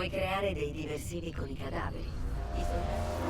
Puoi creare dei diversivi con i cadaveri. I soldati...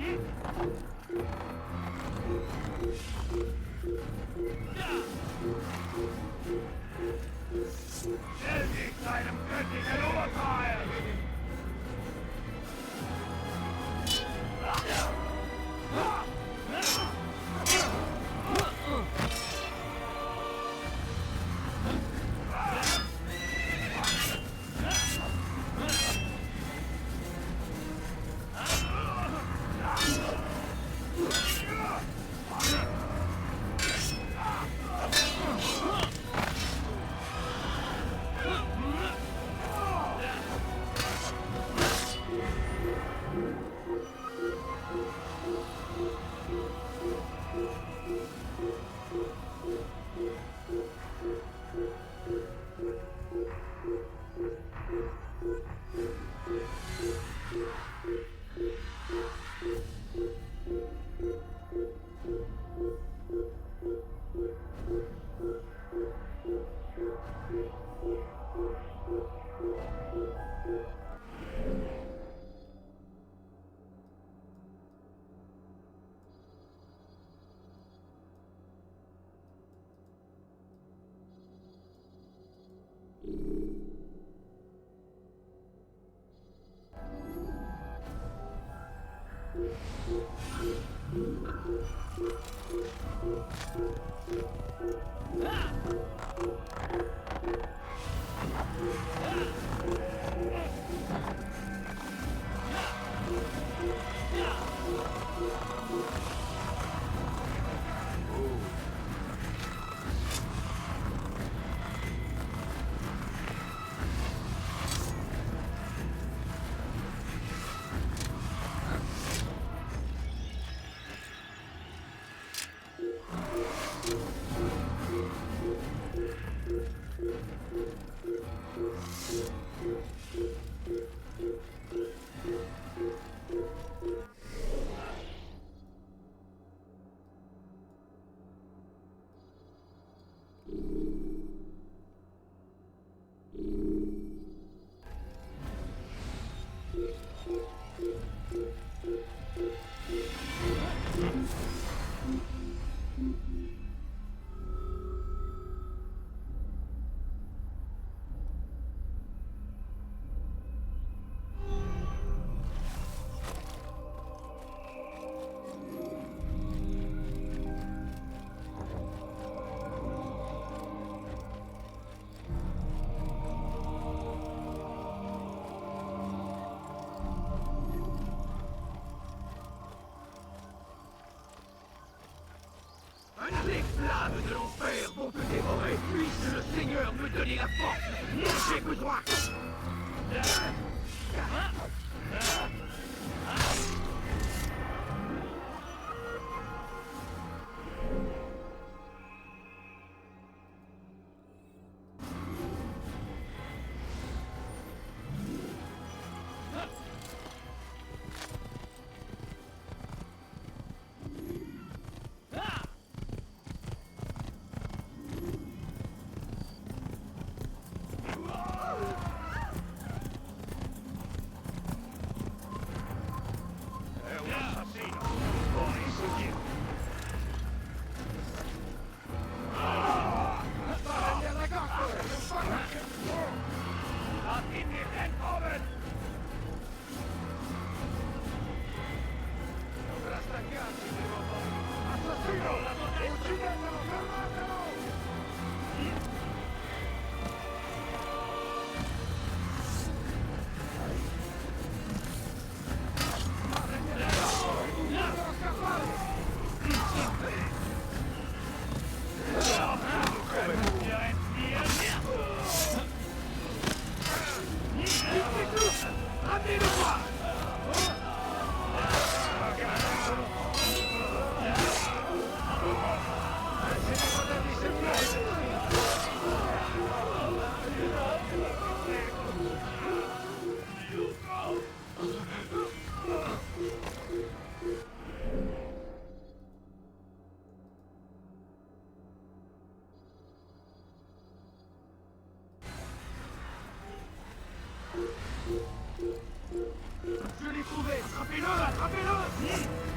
Stell dich deinem göttlichen Urteil! Un éclat de l'enfer vont te dévorer. Puisse le Seigneur me donner la force dont j'ai besoin. Je l'ai trouvé, Attrapez-le, attrapez-le!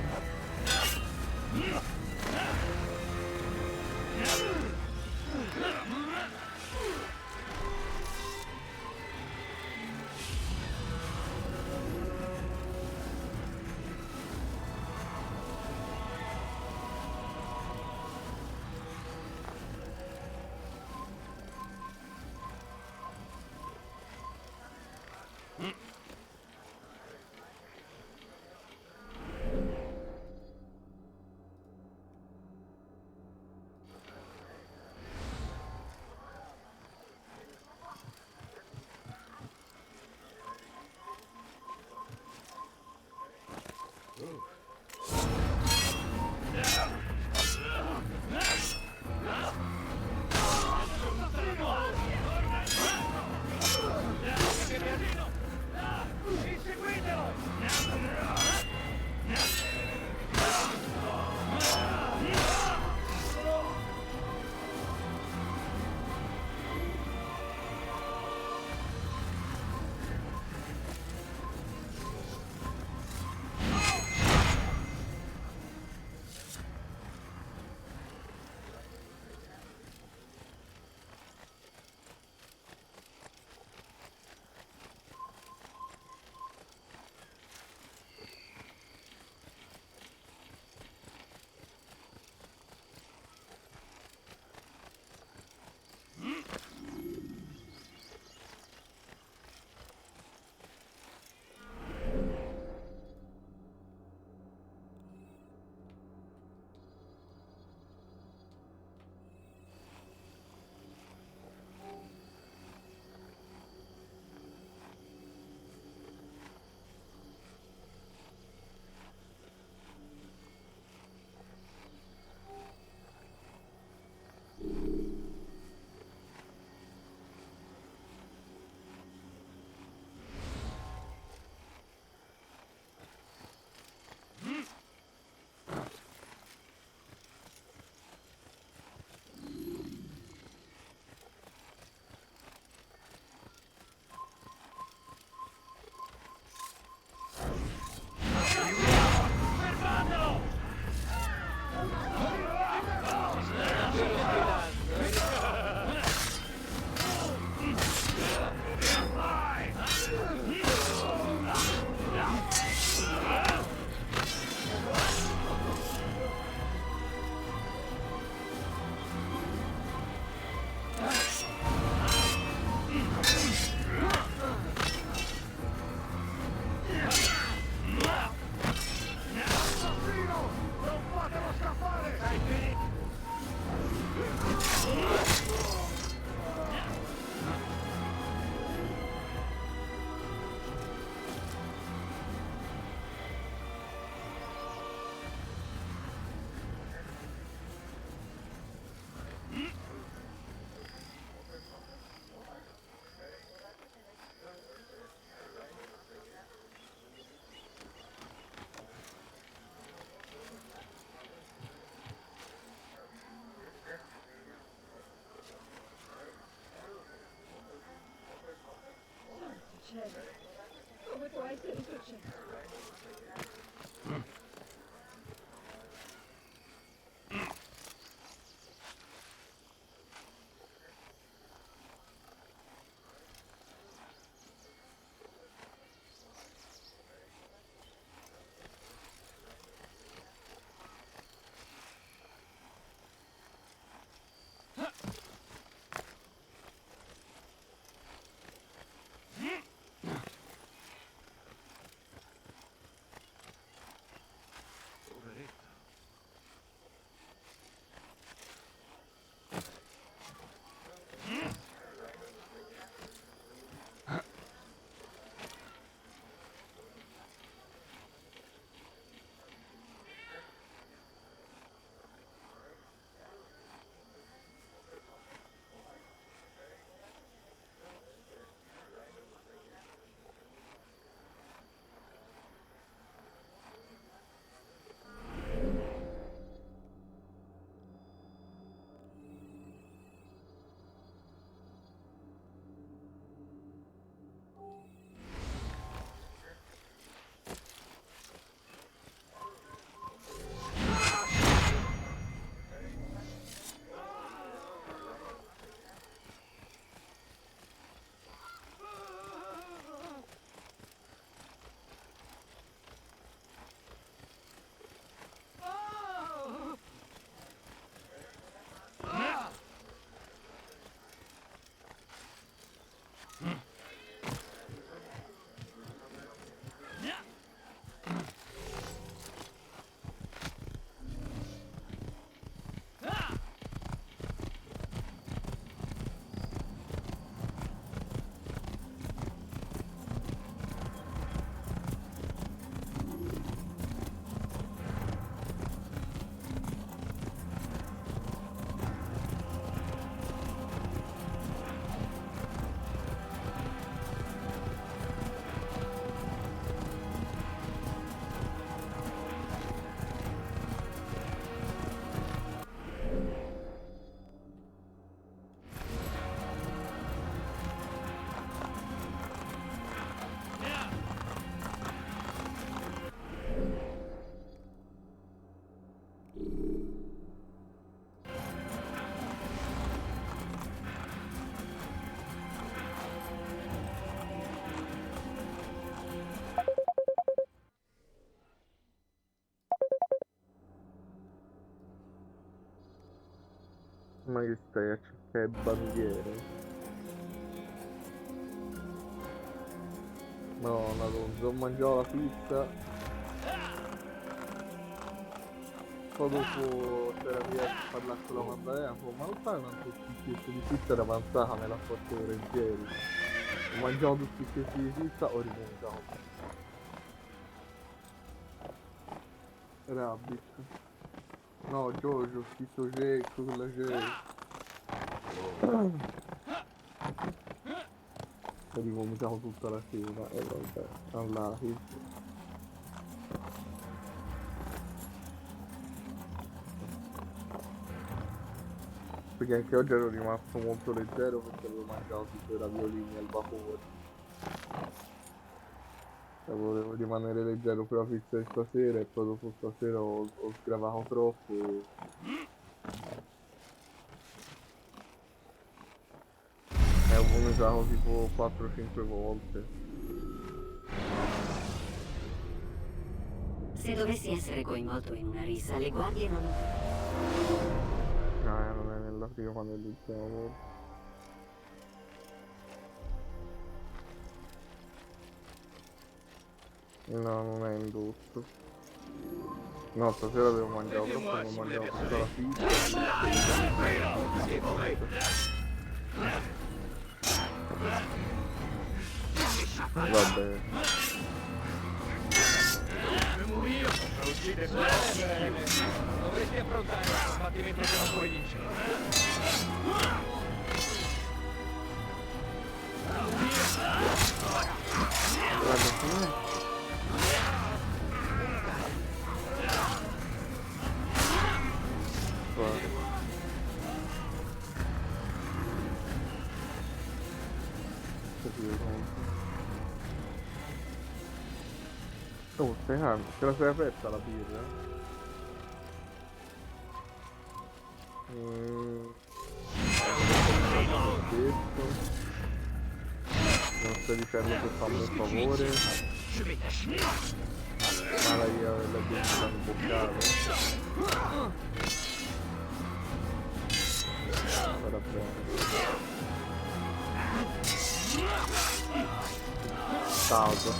Come può essere successo? Ma che stai a cercare bandiere? No, ho mangiato la pizza. Poi dopo c'era via a parlare con la Maddalena, ma non fai un altro spicchietto di pizza da avanzata, me l'ha fatto volentieri. Ho mangiato due spicchietti di pizza, ho ricominciato. Rabbit. No, Giorgio, schizzo Jake, quella Jake. Ho ricominciato tutta la sera e vabbè, alla perché anche oggi ero rimasto molto leggero perché avevo mangiato tipo i raviolini al vapore. Cioè, volevo rimanere leggero per la pizza di stasera e poi dopo stasera ho sgravato troppo e ho vomitato tipo 4-5 volte. Se dovessi essere coinvolto in una rissa, le guardie non... No, non è nella prima nell'ultima volta. No, non è indotto. No, stasera avevo mangiato troppo, avevo mangiato tutta la pizza. Vabbè. Lo uccide solo dovresti affrontare un combattimento che non puoi vincere. Guarda, com'è? Oh, stai calmo, te la sei aperta la birra? Questo. Non stai dicendo per farmi un favore. Ma la via della birra imboccata. Guarda bene. Salto.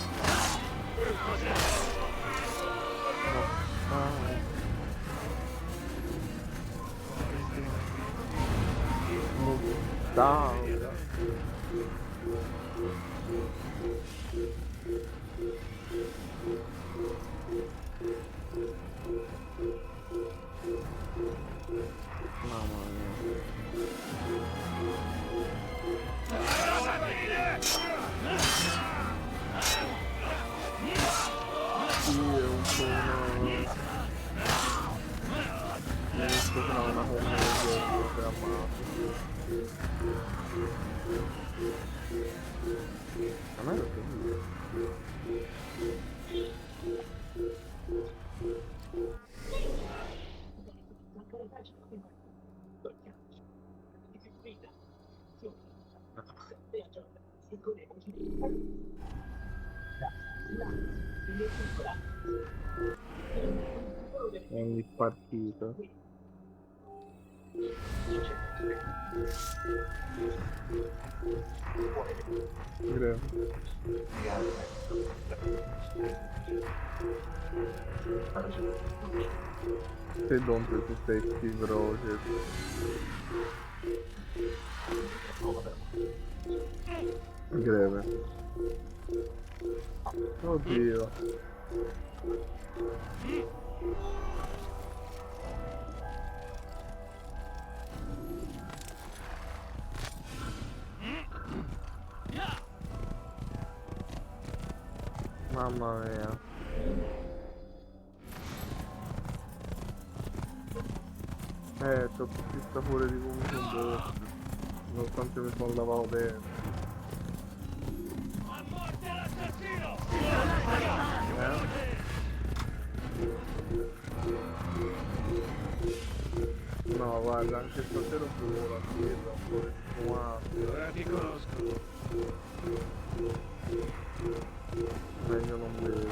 Down. Mamma mia. Sì, è un po' una commedia per amato. A me lo capito. Ogni partita. Grazie. They don't respect Steve Rogers. Greve. Oddio. Mamma mia. C'ho tutti il sapore di vomito in bocca, nonostante mi sono lavato bene. No, guarda, anche stasera ho bevuto la birra, un po' di spumante. Ora ti conosco. Meglio non bere.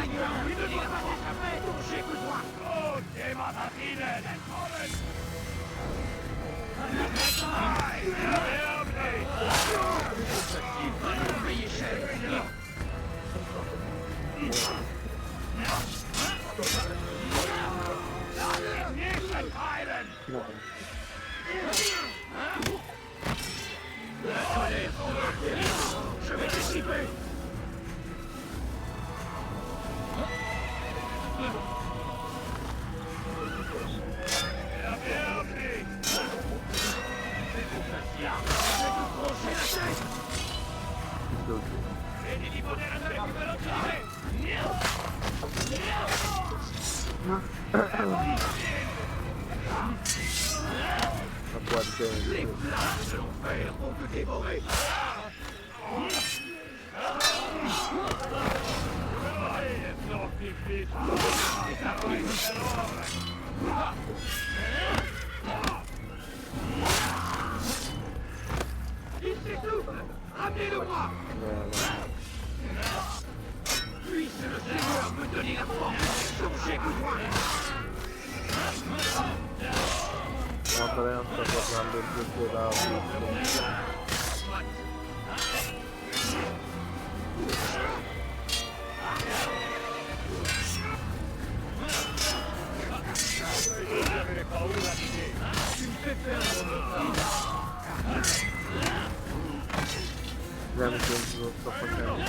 Seigneur me donner la force. Écoute-moi. Oh, t'es ma matine. Payez cher. No. Je vais dissiper. Vedi di poter andare più velocemente. La guardia. Les plages de l'enfer vont te dévorer. Il s'essouffle. Ramenez-le-moi. Puisse le Seigneur me donner la force. Songez-vous-moi. La Valencia guardando il gioco da Ramsey lo sta facendo,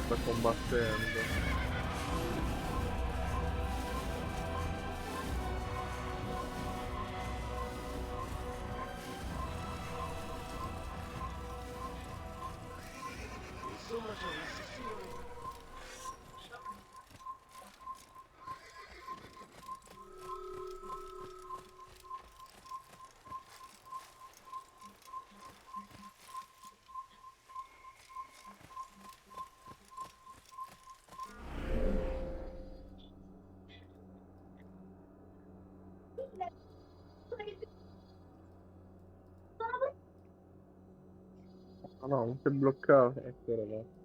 sta combattendo. Ah no, non si è bloccato, ecco ragazzi.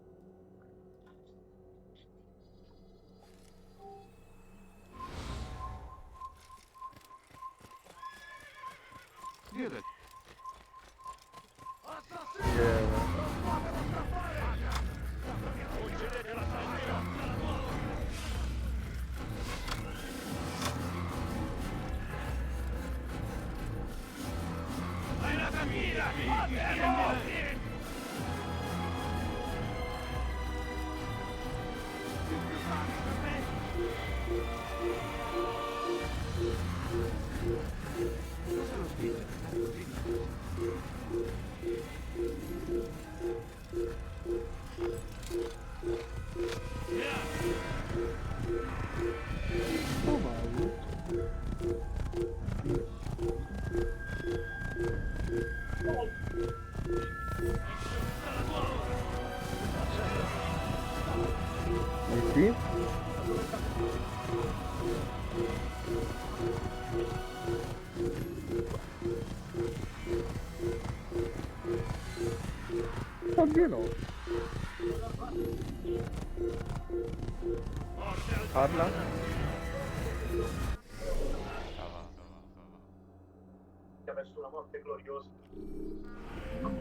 Sì? Oddio no. Parla? Verso una morte gloriosa.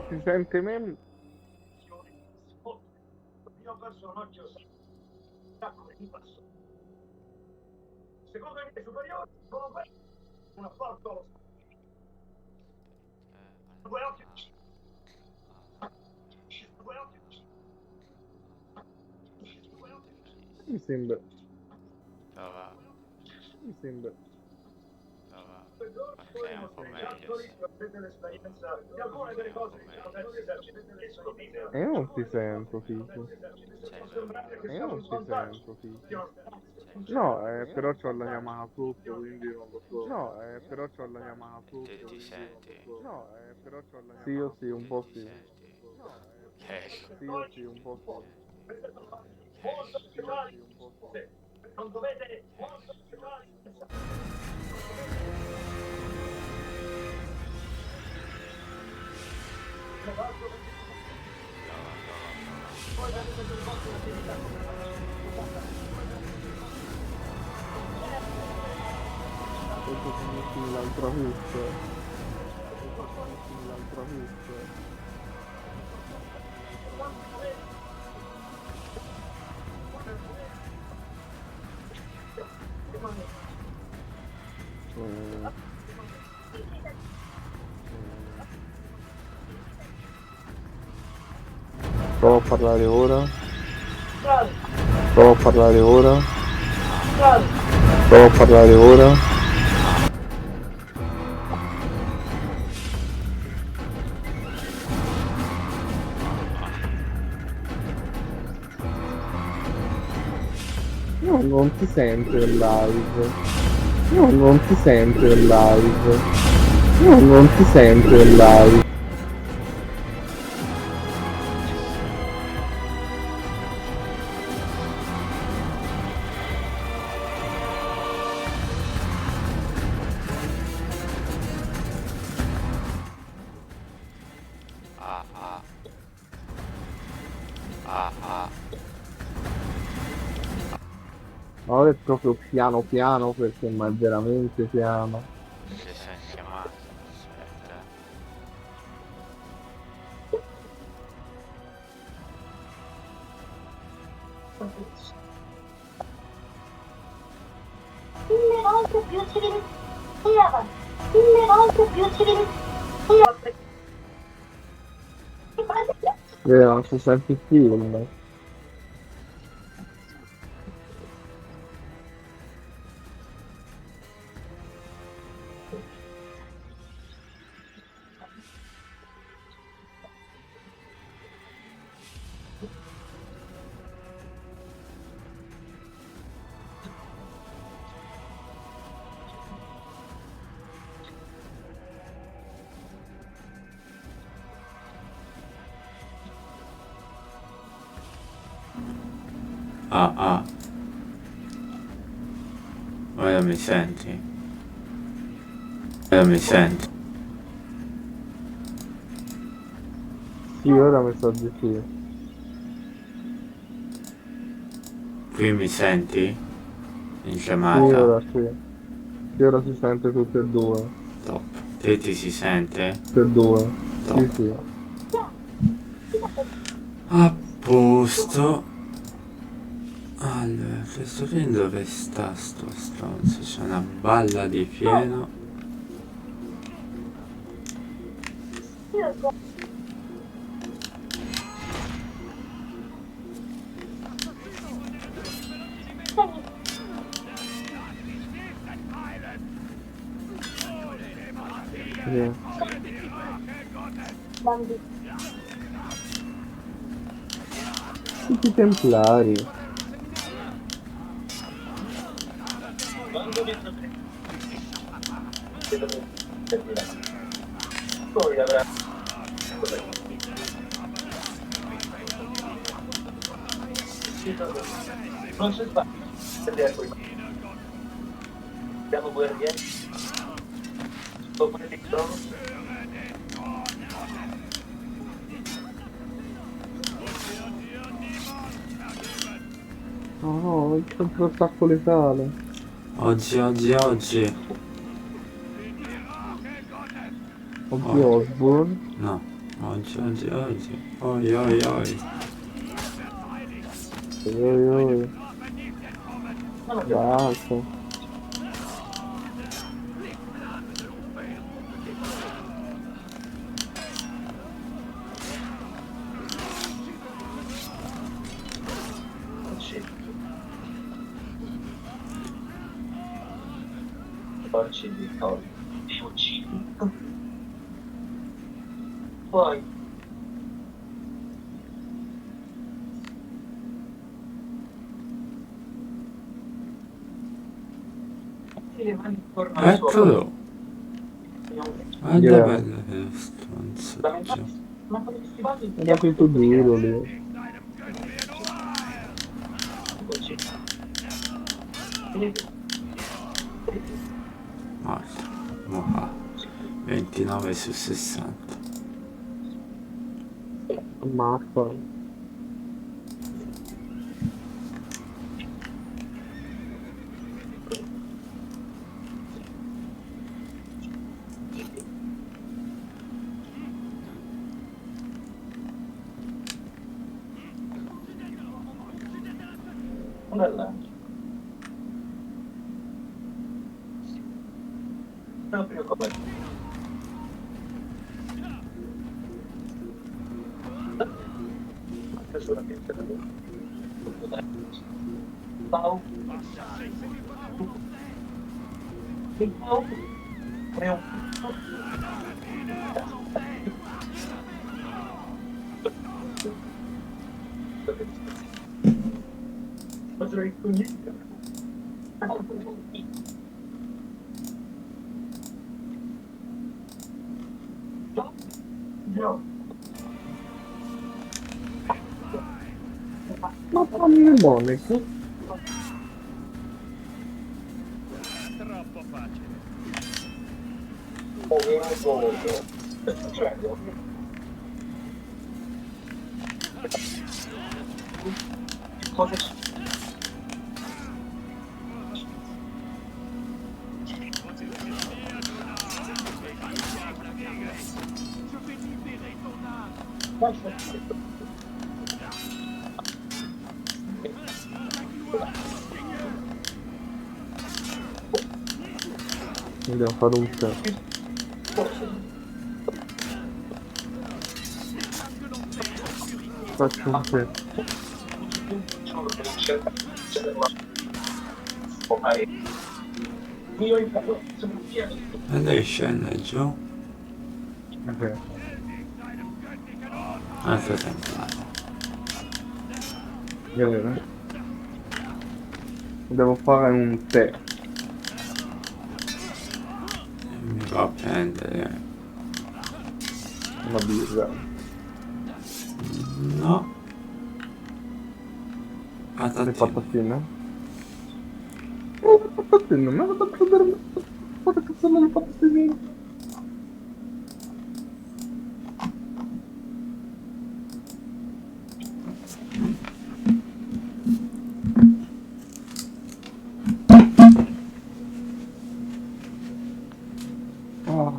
Si sente me? Io ho perso un occhio come mi passo. Secondo i miei superiori, sono un affatto. Due occhi. Due occhi. Due occhi. Mi sembra. Dove? Mi sembra. Dove? Perché è un po' meglio, sì. Avete l'esperienza di alcune delle cose che sono nel esercito tedesco. E io non ti sento, figlio. C'è Io non ti sento, figlio. No, però c'ho la Yamaha sotto, quindi non lo so. No, però c'ho la Yamaha sotto, Ti quindi senti? non lo so. No, però c'ho la Yamaha. Sì, io sì, un po' Ti sì. senti? Che Sì, io sì, un po' sì. Molto Sì, io speciali. sì, un po' sì. Non dovete molto speciali. Poi vedete Questo finisce l'altra hit. L'altra hit. Provo a parlare ora. Provo a parlare ora. Provo a parlare ora. No, non si sente il live. No, non si sente il live. No, non si sente il live. Ah ah. Ah ah. Ora è proprio piano piano perché ma è veramente piano. Si sono chiamato. Aspetta. Mille volte più civilizzata, mille volte più civilizzata. Vero, si sente il film. Ah ah. Ora mi senti? Ora mi senti? Sì, ora mi sa di sì. Qui mi senti? In Sì, chiamata? ora sì. Sì, ora si sente tutte e due. Top. Te ti si sente? Tutte e due. Sì, sì. A posto. Allora, questo film dove sta sto stronzo? C'è una balla di fieno. Sì. Tutti i templari. Poi avrà... Non si fa. Siamo guerrieri. Dopo il ritorno. No, no, il controattacco letale. Oggi. Oggi Osborne. No. Oggi. Oi. Oi, oi. Basta. Porci di soldi. Ti uccidi. Poi le mani intorno al suo Eccolo. Guarda Yeah. bello che stronzo. Ma come questi bandi È da tutto duro lì. Morto. Moha. 29 su 60. Ammazza. Bella. Proprio come... Pau. Pau. Meu. Potrei conhecer. No. Ma fammi Monaco. Troppo facile. Povero Gordo. Prego. Cosa c'è? Dobbiamo fare un tè. Faccio un tè. E lei scende giù. Ok. Altro templare. Vedete? Devo fare un tè. Mi va a prendere. Una birra. No. Le Patatine. patatine? Oh, le patatine, ma vado a prendere. Guarda che sono le patatine. Ah.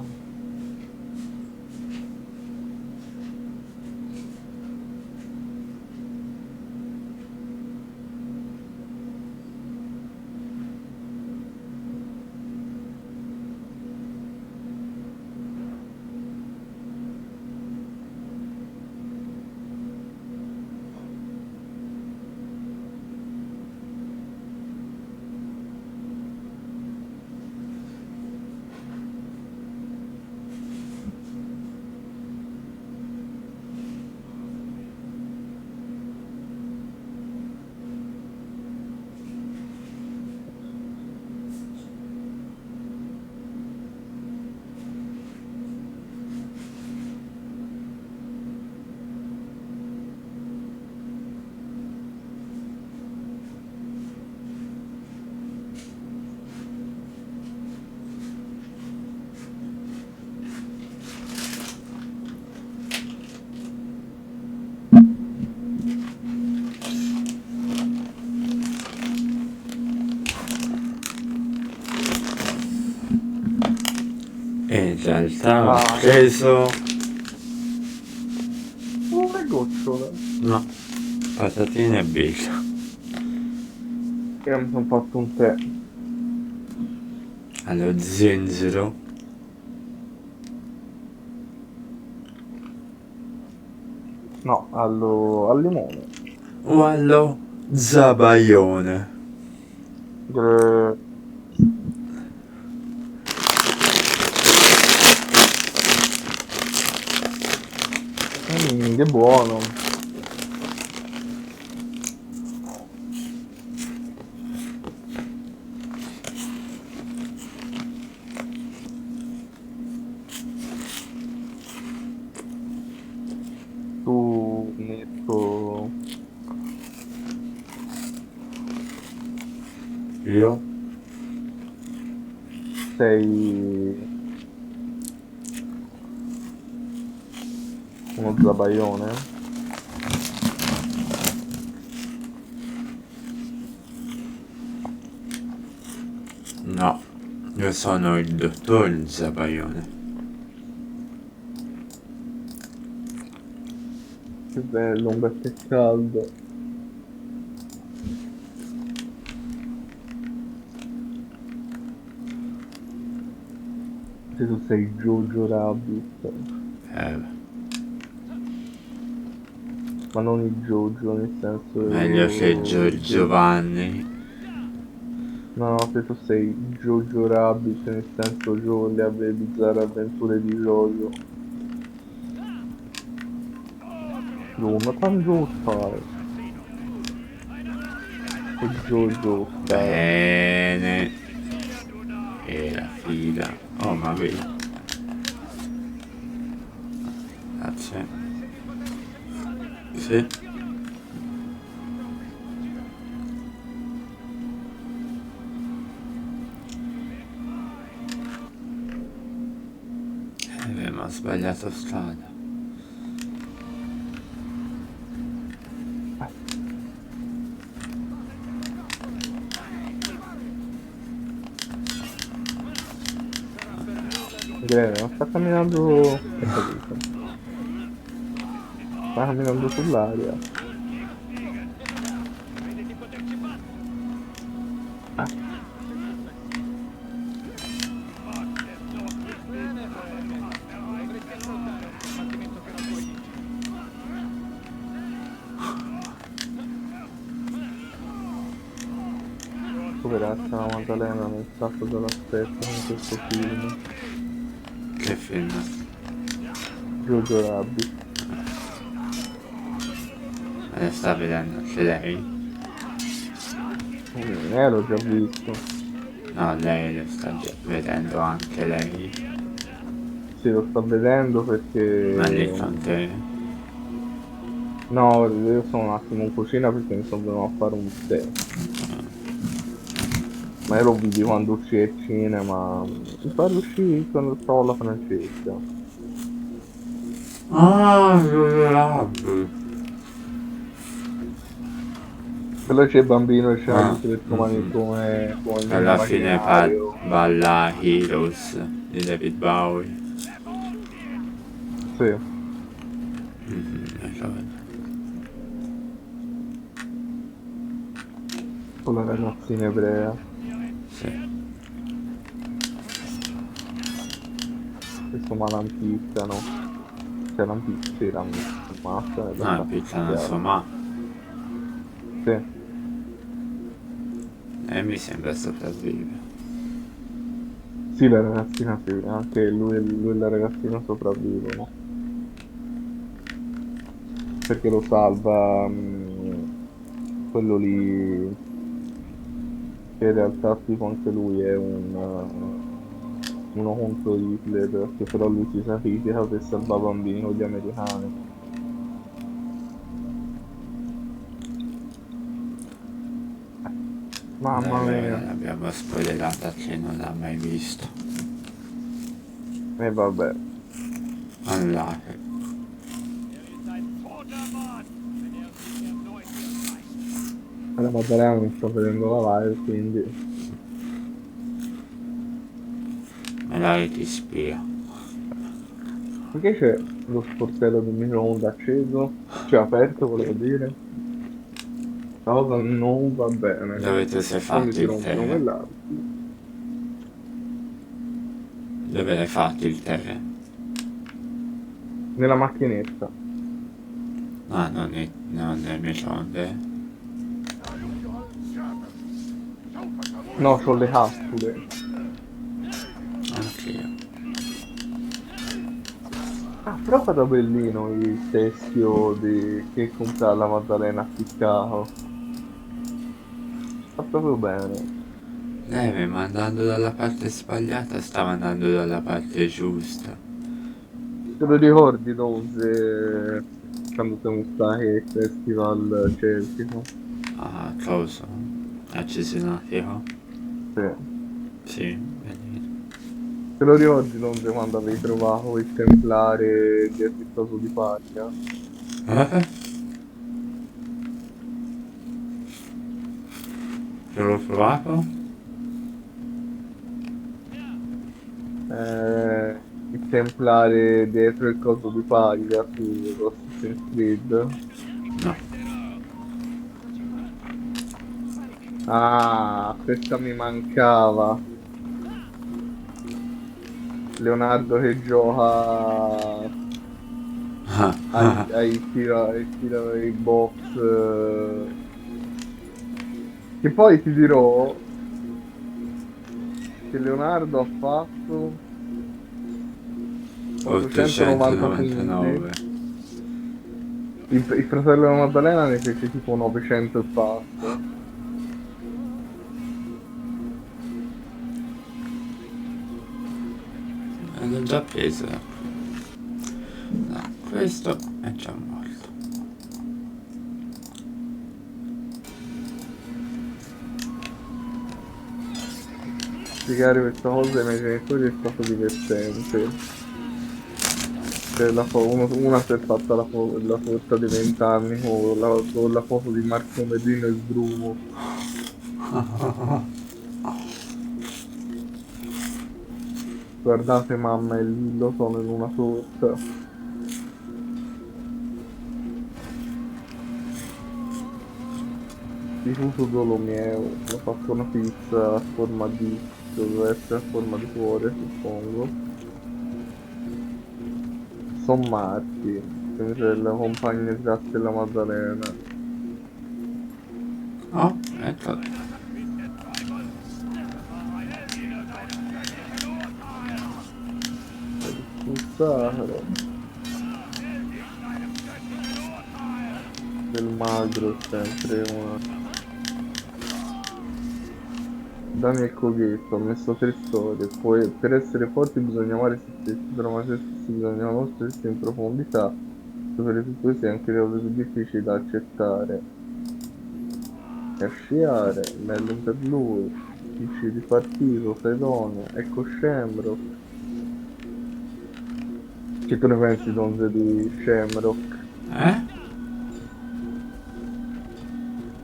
E in realtà ho preso. Le gocciole. No. Patatine e birra. Io mi sono fatto un tè. Allo zenzero. No, al limone. O allo zabaione. Che buono. Tu metto Io? sei uno zabaione? No. Io sono il dottor Zabaione. Che bello, un bel tè caldo. Se tu sei Jojo Rabbit. Ma non il Jojo, nel senso... meglio che Giovanni. No, se tu sei Jojo Rabbit, nel senso le bizzarre avventure di Jojo. Jonathan Joestar. E Jojo Star. Bene. E la fila. Oh, ma vedi. Grazie. Sì. Ma ho sbagliato strada. Greve, non sta camminando... Sta camminando sull'aria. Poveraccia la Maddalena nel sacco dell'aspetto in questo film. Che film? Jojo Rabbit. Me ne sta vedendo anche lei? L'ho già visto. No, lei lo sta già vedendo anche lei. Sì, lo sto vedendo perché... Ma lì con te? No, io sono un attimo in cucina perché mi sono venuto a fare un tè. Ma io lo vidi quando uscì al cinema. Mi pare uscì quando stavo alla Francesca. Ah, Jojo Rabbit. Quello c'è il bambino e c'è anche il mm-hmm. come il Alla fine immaginario. balla Heroes di David Bowie. Sì. Con la ragazzina ebrea. Sì. Questo ma l'ampizzano. Cioè l'ampizzano. No, pizzano insomma. Sì. E mi sembra sopravvive. Sì, la ragazzina sì, anche lui e la ragazzina sopravvivono. Perché lo salva quello lì, che in realtà tipo anche lui è uno contro Hitler, che però lui si sacrifica per salvare bambini con gli americani. Mamma mia. L'abbiamo spoilerata a chi non l'ha mai visto. E vabbè. Andate. La Maddalena mi sta vedendo la live, quindi... Me la ti spia. Perché c'è lo sportello del microonde acceso? Cioè aperto, volevo dire. La cosa non va bene. Dove ti sei fatto il tè? Dove l'hai fatto il tè? Nella macchinetta. Ah, non nel microonde? No, c'ho le capsule. Anch'io. Ah, però fa da bellino il teschio che compra la Maddalena appiccato. Sta proprio bene. Ma andando dalla parte sbagliata stava andando dalla parte giusta. Te lo ricordi dove quando siamo stati al festival celtico? Ah, cosa? Accessionatico? Sì. Sì, bellino. Te lo ricordi Londra quando avevi trovato il templare di Attistato di Paglia? Che l'ho provato? Il templare dietro il coso di Paglia su Assassin's Creed. No. Ah, questa mi mancava. Leonardo che gioca ai tira i box. Che poi ti dirò che Leonardo ha fatto 899. il fratello della Maddalena ne fece tipo 900 e passa. L'ho già preso. No, questo è già morto. Spiegare questa cosa ai miei genitori è stato divertente. Cioè, una si è fatta la torta di 20 anni con la foto di Marco Medino e Sbrumo. Guardate mamma e Lillo sono in una torta. Diffuso Dolomieo, ho fatto una pizza a forma di... doveva essere a forma di cuore, suppongo. Son Marti, quindi c'è la compagna di Grazia della Maddalena. Oh, ecco. Il sacro del magro è sempre una... Daniel Coghetto ha messo 3 storie. Poi, per essere forti bisogna amare se stessi, per amare se stessi bisogna conoscersi in profondità. Sapere tutto questo è anche le cose più difficili da accettare. E a sciare, bello per lui. Dici di partito, Fredonia, ecco Shamrock. Che tu ne pensi, Donze, di Shamrock?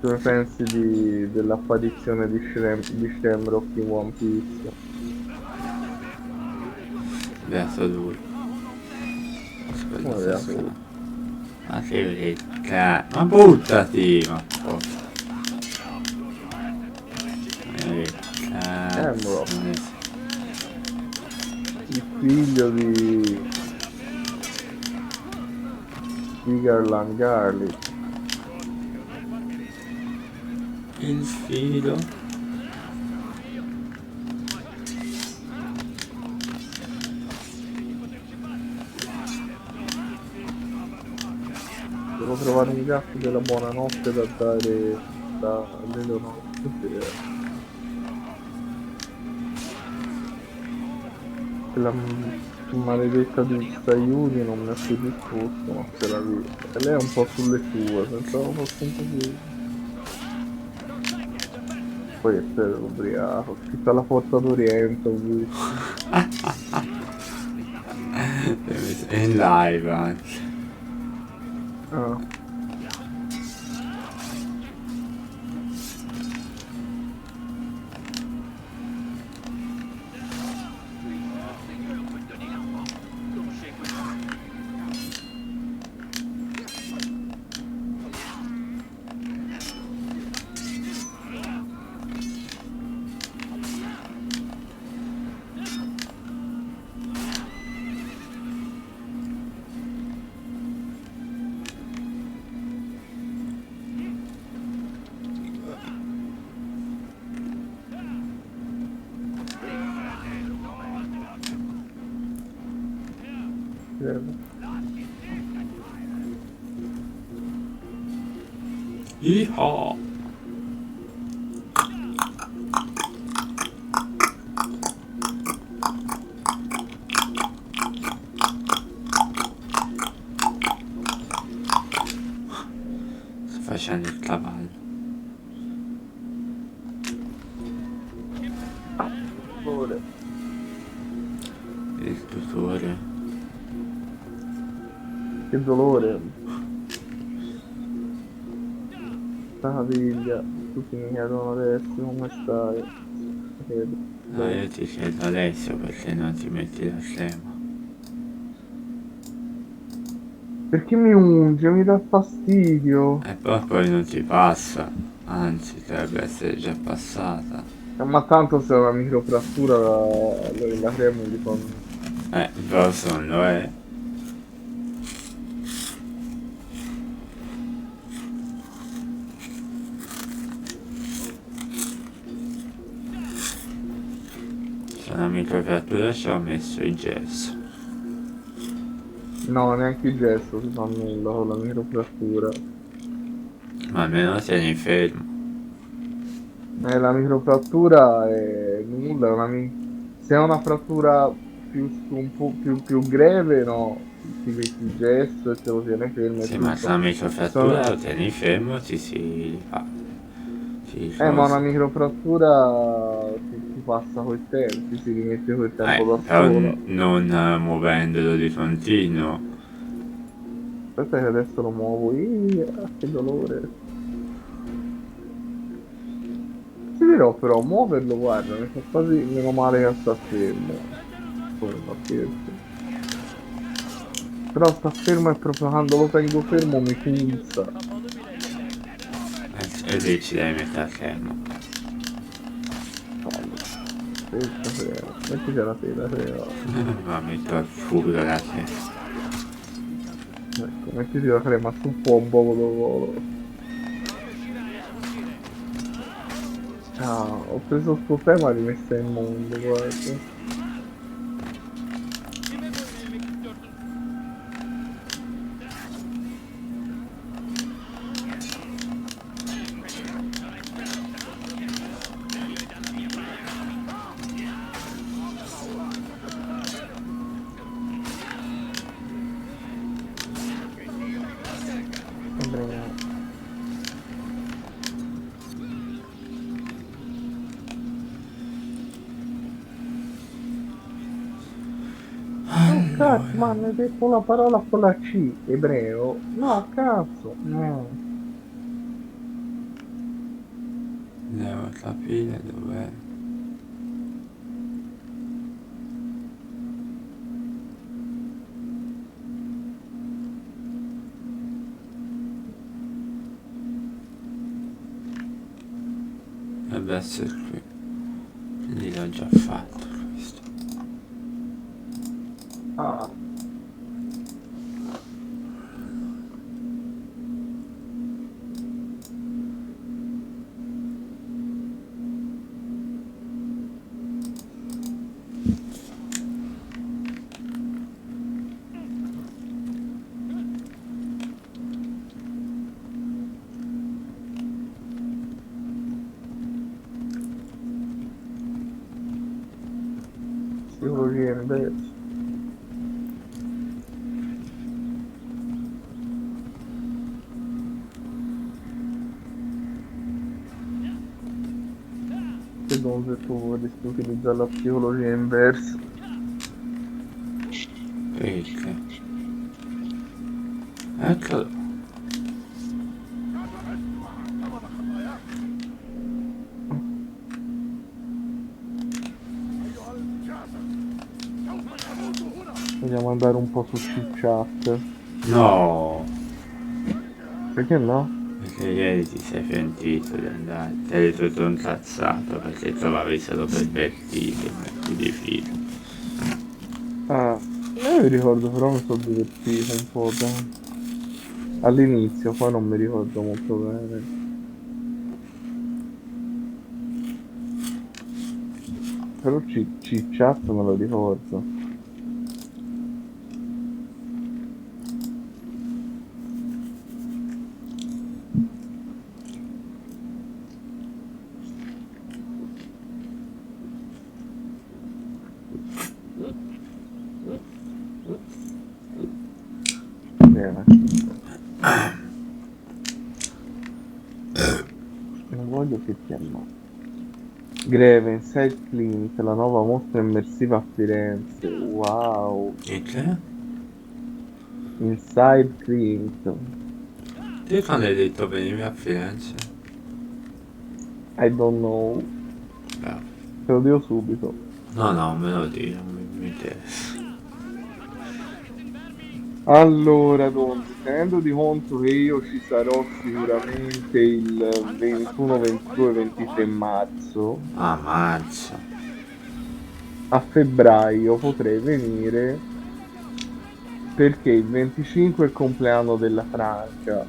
Tu ne pensi dell'apparizione di Shamrock in One Piece? Beato lui. Come beato lui? Ma che vecchia. Ma buttati, ma porca. Shamrock. Il figlio di Garland Garlic. Il filo. Devo trovare un gatto della buonanotte da dare da Leonardo. La maledetta di Sayuri non mi ha più risposto, ma se la vita. E lei è un po' sulle sue, pensavo fosse un po' più. Poi è sempre ubriaco, scritto alla Forza d'Oriente, ho visto. È in live anche. Ah. Yeehaw! Sto facendo il cavallo. Il tutore. Che dolore. Caviglia, tutti mi chiedono adesso come stai. No, io ti chiedo adesso perché non ti metti la scema. Perché mi unge, mi dà fastidio. E poi non ti passa, anzi dovrebbe essere già passata. Ma tanto se è una microfrattura la crema mi fa però sono è. C'è una microfrattura, ci ho messo il gesso. No, neanche il gesto si fa nulla con la microfrattura. Ma almeno tieni fermo. La microfrattura è nulla, se è una frattura un po' più greve, no, ti metti il gesto e te lo tiene fermo e Sì, ma se tutto. la microfrattura lo tieni fermo ti si fa. Ma una microfrattura si passa col tempo, si rimette col tempo da però sola. non muovendolo di continuo. Aspetta che adesso lo muovo, che dolore. Ti dirò però, muoverlo, guarda, mi fa quasi meno male che sta fermo. Come no, scherzo. Però sta fermo e proprio quando lo tengo fermo mi pulsa. E lì ci devi mettere a fermo. Metti c'è la tela, creo. Ma metto al fuoco la testa. Ecco, mettiti la crema su un po' un po' volo. Ah, ho preso sto tema e rimessa in mondo, guarda. Cazzo, ma hai detto una parola con la C, ebreo? No, cazzo, no. Devo capire dov'è. Dovrebbe essere qui. Quindi l'ho già fatto questo. Ah. Psicologia inversa. Secondo se tu vorresti utilizzare la psicologia inversa. Perché? Eccolo. Vogliamo andare un po' su chat. No! Perché no? Perché ieri ti sei pentito di andare, ti eri tutto incazzato perché trovavi solo pervertiti, metti di filo. Ah, io mi ricordo però mi sono divertito un po', dai. All'inizio, poi non mi ricordo molto bene. Però chat me lo ricordo. Bene. Non voglio che ti ammazzi. Greve, Inside Clinic, la nuova mostra immersiva a Firenze. Wow. E che? Inside Clinic. Te quando hai detto venivi a Firenze? I don't know. Bravo. Te lo dico subito. No, me lo dico, mi interessa. Allora, Don, tenendo di conto che io ci sarò sicuramente il 21, 22, 23 marzo. Ah, marzo. a febbraio potrei venire perché il 25 è il compleanno della Francia,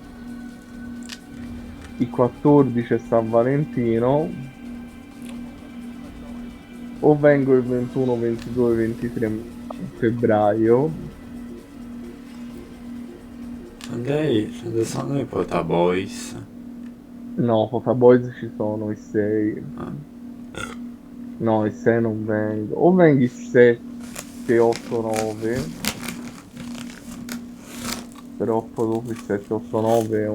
il 14 è San Valentino, o vengo il 21, 22, 23 febbraio. Dove sono i Pota Boys? No, Pota Boys ci sono i 6. Ah. No, i 6 non vengo. O vengo i 7, 8, 9. Però poi dopo il 7, 8, 9 è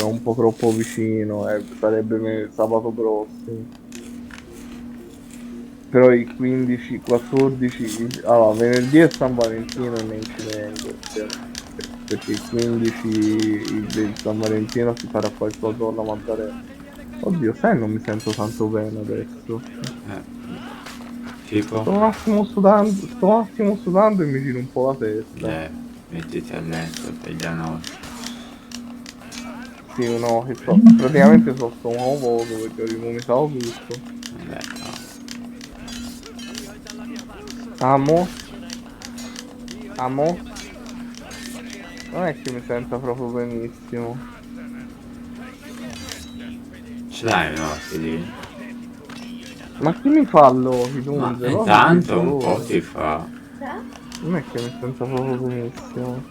un po' troppo vicino. Sarebbe sabato prossimo. Però i 15, 14... Allora, venerdì è San Valentino e non ci vengo. Perché il 15 il San Valentino si farà qualcosa alla Maddalena. Oddio, sai, non mi sento tanto bene adesso. Tipo? Sto un attimo sudando e mi giro un po' la testa. Mettiti a letto per la notte. Sì, no, che praticamente sto stomaco vuoto perché ho rivomitato tutto. No. Amo? Non è che mi senta proprio benissimo. Ce l'hai un occhio lì? Ma chi mi fa l'occhio? Ma intanto un po' ti fa. Non è che mi sento proprio benissimo.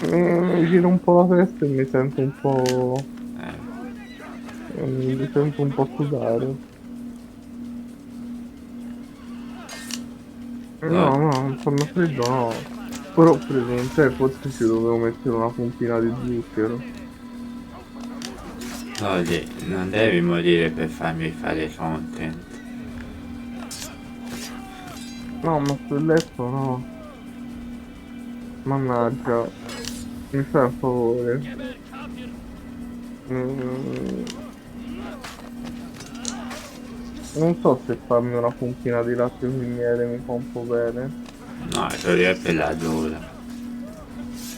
Mi giro un po' la testa e mi sento un po'... mi sento un po' sudare. No, non fanno freddo, no. Però ho preso un tè, forse ci dovevo mettere una puntina di zucchero. No, non devi morire per farmi fare content. No, ma sul letto no. Mannaggia. Mi fai un favore. Non so se farmi una puntina di latte di miele mi fa un po' bene. No, quello è per la gola.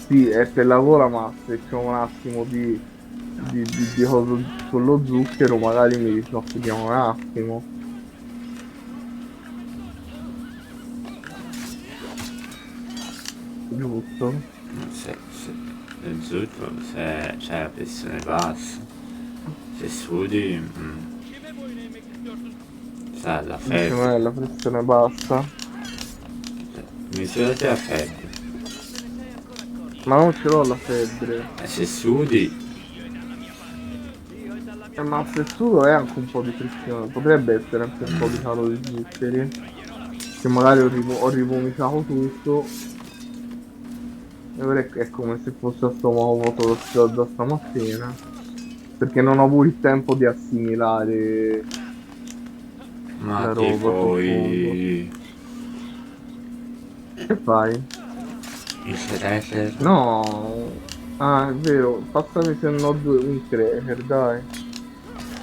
Sì, è per la gola, ma se c'è un attimo di cosa con lo zucchero magari mi risoffichiamo un attimo. Giusto? Se il zucchero, se c'è la pressione bassa, se sudi, sa la Non è febbre. la pressione bassa. Misurati la febbre. Ma non ce l'ho la febbre. E se sudi, Ma se sudo è anche un po' di pressione. Potrebbe essere anche un po' di calo di zuccheri. Che magari ho rivomitato tutto. E ora è come se fosse a stomaco vuoto da stamattina. Perché non ho avuto il tempo di assimilare ma la roba. tipo Che fai? i cracker. No. Ah, è vero. Passami se non ho un cracker, dai.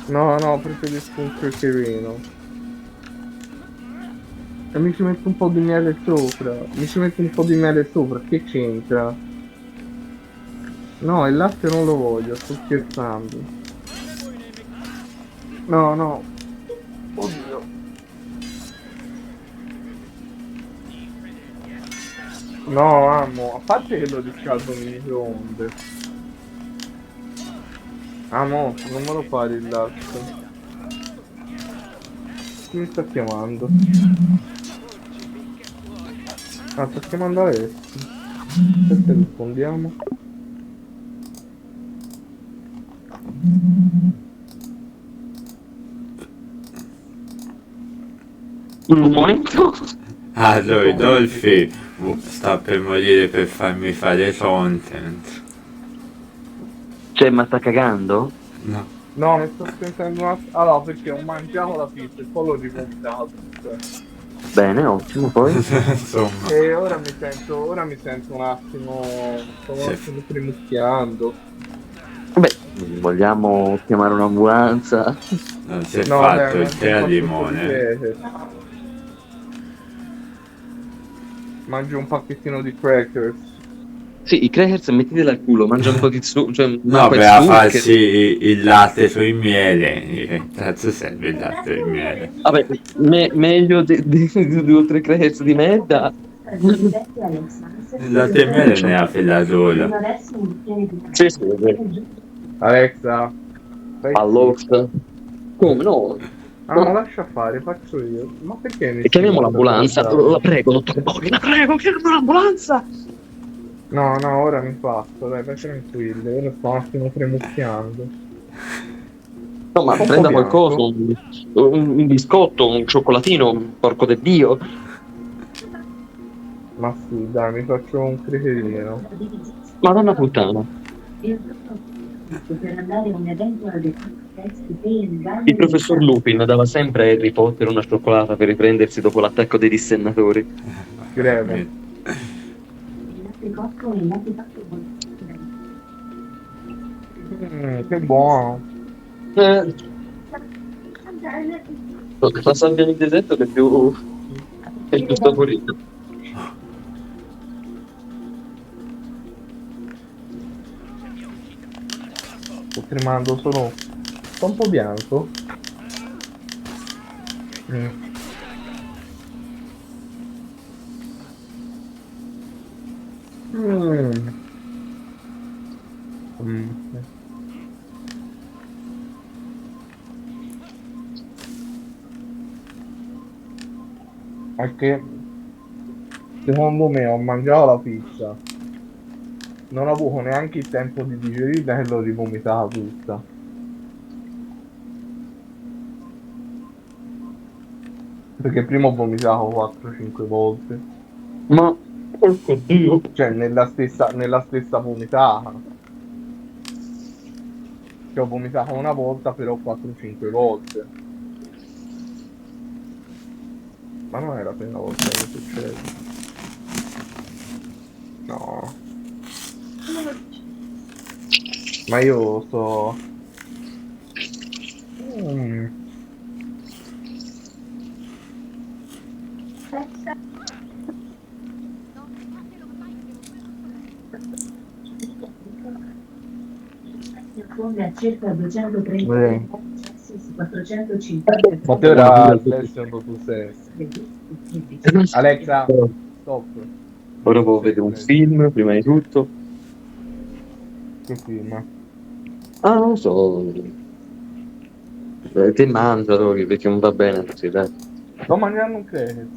No, preferisco un crackerino. E mi ci metto un po' di miele sopra. Che c'entra? No, il latte non lo voglio, sto scherzando. No. Oddio. No, amo, a parte che lo riscaldo nel microonde. Amo, non me lo fare il latte. Chi mi sta chiamando? Ah, sta chiamando adesso. Aspetta, rispondiamo. Un momento. Allora, Dolphy sta per morire per farmi fare content. Cioè, ma sta cagando? No. No, mi sto sentendo una... Allora, perché ho mangiato la pizza e poi l'ho rivomitato. Bene, ottimo, poi. Insomma. E ora mi sento un attimo... Sto un attimo primucchiando. Beh, vogliamo chiamare un'ambulanza? Non si è fatto il tè al limone. Mangio un pacchettino di crackers. Sì, i crackers mettiteli al culo, mangia un po' di zucchero, cioè No, un po' di per zucchero. farsi il latte sul miele. Che cazzo serve il latte sul miele? Vabbè, meglio di 2 o 3 crackers di merda. Il latte e miele ne ha la sola. Sì, sì, è vero. Alexa, fai Allora, come no? Ah, ma lascia fare, faccio io. Ma perché mi E chiamiamo scrivi l'ambulanza, questa cosa? la prego, dottor Bori, la prego, chiamiamo l'ambulanza! No, no, ora mi passo, dai, vai tranquillo, ora sto un attimo tremucchiando. No, ma Un po' prenda bianco. qualcosa, un biscotto, un cioccolatino, un porco de Dio. Ma sì, dai, mi faccio un crecherino. Madonna puttana. Il professor Lupin dava sempre a Harry Potter una cioccolata per riprendersi dopo l'attacco dei dissennatori. Greve. Che buono. La sabbia nel deserto che è più saporita. Sto tremando solo. Sto un po' bianco. Perché secondo me ho mangiato la pizza, non ho avuto neanche il tempo di digerirla e l'ho rivomitata tutta. Perché prima ho vomitato 4-5 volte. Ma porco Dio. Cioè nella stessa vomitata. Cioè ho vomitato una volta però 4-5 volte. Ma non è la prima volta che succede. No. Ma io sto... A circa 230 450. Ma te ora secondo tu sei. Alexa, stop. Ora devo vedere un film, prima di tutto. Che film? Ah, non lo so. Te mangialo, perché non va bene così, dai. Sto mangiando un cracker.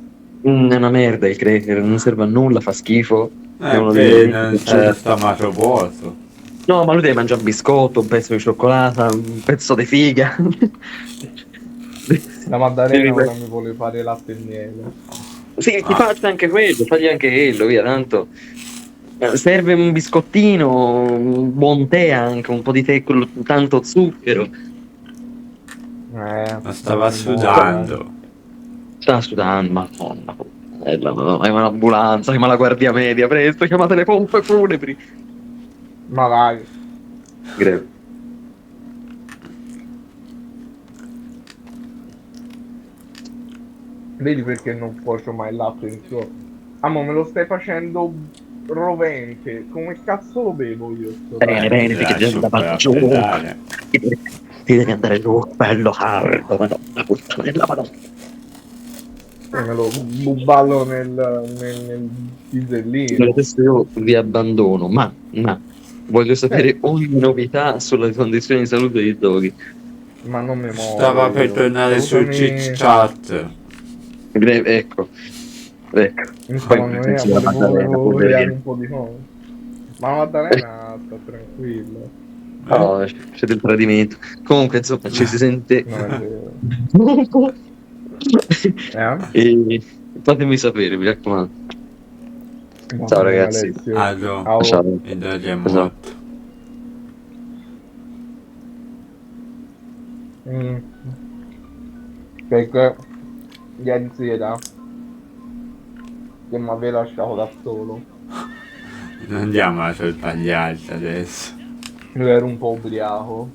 È una merda il cracker, non serve a nulla, fa schifo. È uno degli non alimenti c'è che- stomaco vuoto. No, ma lui deve mangiare un biscotto, un pezzo di cioccolata, un pezzo di figa. La Maddalena Devi- ora mi vuole fare latte e miele. Sì, ti faccia anche quello, fagli anche quello, via, tanto. Serve un biscottino, un buon tè anche, un po' di tè con tanto zucchero. Ma stava buono. sudando. Sta sudando, madonna. È un'ambulanza, chiama la guardia media, presto, chiamate le pompe funebri. Ma vai. Greve. Vedi perché non cuocio mai il latte in suo. Ah, ma me lo stai facendo rovente. Come cazzo lo bevo io? Sto Bene, bene, perché devi andare giù. Ti devi andare giù, bello caldo, madonna, puttana, madonna. Me lo buballo nel pisellino. Adesso io vi abbandono, ma voglio sapere ogni novità sulle condizioni di salute di Doggy. Ma non mi muovo. Stava per io. tornare su Salutami. chat. Ecco. Secondo me Poi la Maddalena, volevo creare poverina. un po' di cose. Ma la Maddalena sta tranquilla. No, c'è del tradimento. Comunque, insomma, ci si sente. Non è vero. E fatemi sapere, mi raccomando. Ciao, ragazzi. Alessio. Allora, Ciao. il Doggy è Ciao. morto. Perché ieri sera che mi aveva lasciato da solo. Non diamo la colpa agli altri adesso. Io ero un po' ubriaco.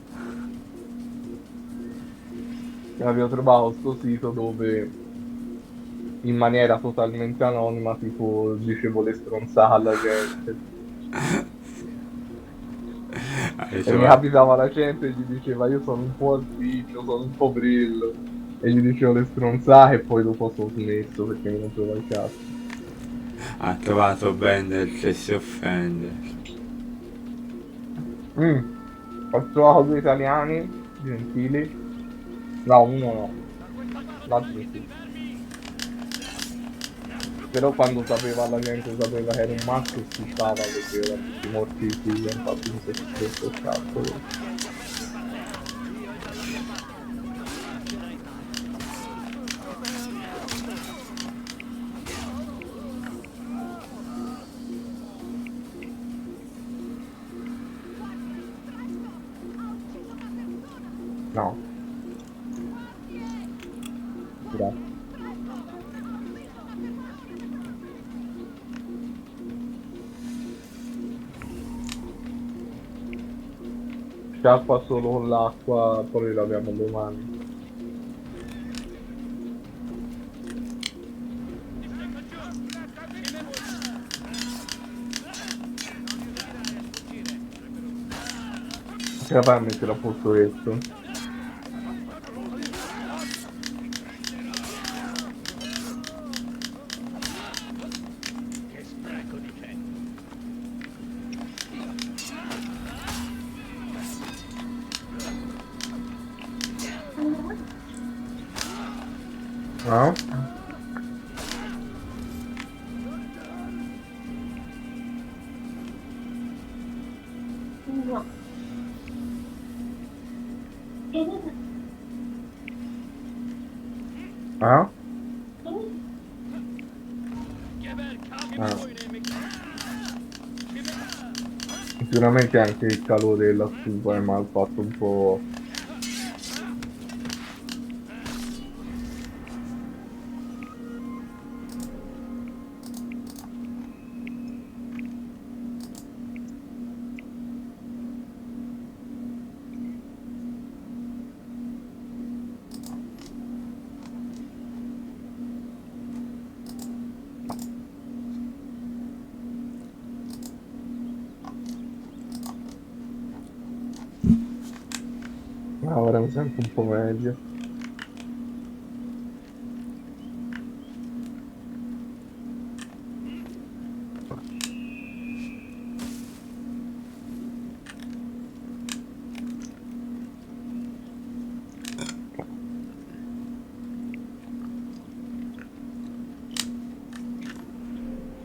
E avevo trovato sto sito dove in maniera totalmente anonima tipo dicevo le stronzate alla gente. Hai E mi trovato... capitava la gente e gli diceva io sono un po' zitto, sono un po' brillo. E gli dicevo le stronzate e poi dopo sono smesso perché mi rompeva il cazzo. Ha trovato Bender che si offende. Ho trovato due italiani gentili. No, uno no, l'altro sì. Però quando sapeva la gente sapeva che era un maschio si stava perché erano tutti morti figli, infatti mi sono stretto il cazzo. No. Grazie. Sciacqua solo con l'acqua, poi laviamo le mani. Ce la fai a mettere a posto questo? No? No. Ah? Ah. Sicuramente anche il calore della stufa mi ha fatto un po'. Ma ora mi sento un po' meglio.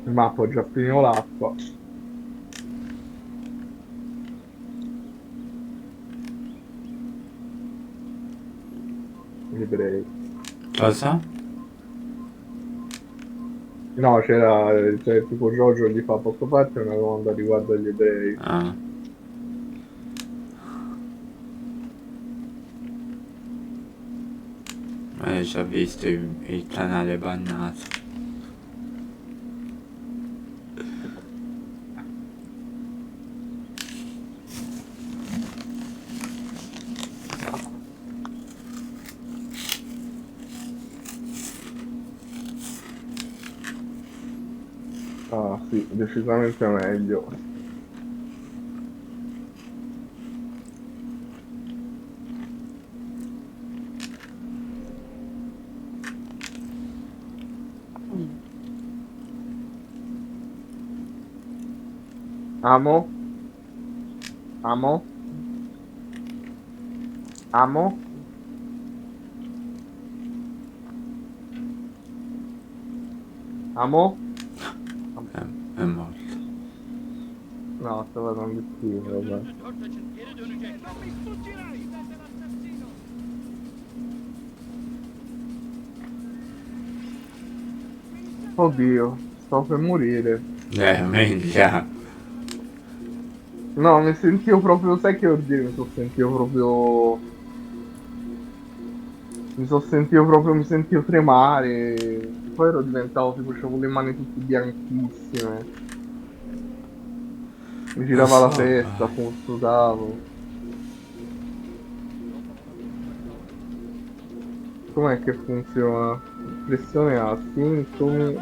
Ma ho già finito l'acqua. Gli ebrei. Cosa? No, c'è tipo Giorgio gli fa posso farti una domanda riguardo agli ebrei. Ah. Ma io già visto il canale bannato. Ah sì, decisamente meglio. Amo? Amo? Amo? Amo? È morto. No, stava dando il schifo, vabbè. Oddio, sto per morire. Minchia. No, mi sentivo proprio, sai che vuol dire? Mi sentivo tremare. Poi ero diventato tipo, c'avevo le mani tutte bianchissime. Mi girava la testa, sudavo. Com'è che funziona? Pressione alta, sintomi,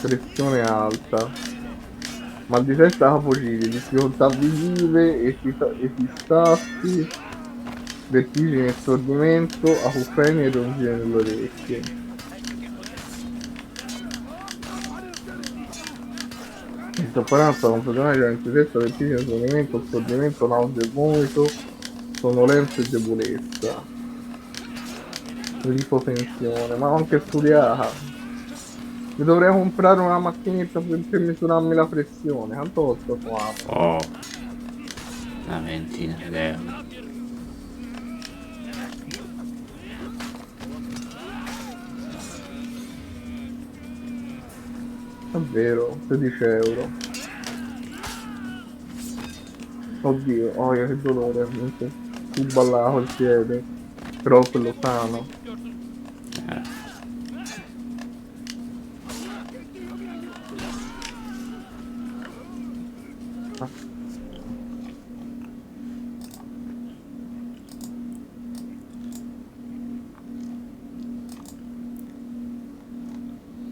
pressione alta. Mal di testa capociri, difficoltà visive, efistaffi, vertigini e stordimento, acufeni e rongine nelle orecchie. Intoppanza con problemi di lentezza, vertigine, stordimento, stordimento, nausea e vomito, sonnolenza e debolezza. L'ipotensione, ma ho anche studiata. Mi dovrei comprare una macchinetta per misurarmi la pressione. Quanto costa qua? Oh, una ventina d'euro. Davvero, 16 euro. Oddio, oh che dolore, minchia. Tu ballavo il piede. Però quello sano.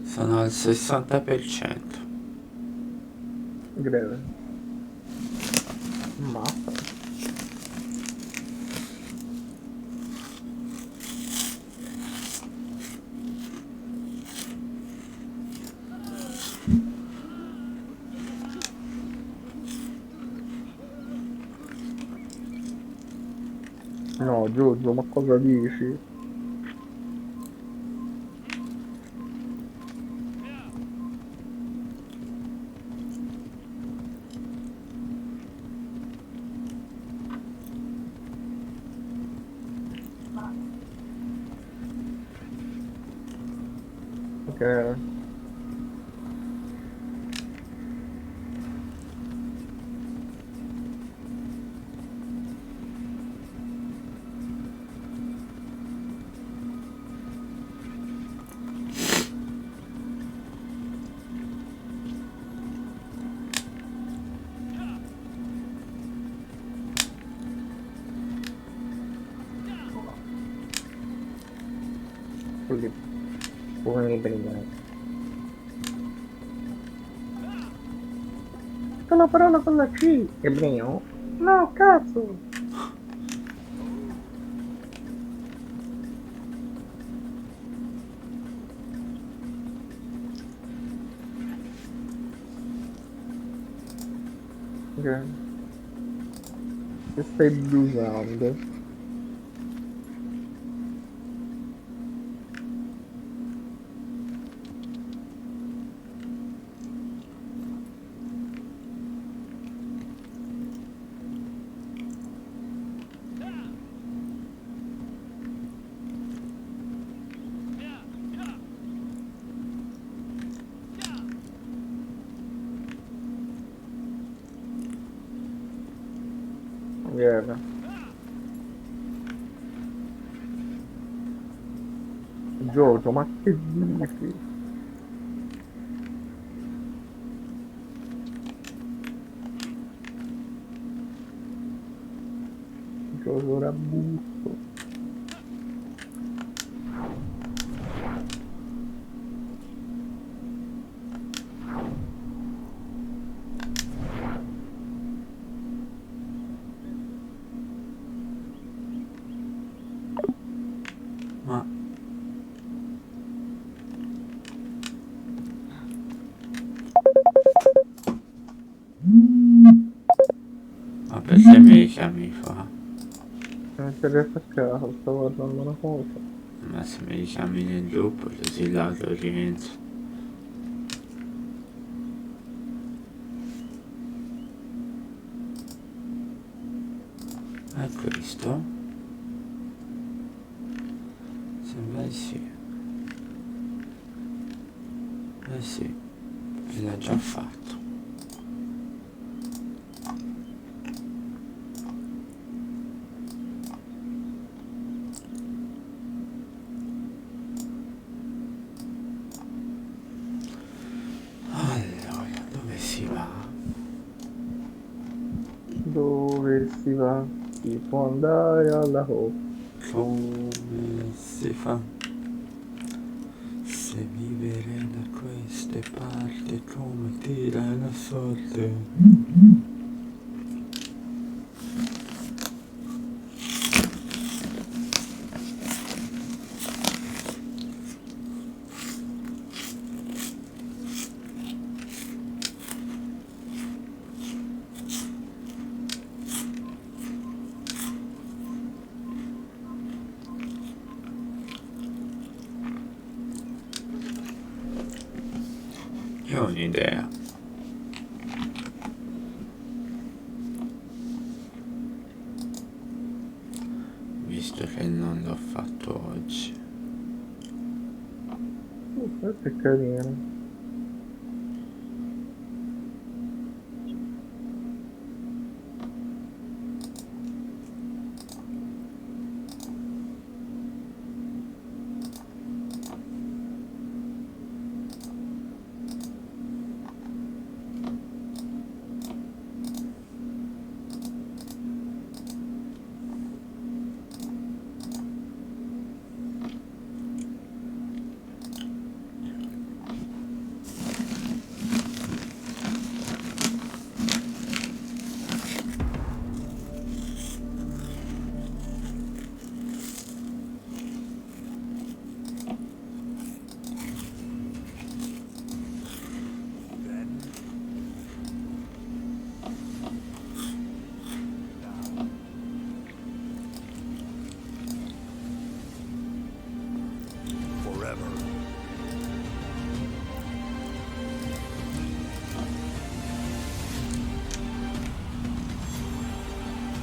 Sono al 60%. Greve. Ma no, Giorgio, ma cosa dici? Ok. Così. Come prima. C'è una parola con la C, ebreo? No, cazzo! Ok. Che stai brusando? Viene. Giorgio, ma che dici? Giorgio Rabbusto. Ma perché mi chiami fa? Non ci riesco a caso, sto guardando una cosa. Ma se mi chiami nel gruppo così l'altro rientro. È questo? Sembra di sì. Eh sì, l'ha già fatto. Allora, dove si va? Dove si va? Si può andare alla hop. Come si fa? Se vivere da queste parti Come tira la sorte. Io ho un'idea. Visto che non l'ho fatto oggi. Questo è carino.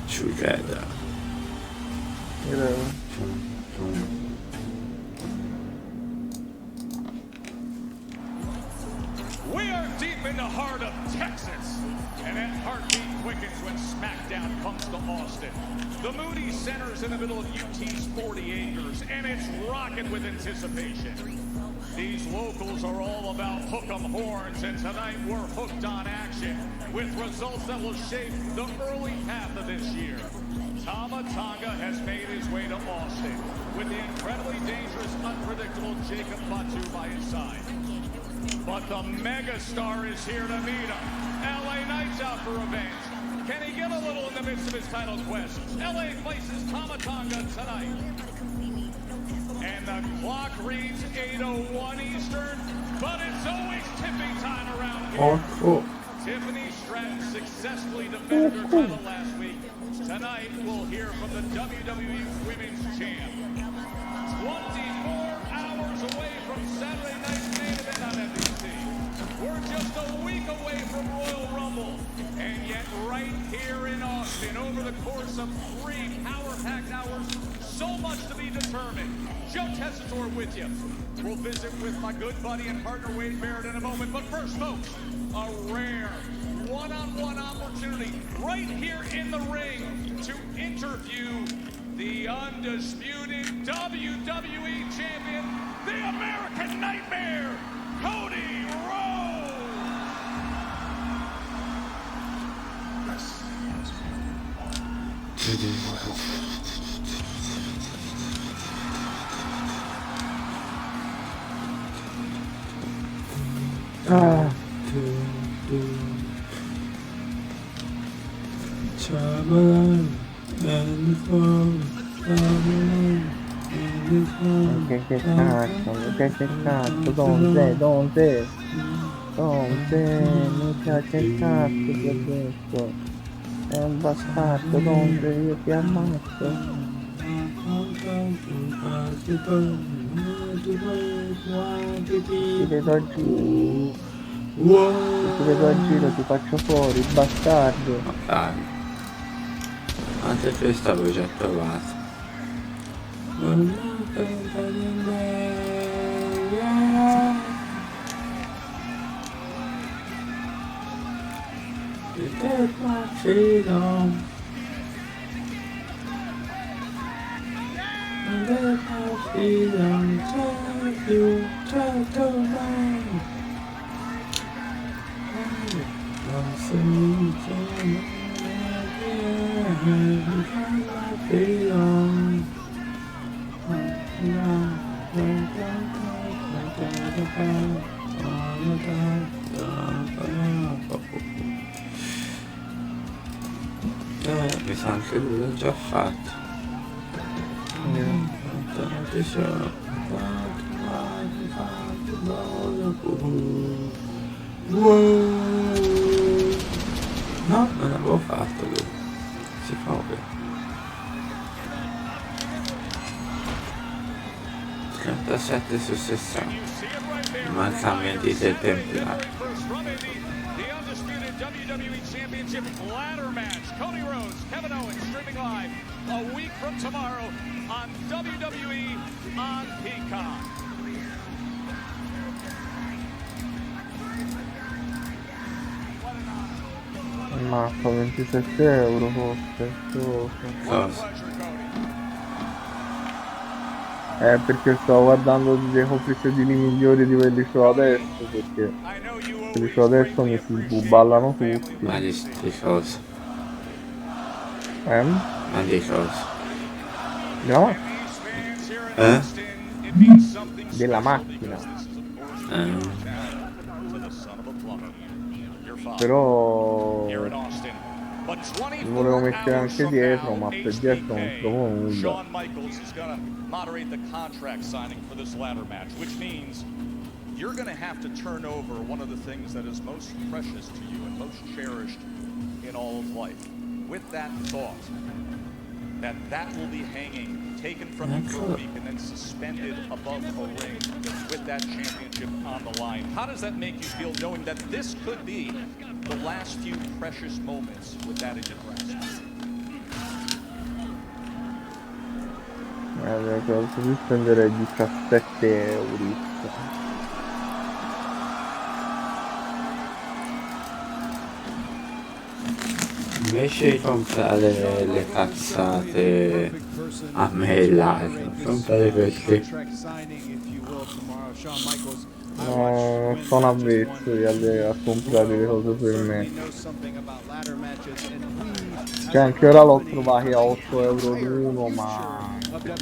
Together. We are deep in the heart of Texas, and that heartbeat quickens when SmackDown comes to Austin. The Moody Center's in the middle of UT's 40 acres, and it's rocking with anticipation. These locals are all about hook 'em horns, and tonight we're hooked on action with results that will shape the early path of this year. Tama Tonga has made his way to Austin with the incredibly dangerous, unpredictable Jacob Fatu by his side. But the megastar is here to meet him. LA Knight's out for revenge. Can he give a little in the midst of his title quest? LA faces Tama Tonga tonight. And the clock reads 8:01 Eastern, but it's always tipping time around here. Tiffany Stratton successfully defended her title last week. Tonight, we'll hear from the WWE Women's Champ. 24 hours away from Saturday night's main event on NBC. We're just a week away from Royal Rumble. And yet right here in Austin, over the course of 3 power-packed hours, so much to be determined. Joe Tessitore with you. We'll visit with my good buddy and partner Wade Barrett in a moment. But first, folks, a rare one-on-one opportunity right here in the ring to interview the undisputed WWE Champion, the American Nightmare, Cody Rhodes. Che cazzo, donde, mica che cazzo ti ho detto, è un bastardo, donde io ti ammazzo. Ti vedo a giro, ti vedo a giro, ti faccio fuori, bastardo. Dai. Anche questa avevo già provato. Take my freedom. Let my freedom take you to mine. I'm saying my freedom. All the time. sa anche lui, l'ho già fatto. Tanti sono no, non l'avevo fatto lui. Si fa bene. 37 su 60. Mancano 26 templari. The undisputed WWE Championship ladder match. Cody Rhodes, Kevin Owens, streaming live a week from tomorrow on WWE on Peacock. Ma fa 27 euro forse. Cosa? Perché sto guardando dei competizioni migliori di quelli che ho adesso, perché quelli che ho adesso mi si buballano tutti. Ma di cosa? Ma di cosa? No? Eh? Della macchina. Però mi volevo mettere anche dietro, ma per dietro non trovo nulla. Shawn Michaels is going to moderate the contract signing for this ladder match, which means you're going to have to turn over one of the things that is most precious to you and most cherished in all of life. With that thought, that will be hanging, taken from you for a week and then suspended above a ring with that championship on the line. How does that make you feel knowing that this could be the last few precious moments with that in your grasp? Così spenderei 17 euro. Invece di comprare le cazzate a me e l'altro, comprare questi. No, sono avvezzo a comprare le cose per me. Cioè anche ora l'ho trovati a 8 euro l'uno, ma però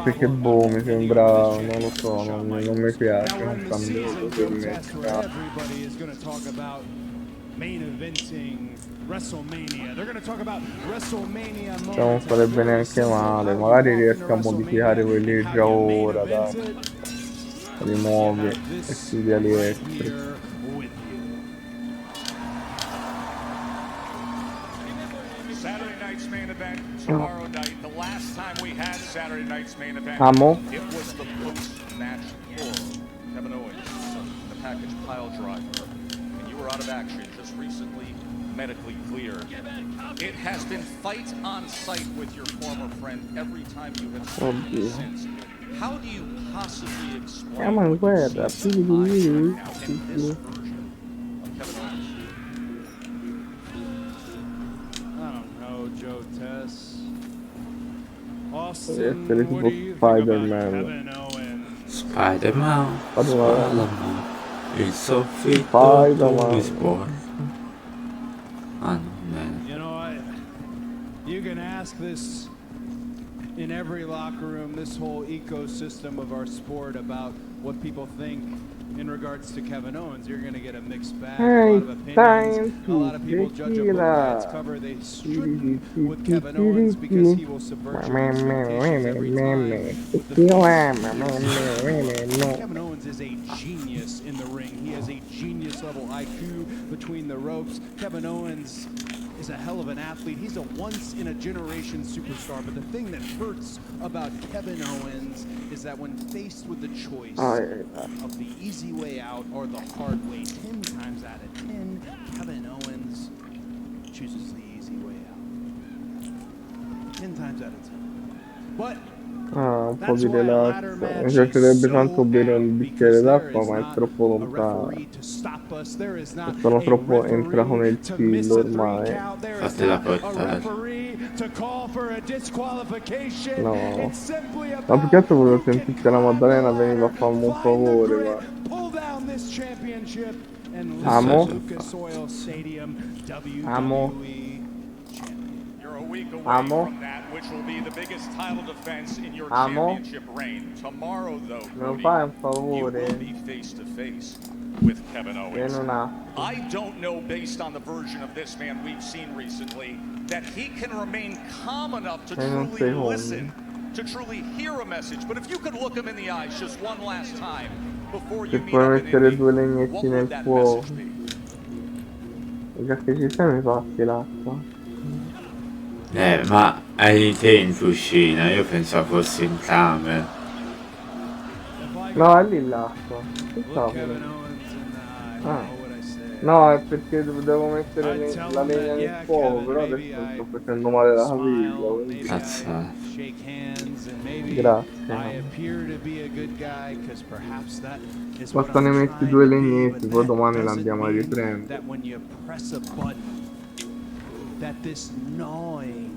perché boh, mi sembra, non lo so, non mi piace comprare le cose per me. Cioè non farebbe neanche male, magari riesco a modificare quelli già ora, dai. Rimuovi e chiudi AliExpress. Saturday night's main event tomorrow night. The last time we had Saturday night's main event, Amo. it was the post-match horror. Kevin Owens, the package pile driver, and you were out of action just recently, medically cleared. It has been fight on site with your former friend every time you have spoken since. How do you possibly explain what you see in this version of Kevin Owens? Joe Tess. Essere tipo Spider-Man. Spider-Man, Spider-Man, il soffitto Spider-Man. mi sporca. Ah no, bene. You know, you can ask this in every locker room, this whole ecosystem of our sport, about what people think in regards to Kevin Owens. You're going to get a mixed bag, a lot of opinions. A lot of people judge a book by its cover. They stricken with Kevin Owens because he will subvert your expectations every time. Kevin Owens is a genius in the ring. He has a genius level IQ between the ropes. Kevin Owens is a hell of an athlete. He's a once-in-a-generation superstar. But the thing that hurts about Kevin Owens is that when faced with the choice of the easy way out or the hard way, 10 times out of 10, Kevin Owens chooses the easy way out. 10 times out of 10. But un po' di relax. Mi piacerebbe tanto bere un bicchiere d'acqua, ma è troppo lontano. Sono troppo entrato nel film ormai. Fatela portare. No. Ma più che altro volevo sentire che la Maddalena veniva a farmi un favore, ma... Amo. week away Amo. from that, which will be the biggest title defense in your Amo. championship reign. Tomorrow, though, Me lo Cody, fai un you will favore? be face to face with Kevin Owens. Vieni un attimo. I don't know, based on the version of this man we've seen recently, that he can remain calm enough to Vieni un truly secondo. listen, to truly hear a message. But if you could look him in the eyes just one last time before you Se meet puoi him in mettere Indy, due what legnetti would nel that fuoco. message be? Già che ci sei mi passi l'acqua. Ma eri te in cucina, io pensavo fosse in camera. No, è lì l'acqua. Che Look cavolo? Kevin Owens in the eye. Ah. Know what I say. No, è perché devo mettere I'd tell la him legna that, nel yeah, fuoco, Kevin, però maybe adesso I sto facendo male la smile, caviglia. maybe Cazzo. I shake hands, and maybe Grazie. I appear to be a good guy because perhaps that is what Basta ne I'm metti trying due to be, legnetti, but poi that domani la doesn't andiamo a mean riprendere. that when you press a button, that this gnawing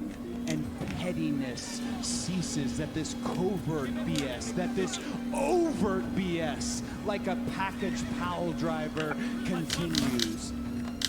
and pettiness ceases, that this covert BS, that this overt BS, like a package pile driver, continues.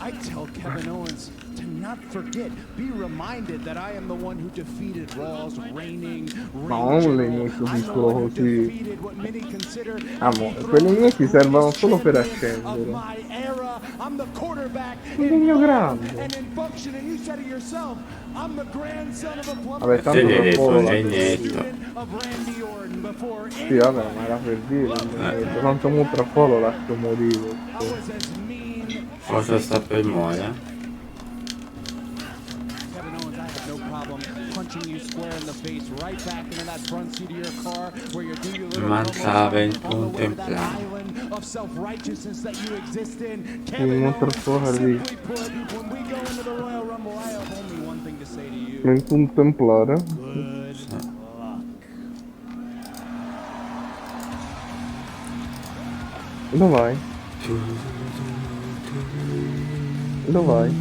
I tell Kevin Owens to not forget, be reminded that I am the one who defeated Raw's reigning No, un general. legnetto I'm the piccolo one who così. defeated what many consider Amo, the quei legnetti servono greatest solo per champion of accendere. my era. I'm the quarterback Un in legno form grande. and in function, and you said it yourself. I'm the grandson of a plumber. Vabbè, tanto Sì, tra sì, poco un la... legnetto. Student of Randy Orton before Sì, vabbè, ma era per dire. il legnetto. Tanto mo tra poco lo lascio morire. I was as mean. Cosa sta per muovere? Kevin Owens, I have no problem punching you square in the face, right back into that front seat of your car where you do your little Mancava il promo on the way to that contemplare. island of self-righteousness that you exist in. Sì, Kevin mo tra Owens, poco lì. simply put, when we go into the Royal Rumble, I have only one thing to say to you. Non contemplare. Good luck. Dove vai? Dove vai?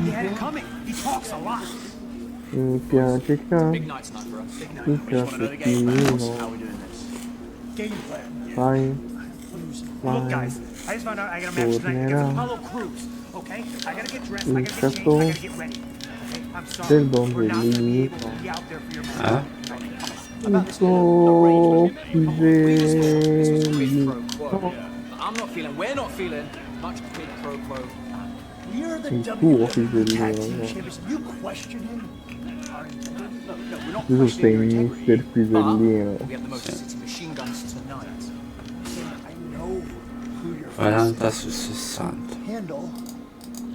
He had it coming. He talks a lot. Mi piace Big night's not for us. Big night. il We just want to know the game plan. cappuccino. How we doing this? Game plan. Vai, Look, guys, I just found out I got a match tonight against Apollo Crews. Okay? I gotta get dressed. I gotta get changed. I gotta get ready. Okay? I'm sorry. del We're not gonna be able dondolino. to be out there for your match. Ah? Tutto I'm not feeling, we're not feeling much quid pro quo. We're the il tuo WWE Tag Team pisellino. Champions. You question him? No, we're not Tu sei questioning your Mister integrity. Pisellino. We have the Motor City Machine Guns tonight. I know who you're 40 su 60. handle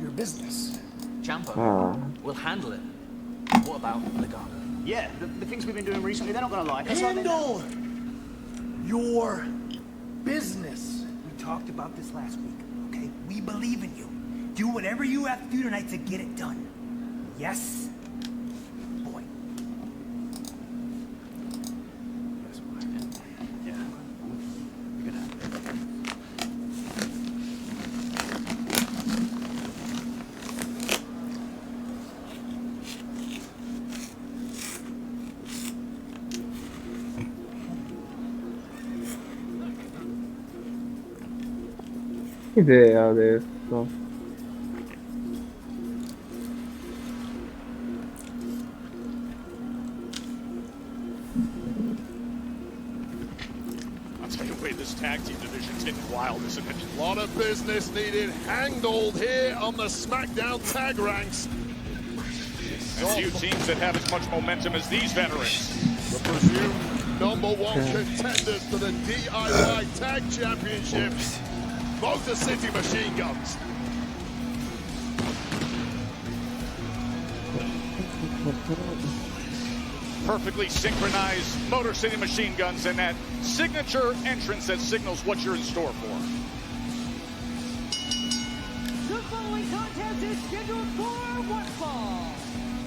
your business. Ciampa, Ah, we'll handle it. What about Legado? Yeah, the things we've been doing recently, they're not gonna like us. Handle your business. We talked about this last week, okay? We believe in you. Do whatever you have to do tonight to get it done. Yes? Boy. Yeah. You're gonna idea adesso. I'll tell you, wait, this tag team division's getting wild, isn't it? A lot of business needed handled here on the SmackDown tag ranks. And few teams that have as much momentum as these veterans. The presumed #1 contenders for the DIY Tag Championship, Motor City Machine Guns. Perfectly synchronized Motor City Machine Guns and that signature entrance that signals what you're in store for. The following contest is scheduled for one fall.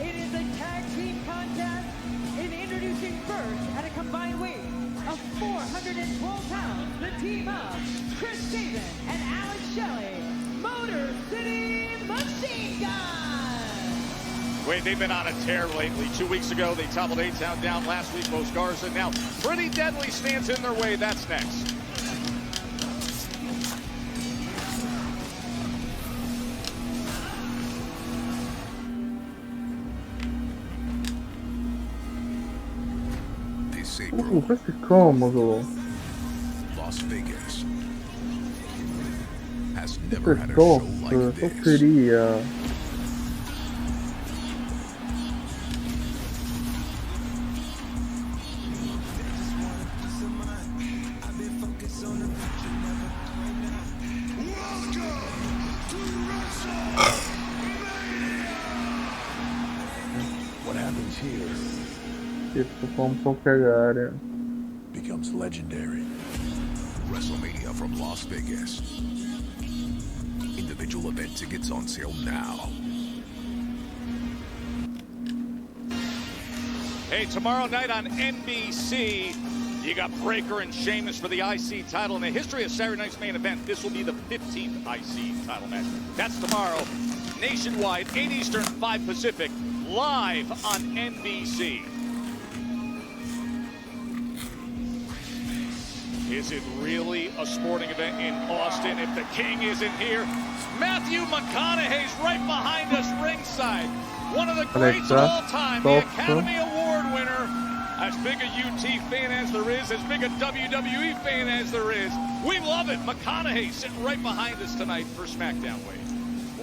It is a tag team contest in introducing first at a combined weight of 412 pounds, the team of Chris Sabin and Alex Shelley, Motor City Machine Guns. Wait, they've been on a tear lately. 2 weeks ago, they toppled A-Town down. Last week, Los Garza. Now, Pretty Deadly stands in their way. That's next. Questo è comodo. Las Vegas has Questo never è had a top, show like this. topperia. What happens here Questo fa un po' cagare. becomes legendary. WrestleMania from Las Vegas. Individual event tickets on sale now. Hey, tomorrow night on NBC, you got Breakker and Sheamus for the IC title. In the history of Saturday night's main event, this will be the 15th IC title match. That's tomorrow, nationwide, 8 Eastern, 5 Pacific, live on NBC. Is it really a sporting event in Austin if the King isn't here? Matthew McConaughey's right behind us ringside. One of the greats of all time, the Academy Award winner. As big a UT fan as there is, as big a WWE fan as there is. We love it. McConaughey sitting right behind us tonight for SmackDown, Wade.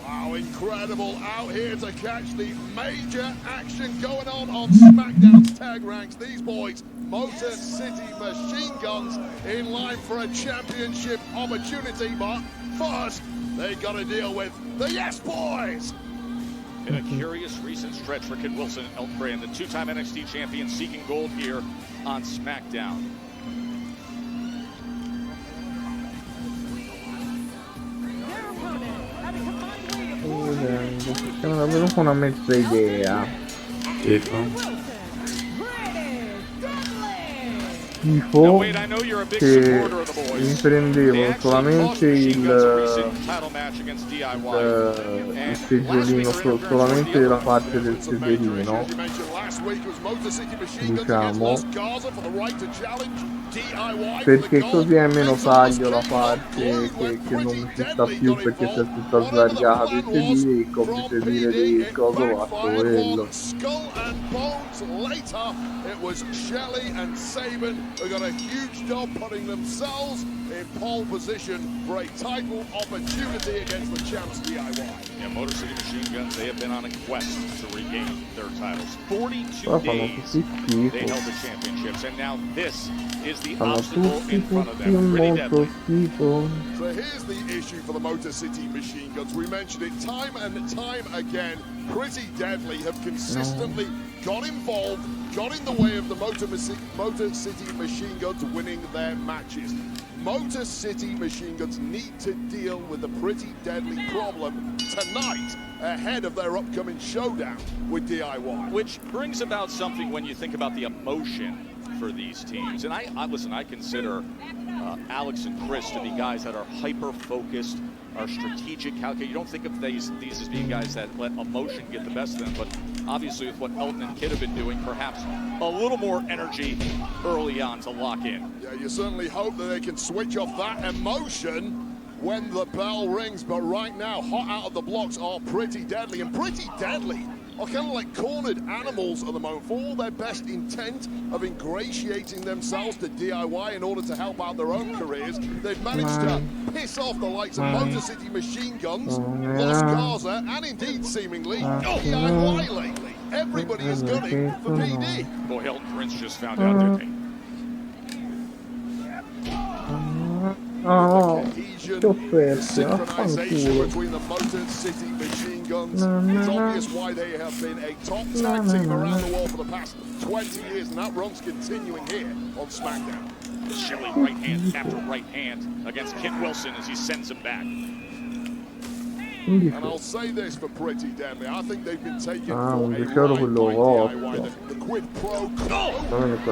Wow, incredible out here to catch the major action going on SmackDown's tag ranks. These boys, Motor City Machine Guns, in line for a championship opportunity, but first, they got to deal with the Yes Boys. In a curious recent stretch for Kid Wilson and Elton Brand, the two-time NXT champion seeking gold here on SmackDown. Siamo davvero con una mezza idea. Schifo che mi prendevo solamente il seggiolino, solamente la parte del seggiolino, diciamo, perché così almeno taglio la parte che non mi ci sta più perché c'è tutta svariata dei sedili e copri sedile di coso fatto quello. It was Shelley and Sabin who got a huge job putting themselves in pole position for a title opportunity against the champs DIY. Yeah, Motor City Machine Guns, they have been on a quest to regain their titles. 42 days they held the championships, and now this is the obstacle in front of them. Pretty Deadly. So here's the issue for the Motor City Machine Guns. We mentioned it time and time again. Pretty Deadly have consistently got involved, got in the way of the Motor City Machine Guns winning their matches. Motor City Machine Guns need to deal with the Pretty Deadly problem tonight ahead of their upcoming showdown with DIY. Which brings about something when you think about the emotion for these teams. And I consider Alex and Chris to be guys that are hyper-focused, are strategic, calculated. You don't think of these as being guys that let emotion get the best of them, but obviously with what Elton and Kid have been doing, perhaps a little more energy early on to lock in. Yeah, you certainly hope that they can switch off that emotion when the bell rings, but right now, hot out of the blocks are Pretty Deadly, and Pretty Deadly are kind of like cornered animals at the moment. For all their best intent of ingratiating themselves to DIY in order to help out their own careers, they've managed to piss off the likes of Motor City Machine Guns, Los Garza, and indeed, seemingly, DIY lately. Everybody is gunning for PD. Boy, Hilton Prince just found out, didn't he? Oh, che offerte, synchronization between the Motor City Machine Guns. It's obvious why they have been a top tag team around the world for the past 20 years, and that run's continuing here on SmackDown. Shelley right hand after right hand against Kid Wilson as he sends him back. And I'll say this for Pretty Deadly, I think they've been taken for a ride by DIY. The quid pro quo,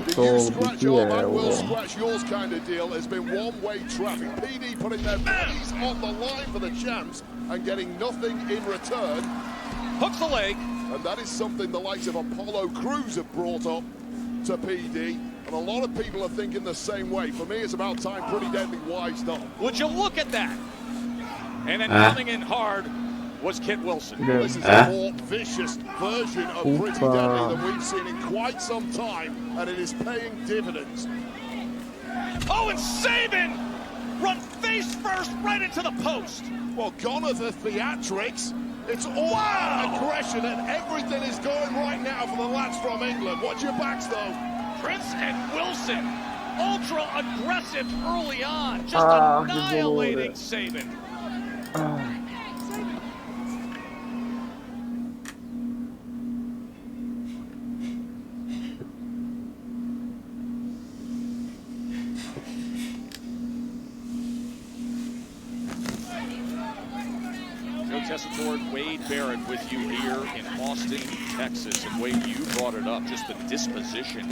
did you scratch your back, we'll scratch yours kind of deal has been one-way traffic. PD putting their bodies on the line for the champs and getting nothing in return. Hooks the leg, And that is something the likes of Apollo Crews have brought up to PD. And a lot of people are thinking the same way. For me, it's about time Pretty Deadly wised up. Would you look at that? And then coming in hard was Kit Wilson. This is a more vicious version of Pretty Deadly than we've seen in quite some time, and it is paying dividends. Oh, and Sabin run face first right into the post. Well, gone are the theatrics. It's all aggression, and everything is going right now for the lads from England. Watch your backs, though. Prince and Wilson, ultra aggressive early on, just annihilating Sabin. Tessitore, Wade Barrett with you here in Austin, Texas. And Wade, you brought it up, just the disposition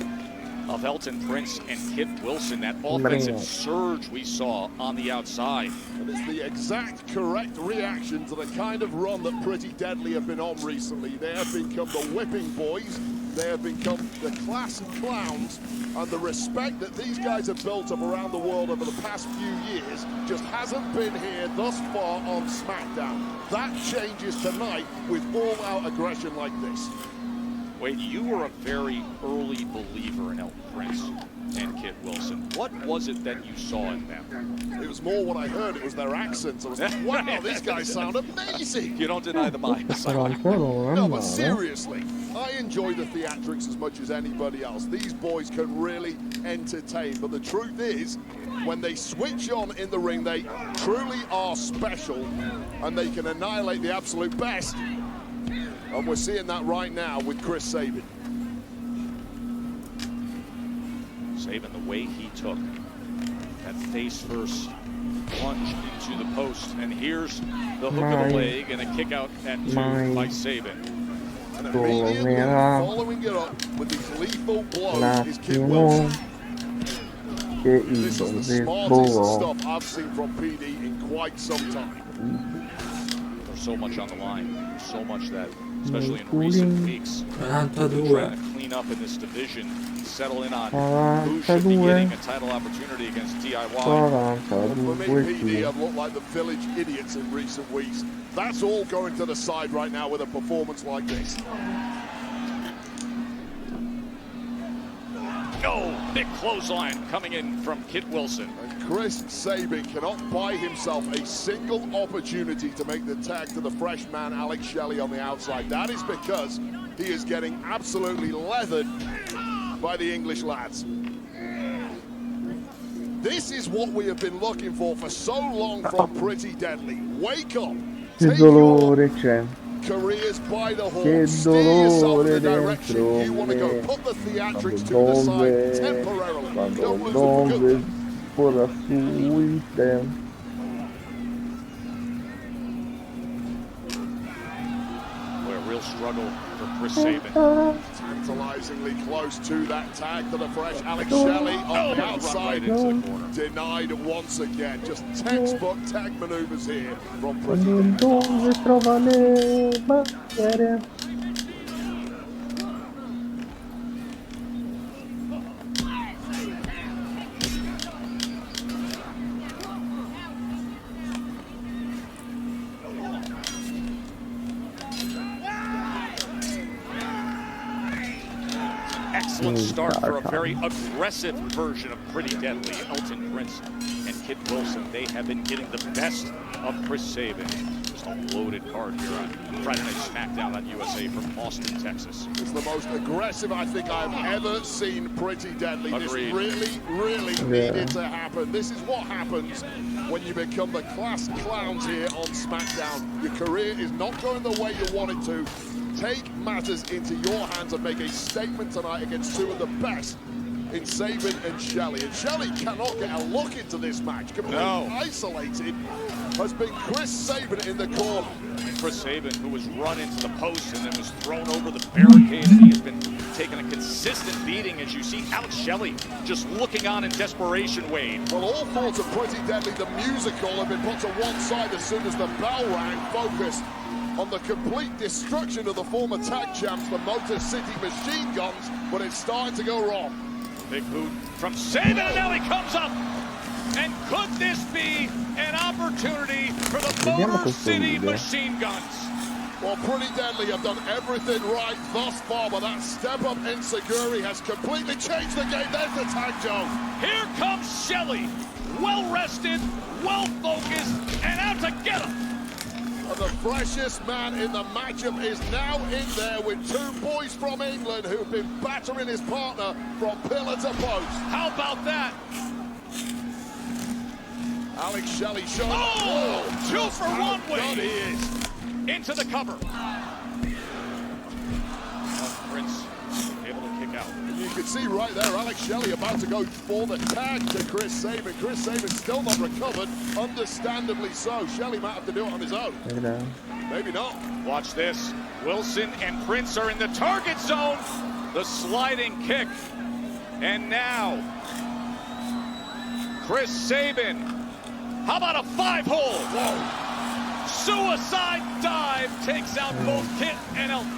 of Elton Prince and Kit Wilson, that offensive surge we saw on the outside. And it's the exact correct reaction to the kind of run that Pretty Deadly have been on recently. They have become the whipping boys. They have become the class clowns, and the respect that these guys have built up around the world over the past few years just hasn't been here thus far on SmackDown. That changes tonight with all-out aggression like this. Wade, you were a very early believer in Elton Prince and Kit Wilson. What was it that you saw in them? It was more what I heard. It was their accents. I was like, wow, these guys sound amazing. You don't deny the bias. No, but seriously, I enjoy the theatrics as much as anybody else. These boys can really entertain. But the truth is, when they switch on in the ring, they truly are special, and they can annihilate the absolute best. And we're seeing that right now with Chris Sabin. Sabin, the way he took that face-first plunge into the post. And here's the hook of the leg and a kick out at 2 by Sabin. And immediately following it up with these lethal blows is Kit Wilson. This is the smartest stuff I've seen from PD in quite some time. There's so much on the line. So much that, especially in recent weeks, trying to clean up in this division, settle in on who should be getting a title opportunity against DIY. For me, PD have looked like the village idiots in recent weeks. That's all going to the side right now with a performance like this. Oh, big clothesline coming in from Kit Wilson. And Chris Sabin cannot buy himself a single opportunity to make the tag to the fresh man Alex Shelley on the outside. That is because he is getting absolutely leathered by the English lads. This is what we have been looking for so long from Pretty Deadly. Wake up. Take your careers by the horn. Steer yourself in the direction you want to go. Put the theatrics to the side temporarily. Don't lose it for good. A real struggle for Chris Sabin. Tantalizingly close to that tag to the fresh Alex Shelley on the outside. Right denied once again. Just textbook tag maneuvers here from Pretty Deadly. Excellent start for a very aggressive version of Pretty Deadly. Elton Prince and Kit Wilson, they have been getting the best of Chris Sabin. Just a loaded card here on Friday Night SmackDown on USA from Austin, Texas. It's the most aggressive I think I've ever seen Pretty Deadly. Agreed. This really needed to happen. This is what happens when you become the class clowns here on SmackDown. Your career is not going the way you want it to. Take matters into your hands and make a statement tonight against two of the best in Sabin and Shelley. And Shelley cannot get a look into this match. Completely isolated has been Chris Sabin in the corner. Chris Sabin, who was run into the post and then was thrown over the barricade, and he has been taking a consistent beating, as you see Alex Shelley just looking on in desperation, Wade. Well, all thoughts of Pretty Deadly, the musical, have been put to one side as soon as the bell rang. Focused on the complete destruction of the former tag champs, the Motor City Machine Guns, but it's starting to go wrong. Big boot from Sabin, and now he comes up. And could this be an opportunity for the Motor City Machine Guns? Well, Pretty Deadly have done everything right thus far, but that step-up Insecurity has completely changed the game. There's the tag, Joe. Here comes Shelley, well-rested, well-focused, and out to get him. And the freshest man in the matchup is now in there with two boys from England who've been battering his partner from pillar to post. How about that? Alex Shelley showing Oh, 2 for 1 win. He is into the cover. Prince able to kick out. You can see right there, Alex Shelley about to go for the tag to Chris Sabin. Chris Sabin still not recovered, understandably so. Shelley might have to do it on his own. Maybe not. Watch this. Wilson and Prince are in the target zone. The sliding kick. And now, Chris Sabin. How about a 5-hole? Whoa. Suicide dive takes out both Kit and Elton.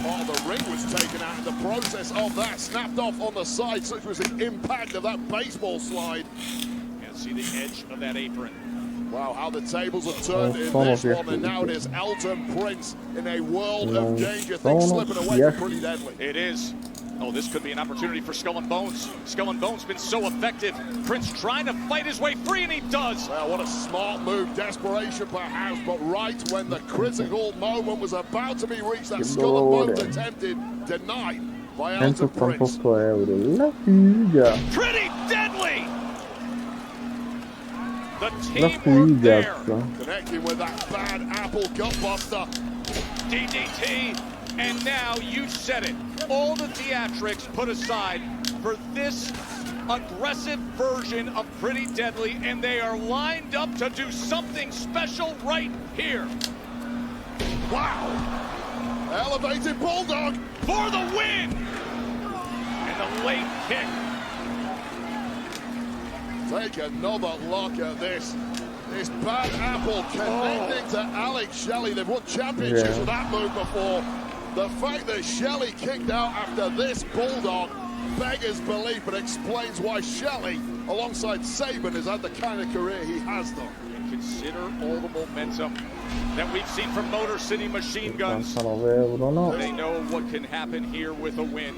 Part of the ring was taken out in the process of that. Snapped off on the side, such was the impact of that baseball slide. Can't see the edge of that apron. Wow, how the tables have turned in this one, and now it is Elton Prince in a world of danger. Things slipping away from Pretty Deadly. It is. Oh, this could be an opportunity for Skull and Bones. Skull and Bones been so effective. Prince trying to fight his way free, and he does. Well, what a smart move. Desperation perhaps, but right when the critical moment was about to be reached, that Skull and Bones attempted, denied by Elton Prince. La figa. Pretty Deadly! The teamwork there. Connecting with that bad apple gutbuster. DDT, and now you said it. All the theatrics put aside for this aggressive version of Pretty Deadly, and they are lined up to do something special right here. Wow! Elevated Bulldog for the win! And the late kick. Take another look at this. This bad apple connecting to Alex Shelley. They've won championships with that move before. The fact that Shelley kicked out after this Bulldog beggars belief, but explains why Shelley, alongside Sabin, has had the kind of career he has done. And consider all the momentum that we've seen from Motor City Machine Guns. They know what can happen here with a win.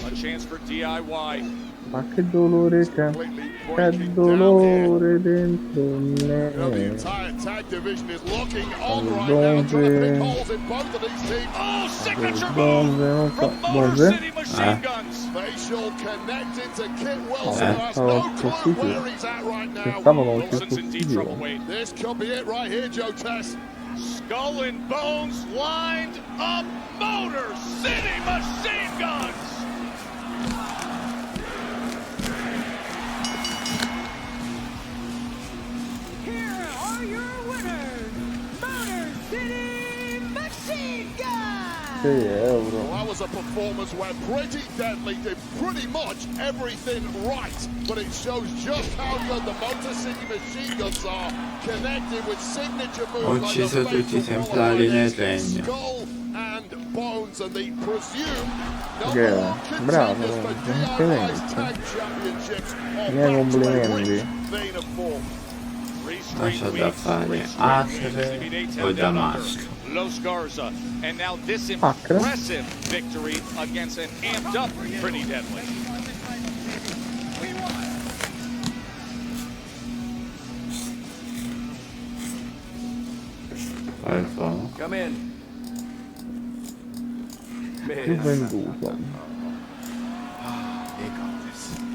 A chance for DIY. Ma che dolore c'è? Che dolore dentro me. The entire tag division is looking on right now, trying to pick holes in both of these teams. Oh, signature move from Motor City Machine Guns. Facial connected to Kit Wilson, who has no clue where he's at right now. Wilson's in deep trouble, Wade. This could be it right here, Joe Tess. Skull and Bones lined up. Motor City Machine Guns. Well, that was a performance where Pretty Deadly did pretty much everything right, but it shows just how good the Motor City Machine Guns are, connected with signature moves like the Skull and Bones, and the presumed number one contenders for DIY's Tag Championships of vein of form. Lascia da fare Acre o Damasco. Los Garza, and now this impressive victory against an amped up Pretty Deadly. Come in.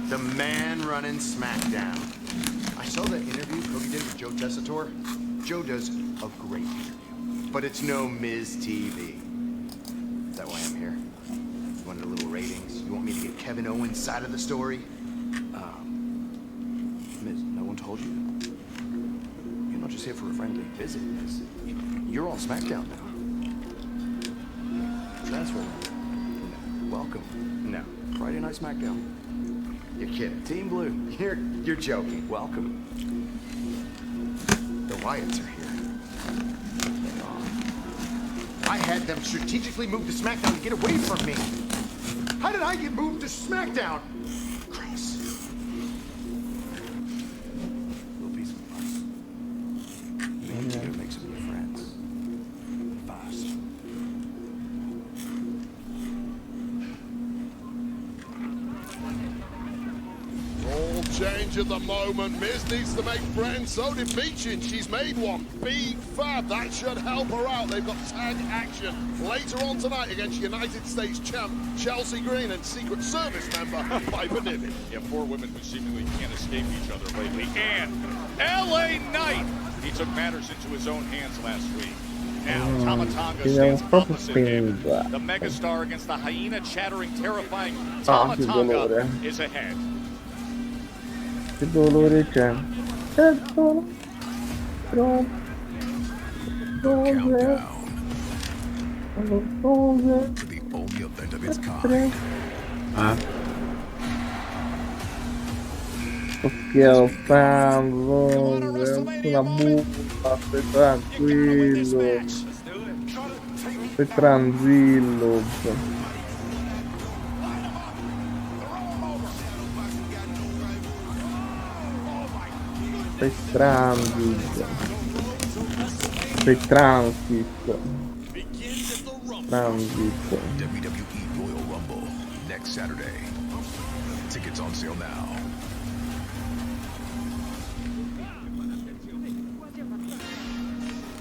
The man running SmackDown. I saw that interview Cody did with Joe Tessitore. Joe does a great interview. But it's no Miz TV. Is that why I'm here? You wanted a little ratings? You want me to get Kevin Owens' side of the story? Miz, no one told you? You're not just here for a friendly visit, Miz. You're on SmackDown now. Transfer. No. Welcome. No. Friday Night SmackDown. You're kidding. Team Blue. You're joking. Welcome. The Wyatts are here. I had them strategically move to SmackDown to get away from me. How did I get moved to SmackDown? Chris. Little piece of advice. Maybe you gotta make some new friends. Fast. All change at the moment. Miz needs to make friends. So did Beechin. She's made one. Big Fab. That should help her out. They've got tag action later on tonight against United States champ Chelsea Green and Secret Service member Piper Niven. Yeah, 4 women who seemingly can't escape each other lately. And LA Knight. He took matters into his own hands last week. Now, Tama Tonga stands opposite him. The megastar against the hyena chattering, terrifying Tama Tonga is ahead. Che dolore c'è? Che dolore. The only event of its kind. Sto scherzando, una buffa, stai tranquillo. Stai tranquillo. Stai tranquillo. Stai tranquillo. Tranquillo. WWE Royal Rumble next Saturday. Tickets on sale now.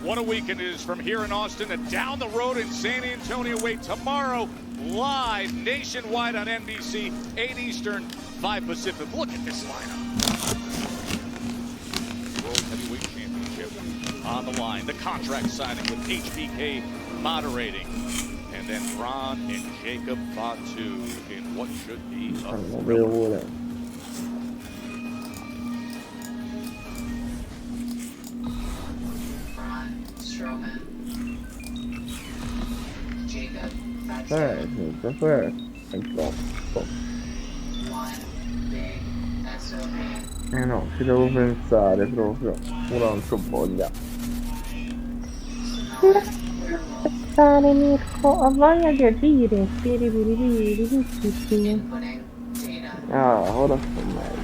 What a weekend it is from here in Austin and down the road in San Antonio. Wait, tomorrow, live nationwide on NBC, 8 Eastern, 5 Pacific. Look at this lineup. World Heavyweight Championship on the line. The contract signing with HBK moderating. And then Ron and Jacob Fatu in what should be a thriller. Strowman. Jacob. Questo è troppo. No, ci devo pensare proprio. Ora non c'ho voglia. Stare Mirko, ho voglia di agire. Ah, ora sto meglio.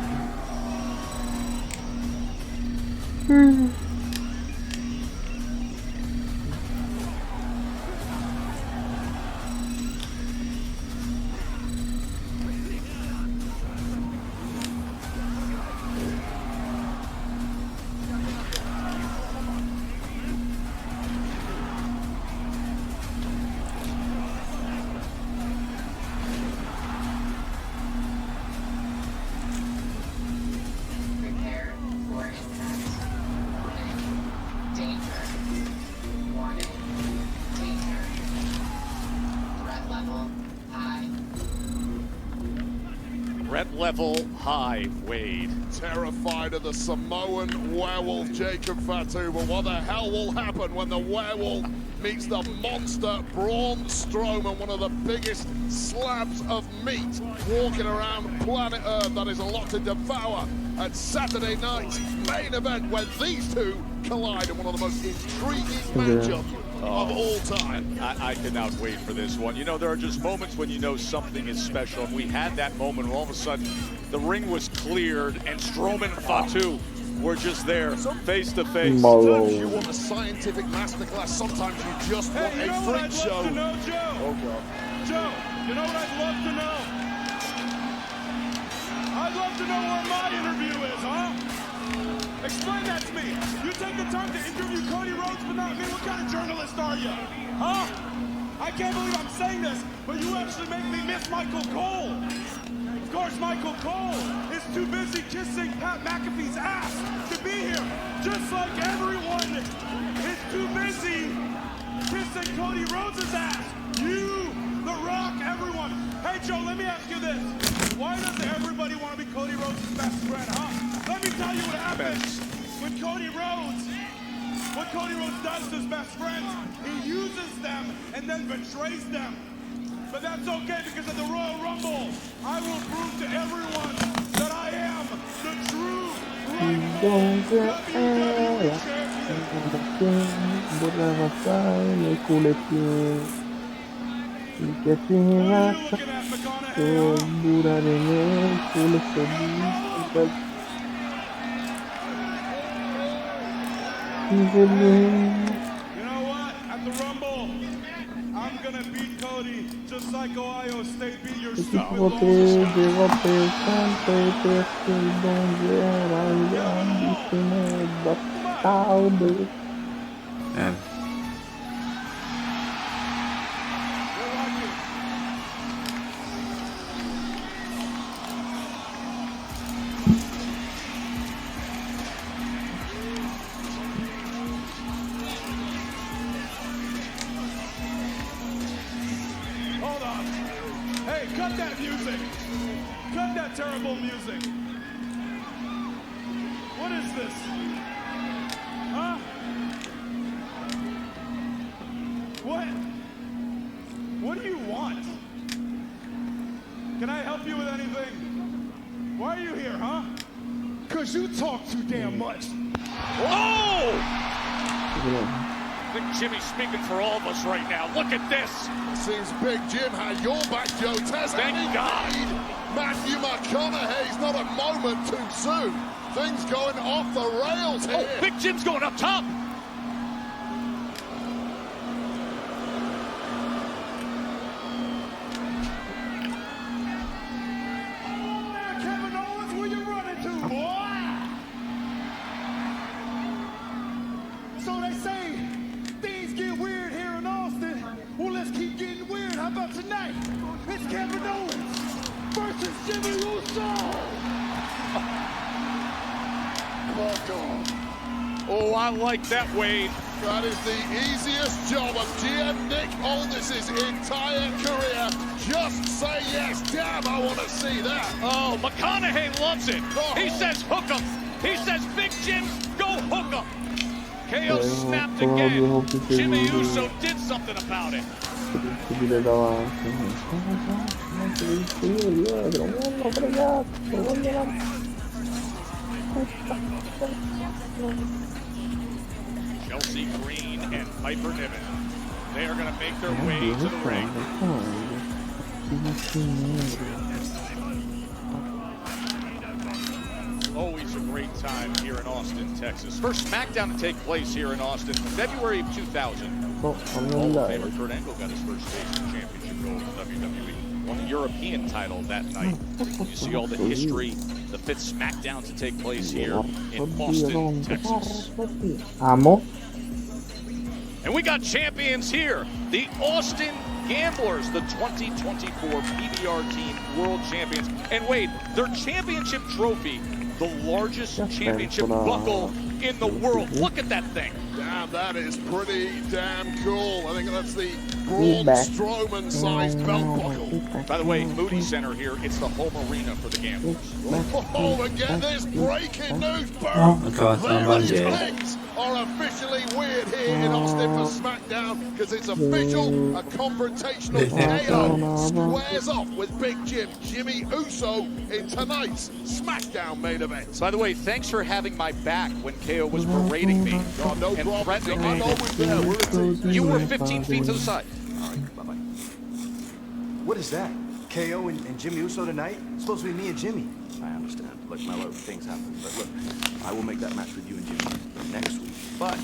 Red level high, Wade. Terrified of the Samoan werewolf Jacob Fatu, but what the hell will happen when the werewolf meets the monster Braun Strowman, one of the biggest slabs of meat walking around planet Earth? That is a lot to devour at Saturday night's main event when these two collide in one of the most intriguing matchups of all time. I cannot wait for this one. You know, there are just moments when you know something is special, and we had that moment where all of a sudden the ring was cleared and Strowman and Fatu were just there, face to face. Sometimes you want a scientific masterclass, sometimes you just want a freak show. Oh, God. Joe, you know what I'd love to know? I'd love to know where my interview is, huh? Explain that to me. You take the time to interview Cody Rhodes, but not me. What kind of journalist are you? Huh? I can't believe I'm saying this, but you actually make me miss Michael Cole. Of course, Michael Cole is too busy kissing Pat McAfee's ass to be here. Just like everyone is too busy kissing Cody Rhodes' ass. You, The Rock, everyone. Hey, Joe, let me ask you this. Why does everybody want to be Cody Rhodes' best friend, huh? Let me tell you what happens when Cody Rhodes does to his best friends. He uses them and then betrays them. But that's okay, because at the Royal Rumble, I will prove to everyone that I am the true donde era, vorrei stare nel culettino, il che finirà per durare nel culettino. You know what? At the Rumble, I'm gonna beat Cody just like Ohio State beat your stupid Proteggevo per sempre perché donde era il grandissimo bastardo. Hold on. Hey, cut that music. Cut that terrible music. What is this? Huh? What? What do you want? Can I help you with anything? Why are you here, huh? Cause you talk too damn much. Oh! I think Jimmy's speaking for all of us right now. Look at this. Seems Big Jim had your back, Joe Tez. Thank God. Matthew McConaughey's not a moment too soon. Things going off the rails here. Oh, Big Jim's going up top. Kevin Owens, where you running to, boy? So they say things get weird here in Austin. Well, let's keep getting weird. How about tonight? It's Kevin Owens versus Jimmy Uso. Oh, I like that, Wade. That is the easiest job of GM Nick Aldis's entire career. Just say yes. Damn, I want to see that. Oh, McConaughey loves it. Oh. He says hook him. He says, Big Jim, go hook him. KO snapped again. Jimmy Uso did something about it. Possibile davanti. Io dietro, non ho fregato, voglio Chelsea Green and Piper Niven. They are going to make their way to the ring. Always a great time here in Austin, Texas. First SmackDown to take place here in Austin, February of 2000. Hall of Famer Kurt Angle got his first Face Championship gold in WWE. Won the European title that night. You see all the history, the fifth SmackDown to take place here in Austin, Texas. Amo. And we got champions here, the Austin Gamblers, the 2024 PBR Team World Champions. And Wade, their championship trophy, the largest championship buckle in the world. Look at that thing. Damn, that is pretty damn cool. I think that's the Braun Strowman-sized belt buckle. By the way, Moody Center here, it's the home arena for the Gamblers. Oh, and get this breaking news, boom! Things are officially weird here in Austin for SmackDown because it's official. A confrontational KO squares off with Big Jim, Jimmy Uso in tonight's SmackDown main event. By the way, thanks for having my back when KO was berating me and threatening me. You were 15 feet to the side. All right, bye-bye. What is that? KO and Jimmy Uso tonight? It's supposed to be me and Jimmy. I understand. Look, Mello, things happen. But look, I will make that match with you and Jimmy next week. But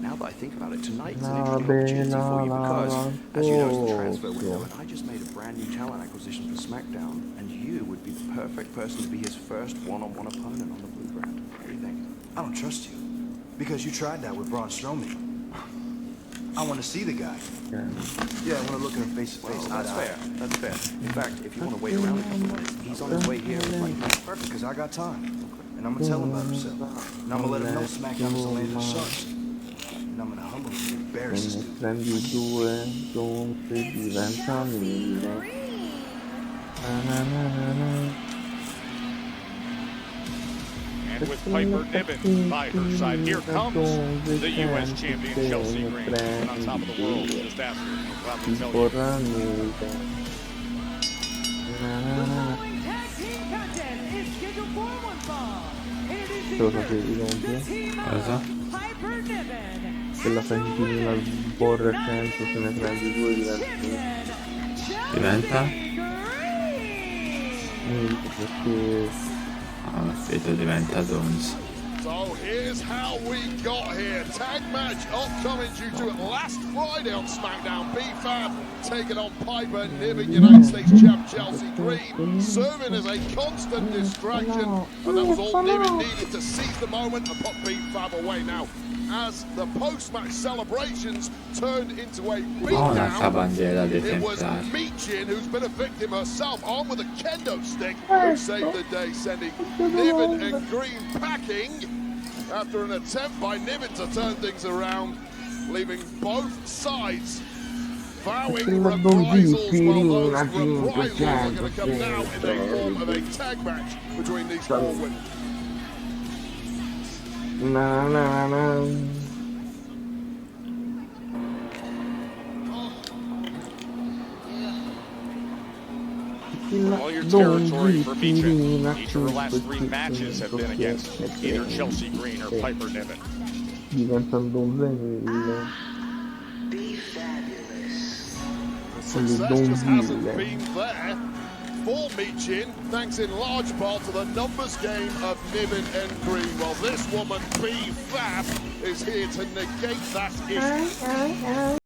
now that I think about it, tonight's an interesting opportunity for you because, as you know, it's the transfer window, and I just made a brand new talent acquisition for SmackDown, and you would be the perfect person to be his first one-on-one opponent on the Blue Brand. What do you think? I don't trust you because you tried that with Braun Strowman. I want to see the guy. Yeah, I want to look at him face to face. That's fair. That's fair. In fact, if you want to wait around a couple minutes, he's on his way here. Like, perfect, because I got time. And I'm going to tell him about himself. And I'm going to let him know SmackDown is the land of the sharks. And I'm going to humble him and embarrass his dude. Prendi due, donde diventa mille. And with Piper Niven by her side, here comes the U.S. champion, Chelsea Green. And on top of the world, just after. Glad to tell you. The following tag team contest is scheduled for one fall. Se lo sapevi comunque? Cosa? Piper Niven. Che la fai finire al borre a 100, se ne prendi 2 Diventa? Niente, perché... Ah, aspetta, diventa 11. So here's how we got here. Tag match upcoming due to it last Friday on SmackDown. B-Fab taking on Piper Niven, United States champ Chelsea Green, serving as a constant distraction. And that was all Niven needed to seize the moment and put B-Fab away. Now, as the post-match celebrations turned into a beatdown, it was Michin, who's been a victim herself, armed with a kendo stick, who saved the day, sending Niven and Green packing after an attempt by Niven to turn things around, leaving both sides vowing reprisals, while those reprisals are going to come now in the form of a tag match between these four women. Na na na. All your territory for Michin. Each of her last 3 matches have been against either Chelsea Green or Piper Niven. Diventando un zenile. Success just hasn't been there for Michin, thanks in large part to the numbers game of Niven and Green. Well, this woman, B-Fab, is here to negate that issue.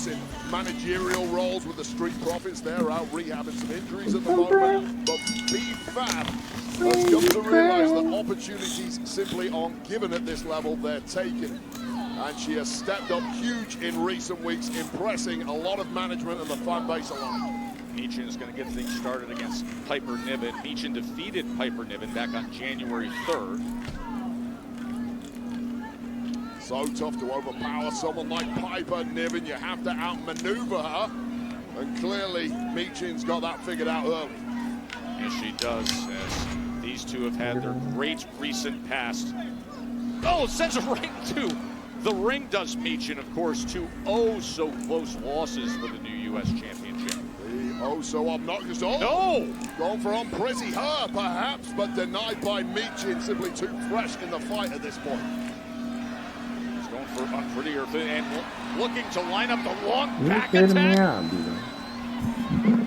In managerial roles with the Street Profits, they're out rehabbing some injuries at the moment, but B-Fab has come to realise that opportunities simply aren't given at this level, they're taken. And she has stepped up huge in recent weeks, impressing a lot of management and the fan base alike. Michin is going to get things started against Piper Niven. Michin defeated Piper Niven back on January 3rd. So tough to overpower someone like Piper Niven. You have to outmaneuver her. And clearly, Michin's got that figured out early. Yes, she does, as these two have had their great recent past. Oh, sends a right to the ring, does Michin, of course, 2 oh-so-close losses for the new U.S. Championship. The oh-so obnoxious. Oh! No! Going for unpretty her, perhaps, but denied by Michin. Simply too fresh in the fight at this point. Going for unprettier thing and looking to line up the long back attack.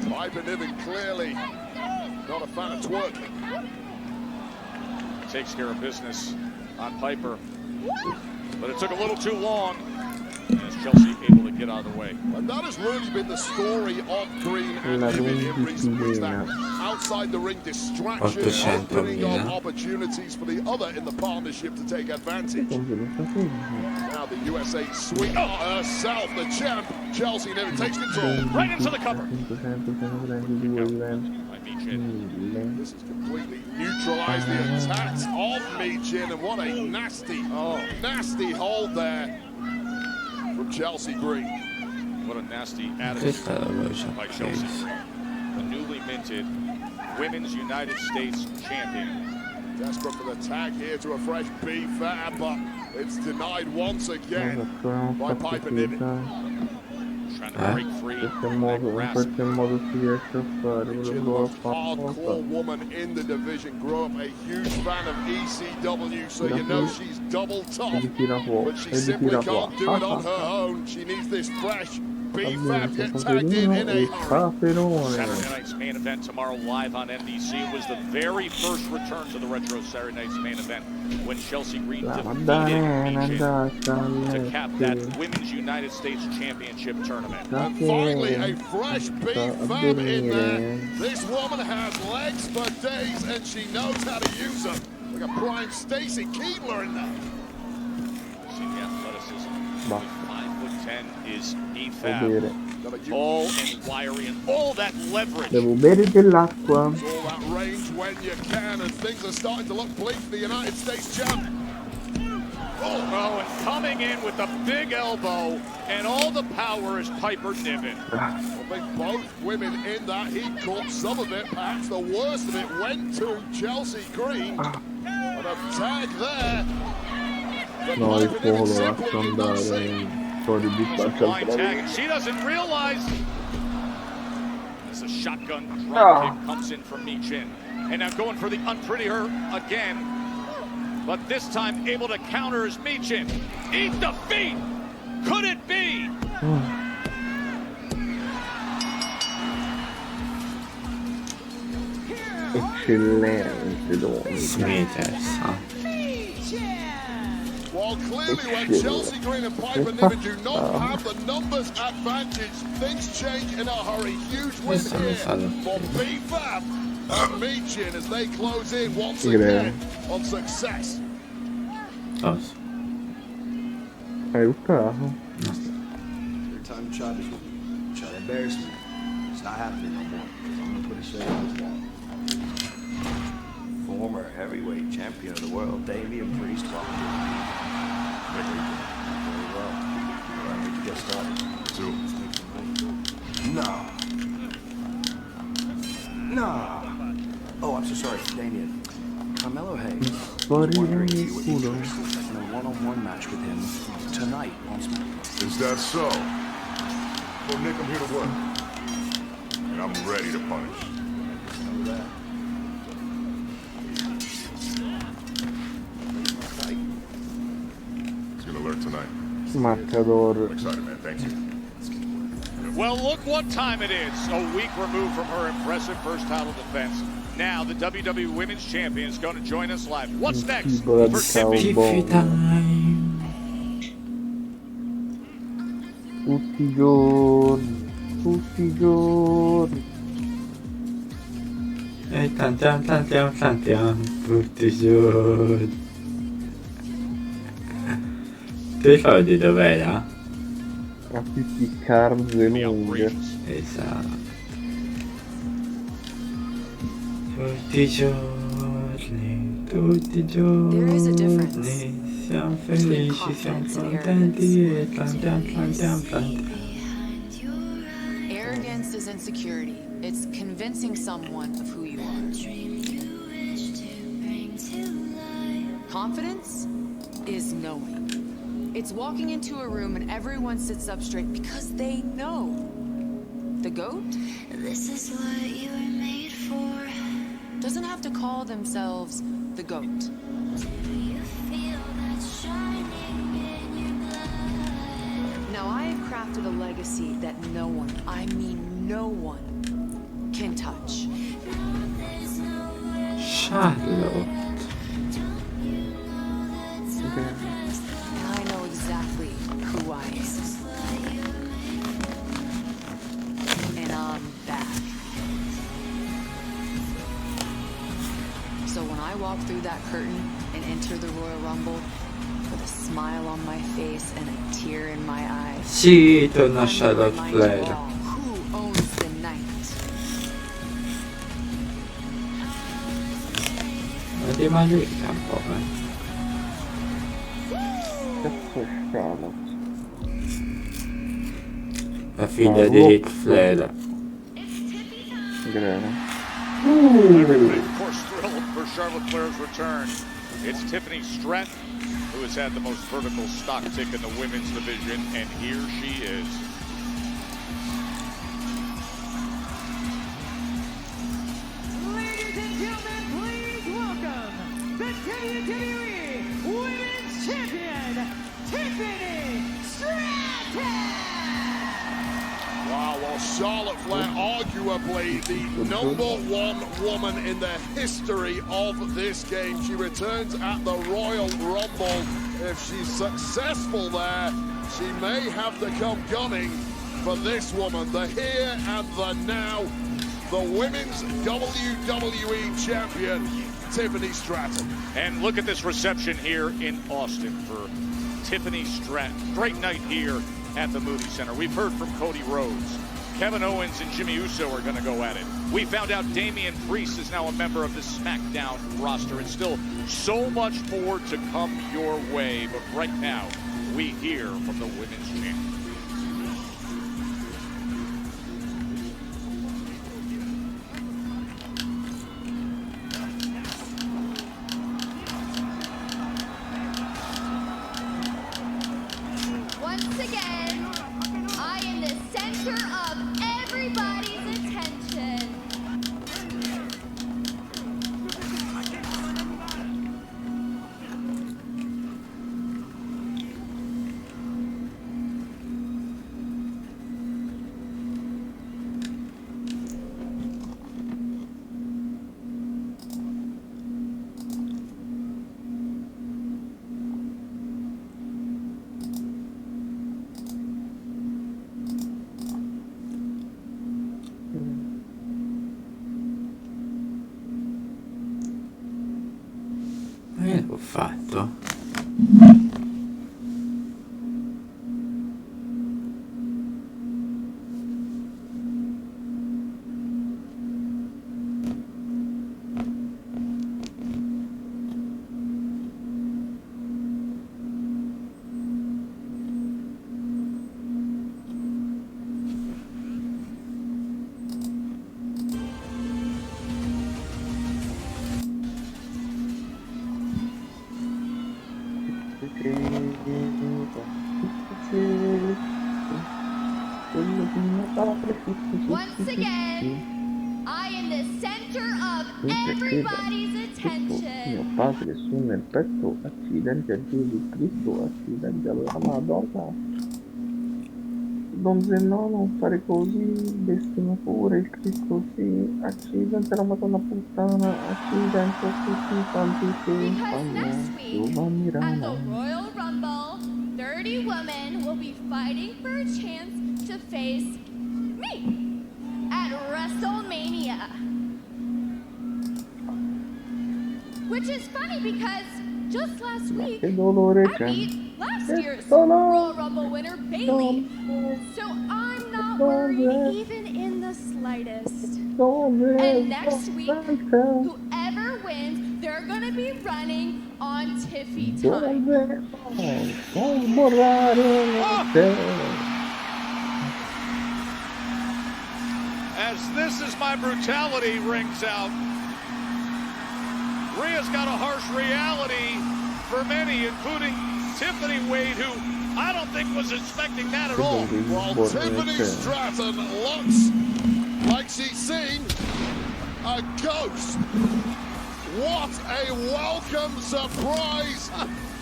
Piper Niven clearly not a fan of twerking. Takes care of business on Piper, but it took a little too long as Chelsea able to get out of the way. And that has really been the story of Green and Niven in recent weeks. That outside the ring distraction, opening up opportunities for the other in the partnership to take advantage. Now the USA sweetheart herself, the champ, Chelsea Niven takes control. Right into the cover. This has completely neutralized the attacks of Michin, and what a nasty, nasty hold there from Chelsea Green. What a nasty attitude by Chelsea. The newly minted Women's United States Champion. Desperate for the tag here to a fresh B-Fab, but it's denied once again by Piper Niven. Trying to break free. Hardcore woman in the division, grew up a huge fan of ECW, so you know she's double tough, but she simply can't do it on her own. She needs this fresh B-Fab get tagged in a hurry. Saturday night's main event tomorrow live on NBC. It was the very first return to the Retro Saturday night's main event when Chelsea Green defeated Michin to cap that Women's United States Championship tournament. And finally, a fresh B-Fab in there. This woman has legs for days and she knows how to use them. Like a prime Stacy Keebler in there. See the athleticism. 5'10" is B-Fab. Tall and wiry and all that leverage. Devo bere dell'acqua. It's all that range when you can, and things are starting to look bleak for the United States champ. Oh, and coming in with a big elbow, and all the power is Piper Niven. I think both women in that heat caught some of it. Perhaps the worst of it went to Chelsea Green. And a tag there. No, il fuoco lo lascio andare. Di blind tag, and she doesn't realize. As a shotgun drop kick comes in from Michin, and now going for the unpretty her again, but this time able to counter is Michin. Eat the feet. Could it be? Eccellente Smithers. While clearly when Chelsea Green and Piper Niven do not have the numbers advantage, things change in a hurry. Huge win here for B-Fab and Michin as they close in once again on success. Hai un carro? Every time you try to embarrass me, it's not happening no more. I'm gonna put a shade on this wall. Former heavyweight champion of the world, Damian Priest. Very well. All right, we can get started. No. Oh, I'm so sorry, Damian. Carmelo Hayes was wondering if you would be interested in a one-on-one match with him tonight on SmackDown. Is that so? Well, Nick, I'm here to work. And I'm ready to punish. Know that. He's gonna learn tonight. Matador. I'm excited, man. Thank you. Well, look what time it is. A week removed from her impressive first title defense. Now the WWE Women's Champion is going to join us live. What's next for Tiffy? Tutti i giorni. E tantiam, tutti i giorni. Ti ricordi dov'era? A tutti i carze lunghe. Esatto. Tutti i giorni, siamo felici, siamo contenti e cantiamo. Arrogance is insecurity. It's convincing someone of who you are. Confidence is knowing. It's walking into a room and everyone sits up straight because they know. The GOAT? This is what you were made for. Doesn't have to call themselves the GOAT. Now I have crafted a legacy that no one, I mean no one, can touch. Charlotte. I know exactly who I am. And I'm back. So when I walk through that curtain and enter the Royal Rumble, with a smile on my face and a tear in my eye, Sì, torna Charlotte Flair. who owns the night? Vediamo lui un po', Cazzo Charlotte. La figlia di Ric Flair. Everybody, of course, thrilled for Charlotte Flair's return. It's Tiffany Stratton, who has had the most vertical stock tick in the women's division, and here she is. Ladies and gentlemen, please welcome the WWE Women's Champion, Tiffany Stratton! Charlotte Flair, arguably the #1 woman in the history of this game. She returns at the Royal Rumble. If she's successful there, she may have to come gunning for this woman, the here and the now, the women's WWE champion, Tiffany Stratton. And look at this reception here in Austin for Tiffany Stratton. Great night here at the Moody Center. We've heard from Cody Rhodes. Kevin Owens and Jimmy Uso are going to go at it. We found out Damian Priest is now a member of the SmackDown roster, and still so much more to come your way. But right now, we hear from the women's champion. Once again, I am the center of everybody's attention. Che ho fatto? Once again, I am the center of everybody's attention. Mio padre su nel petto, accidenti a Gesù Cristo, accidenti alla Madonna. Don Zeno, non fare così, bestemmia pure il Cristo sì, accidenti alla Madonna puttana, accidenti a tutti i santi che fanno Giovanni At the Rana. Royal Rumble, 30 women will be fighting for a chance to face me at WrestleMania. Which is funny because just last week, Che dolore I c'è. beat last Che year's dolore. Royal Rumble winner, Bayley. So I'm not worried even in the slightest. And next week, whoever wins, they're gonna be running on Tiffy time. Non borrare te. As This Is My Brutality rings out, Rhea's got a harsh reality for many, including Tiffany Wade, who I don't think was expecting that at all. Well, Tiffany Stratton looks like she's seen a ghost. What a welcome surprise!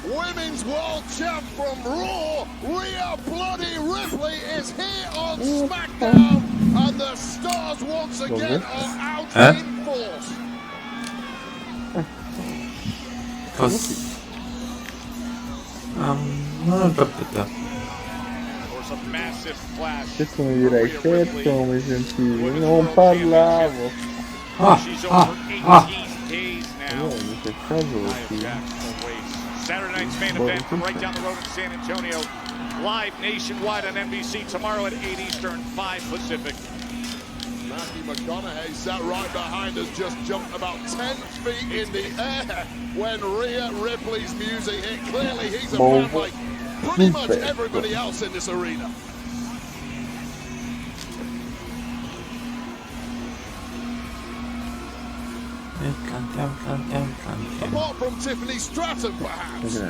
Women's World Champ from Raw, Rhea Bloody Ripley is here on SmackDown, and the stars once again are out in force. Non ho capito. Adesso mi direi certo come sentivi, non parlavo. Mi c'è caso sì. Saturday night's main event from right down the road in San Antonio. Live nationwide on NBC tomorrow at 8 Eastern, 5 Pacific. Matthew McConaughey sat right behind us, just jumped about 10 feet in the air when Rhea Ripley's music hit. Clearly he's a fan like pretty much everybody else in this arena. Apart from Tiffany Stratton, perhaps.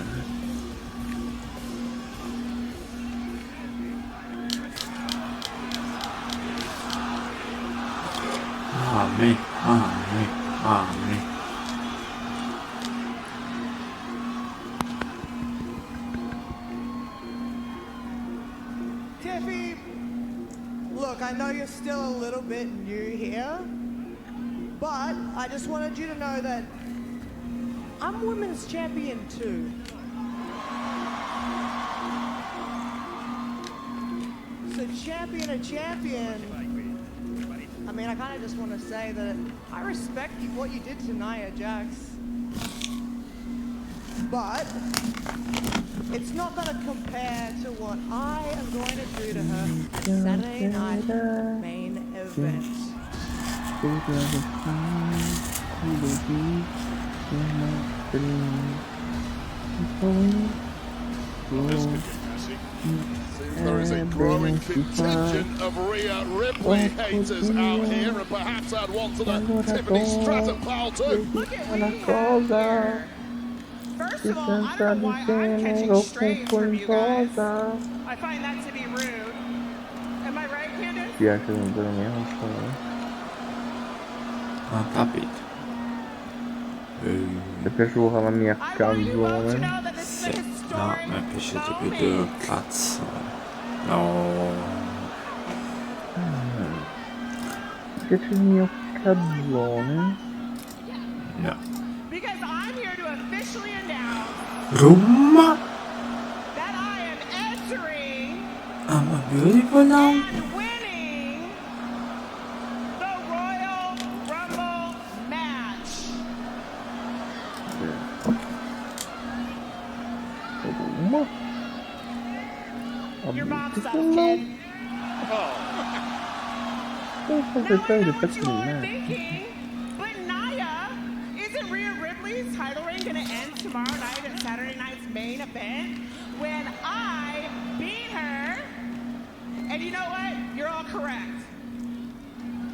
Mamma mia. Tiffy, look, I know you're you're still a little bit new here, but I just wanted you to know that I'm women's champion too. So champion or champion, I mean, I kind of just want to say that I respect what you did to Nia Jax, but it's not going to compare to what I am going to do to her at Saturday night main event. Seems there is a growing contingent of Rhea Ripley haters out here, and perhaps add one to the Tiffany Stratton pile too. Look at me here. First of all, I don't know why I'm catching strays from you guys. I find that to be rude. Am I right, Candace? Piace per me, non so. Ho capito. Ti è piaciuta la mia canzone? Sì, no, mi è piaciuto più del cazzo. No. Ti piace il mio cazzone? No. Because I'm here to officially announce Room? that I am entering I'm a beautiful now. and winning the Royal Rumble match. Your mom sucks, kid. Thinking, but Nia, isn't Rhea Ripley's title reign gonna end tomorrow night at Saturday night's main event when I beat her? And you know what? You're all correct.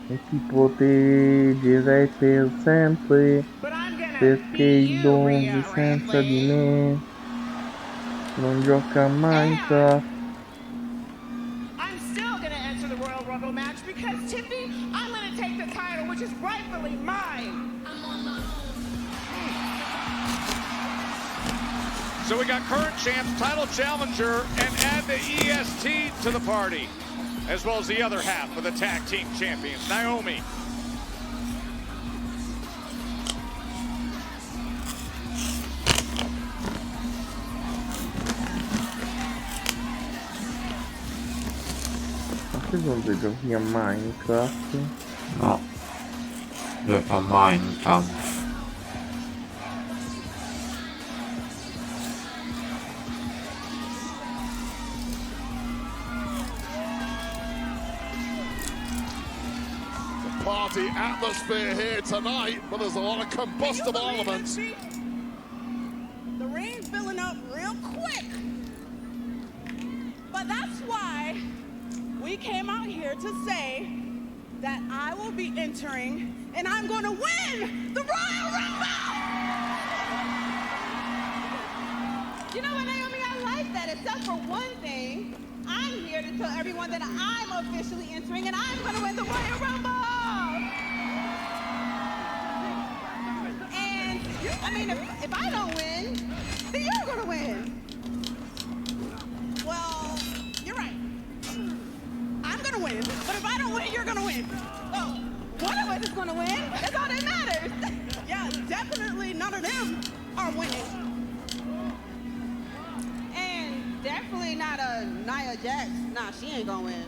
E ti proteggerai per sempre, perché i doni senza di me non gioca mai tra. I'm still gonna enter the Royal Rumble match because Tiffany, I'm gonna take the title, which is rightfully mine. I'm on my own. So we got current champs, title challenger, and add the EST to the party, as well as the other half of the tag team champions, Naomi. Secondo giochi a Minecraft? No. Dove fa Minecraft? Party atmosphere here tonight, but there's a lot of combustible elements. The rain's filling up real quick. But that's why we came out here to say that I will be entering and I'm going to win the Royal Rumble! You know what, Naomi? I like that, except for one thing. I'm here to tell everyone that I'm officially entering and I'm going to win the Royal Rumble! And, I mean, if I don't win, then you're going to win. Well, you're right. I'm going to win, but if I don't win, you're going to win. Oh, one of us is going to win. That's all that matters. Yeah, definitely none of them are winning. And definitely not a Nia Jax. Nah, she ain't going to win.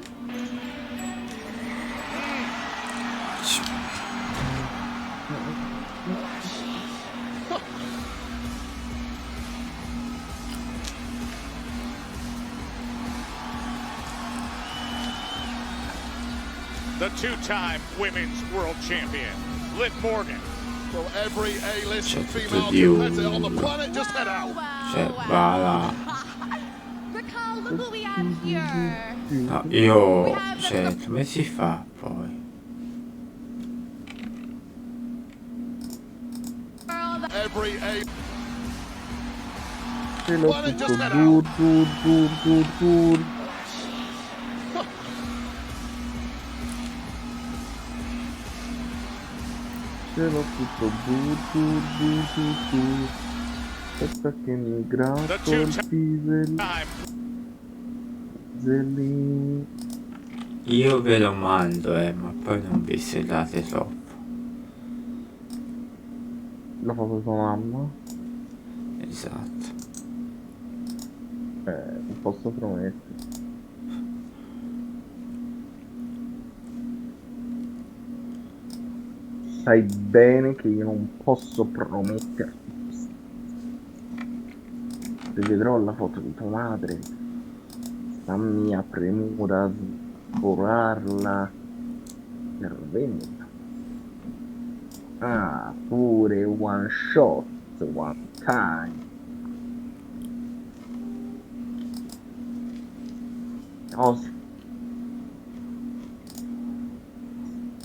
The two-time women's world champion, Liv Morgan. So every A-list female competitor on the planet just head out. Look who we have here. No, io, cioè, come si fa poi? Every A. Ce l'ho tutto dur. Ce l'ho tutto dur. Aspetta che mi gratto il piselli. Io ve lo mando, ma poi non vi sedate troppo. La foto di tua mamma? Esatto. Non posso promettere. Sai bene che io non posso prometterti. Se vedrò la foto di tua madre, la mia premura sforarla per venderla. Ah, pure one shot, one time. Cosa?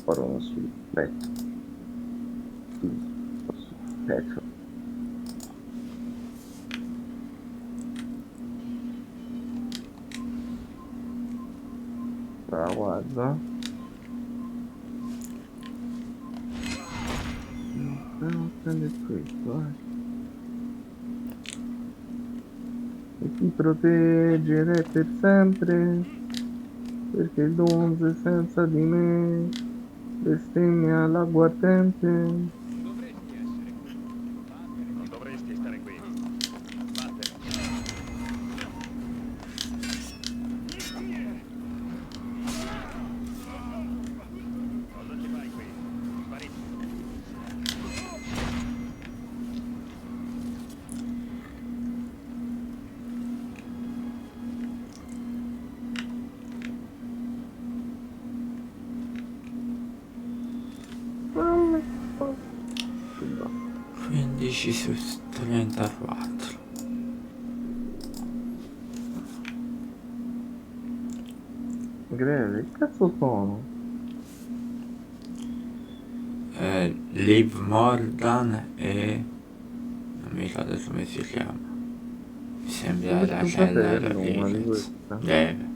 Parola sul petto. Sul petto. Guarda. Non prende questo, E ti proteggerei per sempre, perché il donze senza di me bestemmia l'agguardente. Non dovresti stare qui. Cosa ci fai qui? Spariti. Quindici su 34. Greve, che cazzo sono? Liv Morgan e non mi ricordo come si chiama. Mi sembra Rachel Rodriguez. Deve.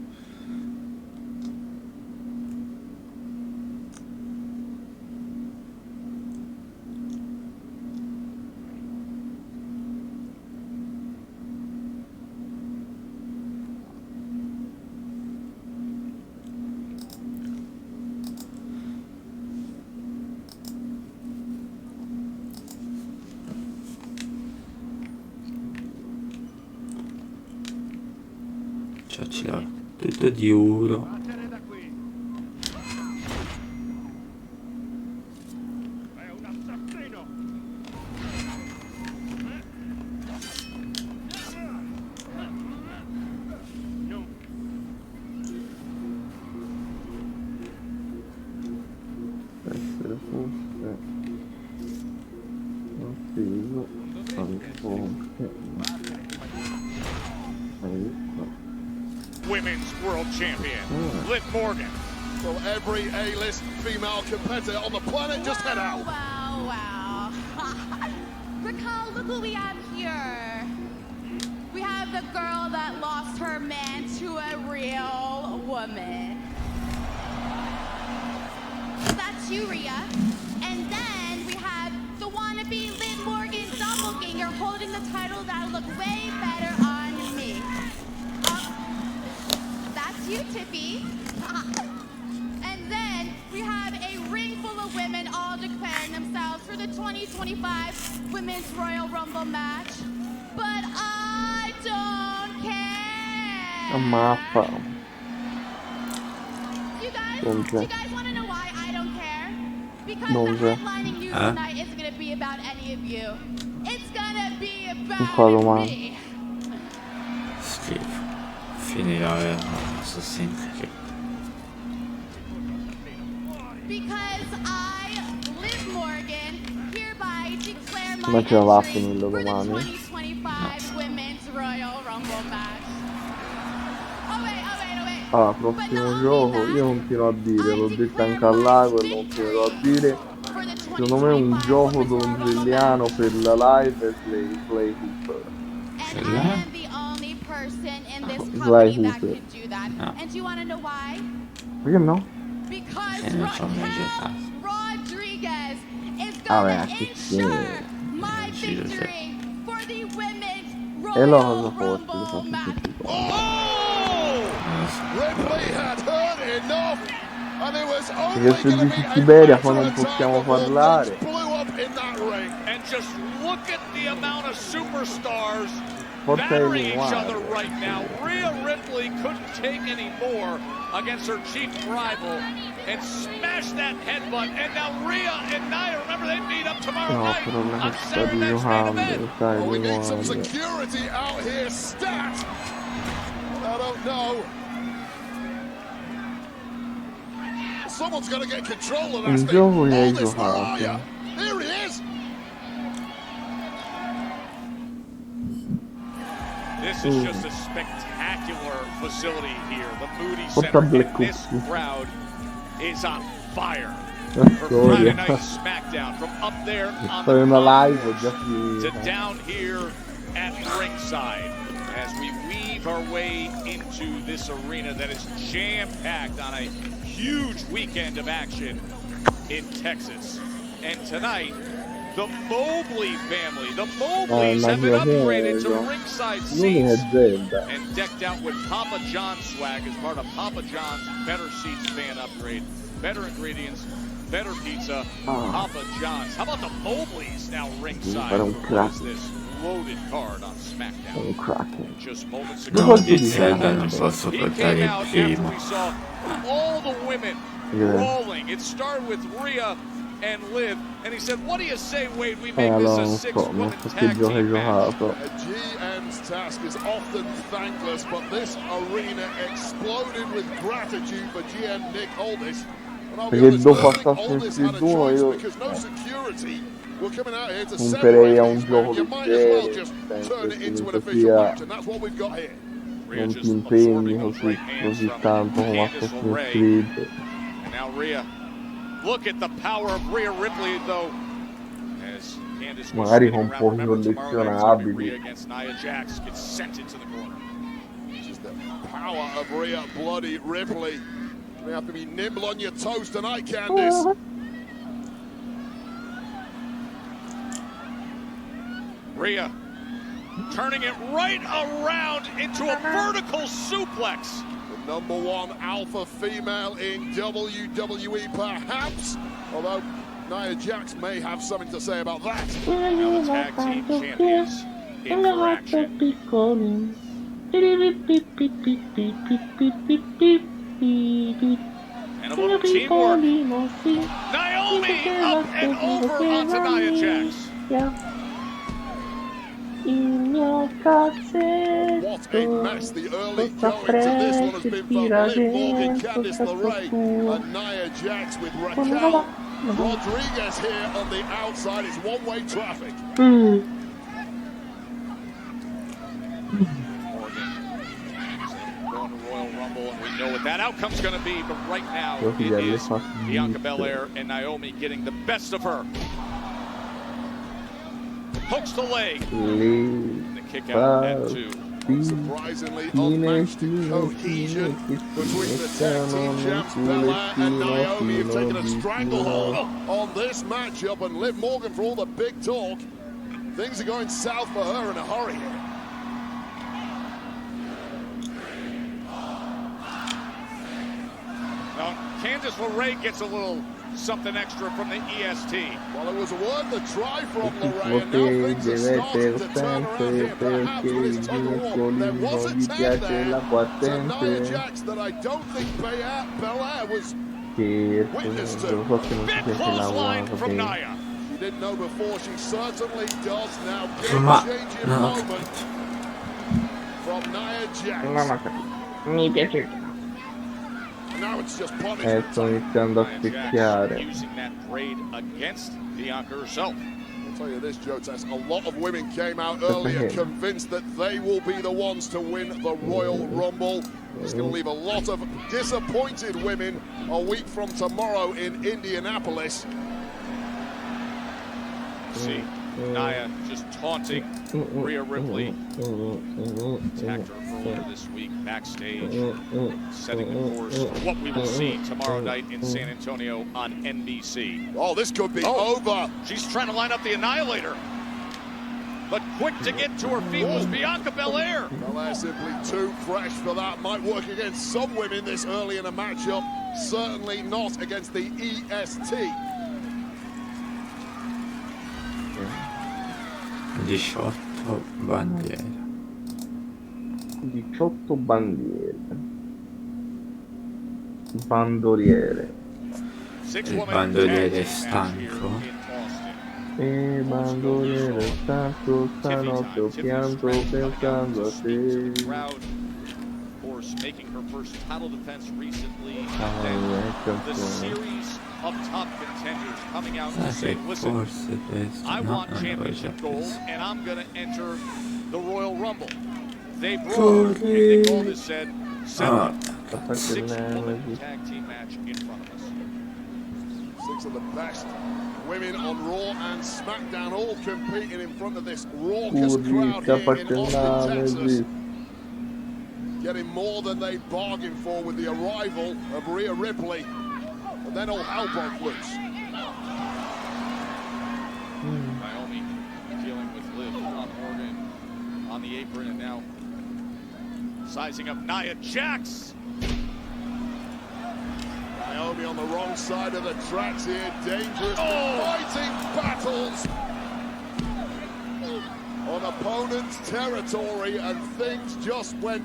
Ce l'ho tutto di uno. È un assassino. No. Essere forse attivo al ponte. Women's World Champion, Liv Morgan. So every A-list female competitor on the planet just head out. Wow. Raquel, look who we have here. We have the girl that lost her man to a real woman. That's you, Rhea. And then we have the wannabe Liv Morgan doppelganger holding the title that look way better on me. That's you, Tiffy. And then we have a ring full of women all declaring themselves for the 2025 Women's Royal Rumble match. But I don't care. Mappa. Do you guys want to know why I don't care? Because the headlining news tonight isn't going to be about any of you. It's going to be about me. Schifo. Finirò so sempre. Because I, Liv Morgan, hereby declare my Ma ce la va a entry finirlo for the domani? 2025 Women's Royal Rumble match. Oh wait. Allora, prossimo gioco, io continuo a dire, l'ho detto anche all'Ago e lo continuerò a dire, secondo me un gioco donzelliano per la live è Play Hooper. Person in this Sly company that Hooper. could do that. And do you want to know why? Perché no? Because non Raquel Rodriguez is Vabbè, going to che ensure my victory for the Women's E allora Royal cosa forte lo Rumble faccio match. Oh! Ripley had heard enough. And it was Perché only se going to dici be a Siberia poi non matter of possiamo time before parlare. things blew up in that ring. And just look at the amount of superstars Forza battering each Illinois. other right now. Rhea Ripley couldn't take any more against her chief rival and smashed that headbutt. And now Rhea and Nia, remember they meet up tomorrow No, night però non on è sta Saturday di Night's Main Event. Johan, sai, Oh, we need some Johan. security out here, stat. I don't know. Someone's got to get control of that Il thing. gioco che hai Oh, this giocato. Mariah. Here he is. This is just a spectacular facility here. The Moody Forza Center. Black And this Ops. crowd is on fire. La For Friday storia. Night SmackDown, from up there on Fare the una live ho già to finita. down here at ringside as we weave our way into this arena that is jam-packed on a huge weekend of action in Texas. And tonight, the Mobley family, the Mobleys have been upgraded to ringside L'unica seats azienda. and decked out with Papa John's swag as part of Papa John's Better Seats fan upgrade. Better ingredients, better pizza, Papa John's. How about the Mobleys now ringside? Fare un What crack. is this loaded card on SmackDown? Un crack. Just moments Non ago, posso Il dire. Zelda non posso he portare came il out after primo. we saw all the women Yeah. brawling. It started with Rhea and Liv, and he said, "What do you say, Wade? We make this Allora a non so, non 6-woman so che tag gioco hai team match." giocato. A GM's task is often thankless, but this arena exploded with gratitude for GM Nick Aldis. And I'll be Perché honest, dopo I think Assassin's Aldis had a Creed 1 choice io because no security were coming out here to punterei separate a un these gioco men. You di might as well serie, just nel turn senso it into an che official sia match, and that's what we've got here. Rhea non just ti impegni absorbing those così, right hands così from tanto come Candice Assassin's LeRae. Creed. And now Rhea. Look at the power of Rhea Ripley, though. As Candice was Magari spinning con around. pochi Remember, tomorrow night's gonna be collezionabili. Rhea against Nia Jax gets sent into the corner. Just the power of Rhea Bloody Ripley. You have to be nimble on your toes tonight, Candice. Rhea turning it right around into a vertical suplex. The #1 alpha female in WWE, perhaps. Although Nia Jax may have something to say about that. Now the tag team champions in for action. And a little teamwork. Naomi up and over onto Nia Jax. Il mio cazzetto What a mess the early cosa going to this one has been from tira Liv Morgan, dentro Candice casa LeRae, tua. and Nia Jax with Raquel Rodriguez here on the outside. It's one-way traffic. Going to Royal Rumble, and we know what that outcome's going to be. But right now, Io it ti darei is fastidio. Bianca Belair and Naomi getting the best of her. Hooks the leg. And the kick out at 2. Surprisingly unmatched cohesion between the tag team champs Belair and Naomi have taken a stranglehold on this matchup, and Liv Morgan, for all the big talk, things are going south for her in a hurry here. Well, Candice LeRae gets a little something extra from the EST. Well, it was worth a try from LeRae, and now things are starting to turn around here. Perhaps with his tug of war, there was a tag there to Nia Jax that I don't think Belair was witness to. Big clothesline from Nia. She didn't know before, she certainly does now. Ma- Game-changing no. moment from Nia Jax. Mi piace. Now it's just punishment. Sto iniziando a Nia Jax specchiare. using that braid against Bianca herself. I'll tell you this, Joe Tess, a lot of women came out earlier convinced that they will be the ones to win the Royal Rumble. It's going to leave a lot of disappointed women a week from tomorrow in Indianapolis. See, Nia just taunting Rhea Ripley. Attacked her earlier this week backstage, setting the course for what we will see tomorrow night in San Antonio on NBC. Oh, this could be over. She's trying to line up the Annihilator. but quick to get to her feet was Bianca Belair. Belair simply too fresh for that. Might work against some women this early in a matchup. Certainly not against the EST. 18 bandiere. 18 bandiere. Bandoliere. Il bandoliere è stanco. E bandoliere stanco, stanotte ho pianto pensando a te. Of course, making her first title defense recently. And the series of top contenders coming out and saying, listen, I want championship gold, and I'm going to enter the Royal Rumble. They've rolled, Nick Aldis said, 6-woman tag team match in front of us. 6 of the best women on Raw and SmackDown all competing in front of this raucous crowd here in Austin, Texas. Getting more than they bargained for with the arrival of Rhea Ripley. And then all hell broke loose. Naomi dealing with Liv on Morgan on the apron, and now sizing up Nia Jax. Naomi on the wrong side of the tracks here. Dangerous fighting battles on opponent's territory, and things just went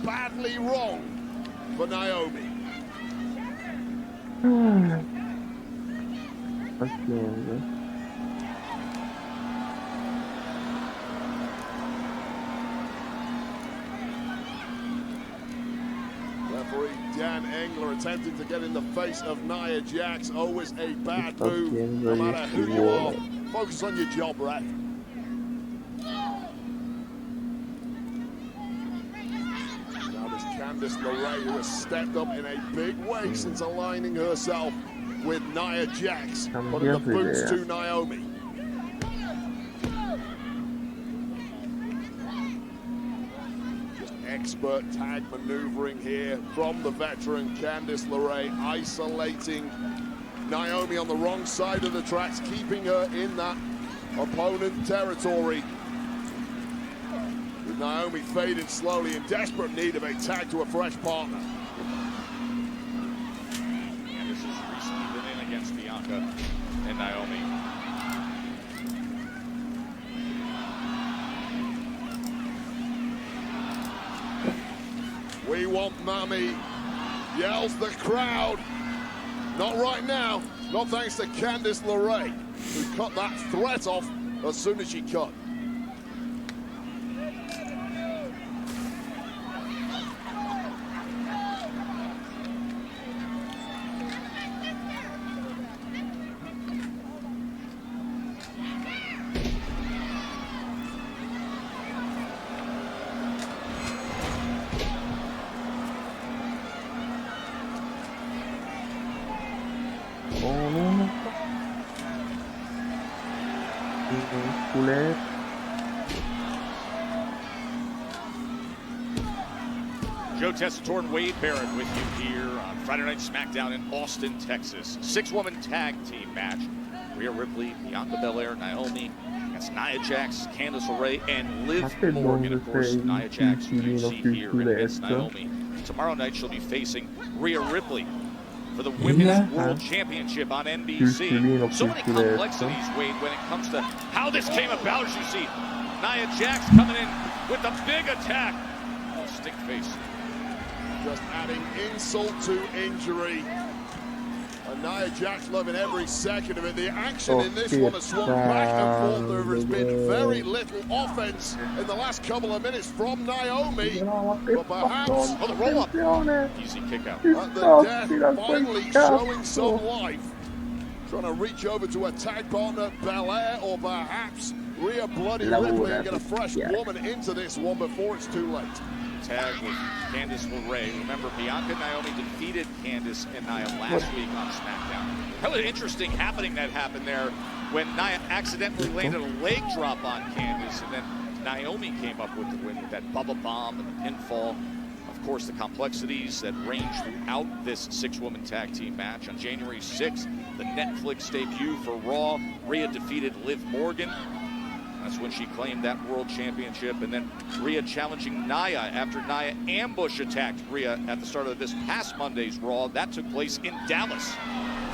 badly wrong for Naomi. Referee Dan Engler attempting to get in the face of Nia Jax. Always a bad move, no matter who you are. Focus on your job, Brad. Candice LeRae, who has stepped up in a big way since aligning herself with Nia Jax, putting the boots to Naomi. Just expert tag maneuvering here from the veteran Candice LeRae, isolating Naomi on the wrong side of the tracks, keeping her in that opponent territory. Naomi faded slowly, in desperate need of a tag to a fresh partner. Candice has recently been in against Bianca and Naomi. We want Mommy, yells the crowd. Not right now, not thanks to Candice LeRae, who cut that threat off as soon as she cut. Joe Tessitore and Wade Barrett with you here on Friday Night SmackDown in Austin, Texas. 6-woman tag team match. Rhea Ripley, Bianca Belair, Naomi against Nia Jax, Candice LeRae, and Liv Morgan. Of course, Nia Jax, who you see here against Naomi. Tomorrow night she'll be facing Rhea Ripley for the Women's World Championship on NBC. So many complexities, Wade, when it comes to how this came about. As you see, Nia Jax coming in with a big attack. Oh, stink face. Just adding insult to injury. And Nia Jax loving every second of it. The action in this one has swung back and forth. There has been very little offense in the last couple of minutes from Naomi. But perhaps the roll-up. Easy kick out. At the death, finally showing some life. Trying to reach over to a tag partner, Belair, or perhaps Rhea Bloody Ripley, and get a fresh woman into this one before it's too late. Tag with Candice LeRae. Remember, Bianca and Naomi defeated Candice and Nia last week on SmackDown. That was interesting happening that happened there when Nia accidentally landed a leg drop on Candice, and then Naomi came up with the win with that Bubba Bomb and the pinfall. Of course, the complexities that range throughout this 6-woman tag team match. On January 6th, the Netflix debut for Raw, Rhea defeated Liv Morgan. That's when she claimed that world championship, and then Rhea challenging Nia after Nia ambush attacked Rhea at the start of this past Monday's Raw. That took place in Dallas.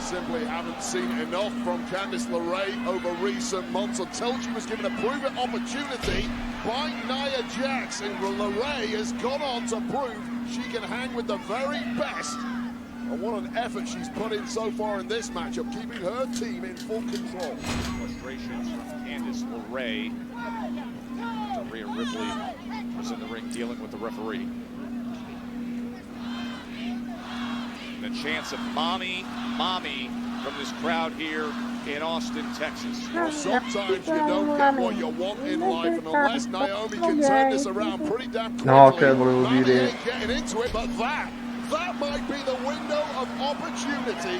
Simply haven't seen enough from Candice LeRae over recent months until she was given a proven opportunity by Nia Jax, and LeRae has gone on to prove she can hang with the very best. And what an effort she's put in so far in this matchup, keeping her team in full control. Frustrations from Candice LeRae. Rhea Ripley was in the ring dealing with the referee. And a chance of mommy from this crowd here in Austin, Texas. Well, sometimes you don't get what you want in life, and unless Naomi can turn this around pretty damn quickly, Mandy ain't getting into it, but that might be the window of opportunity.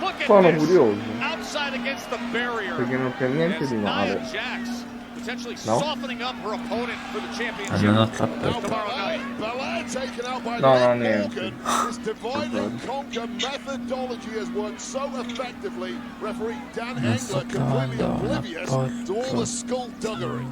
Look at Sono this. curioso. Outside against the barrier. Perché non c'è niente di male. Nia Jax potentially No? softening up her opponent for the championship. Non ho capito. Tomorrow night. Belair taken out by No, Liv niente. Morgan. This divide and conquer methodology has worked so effectively. Referee Dan Engler completely oblivious to all the skullduggery.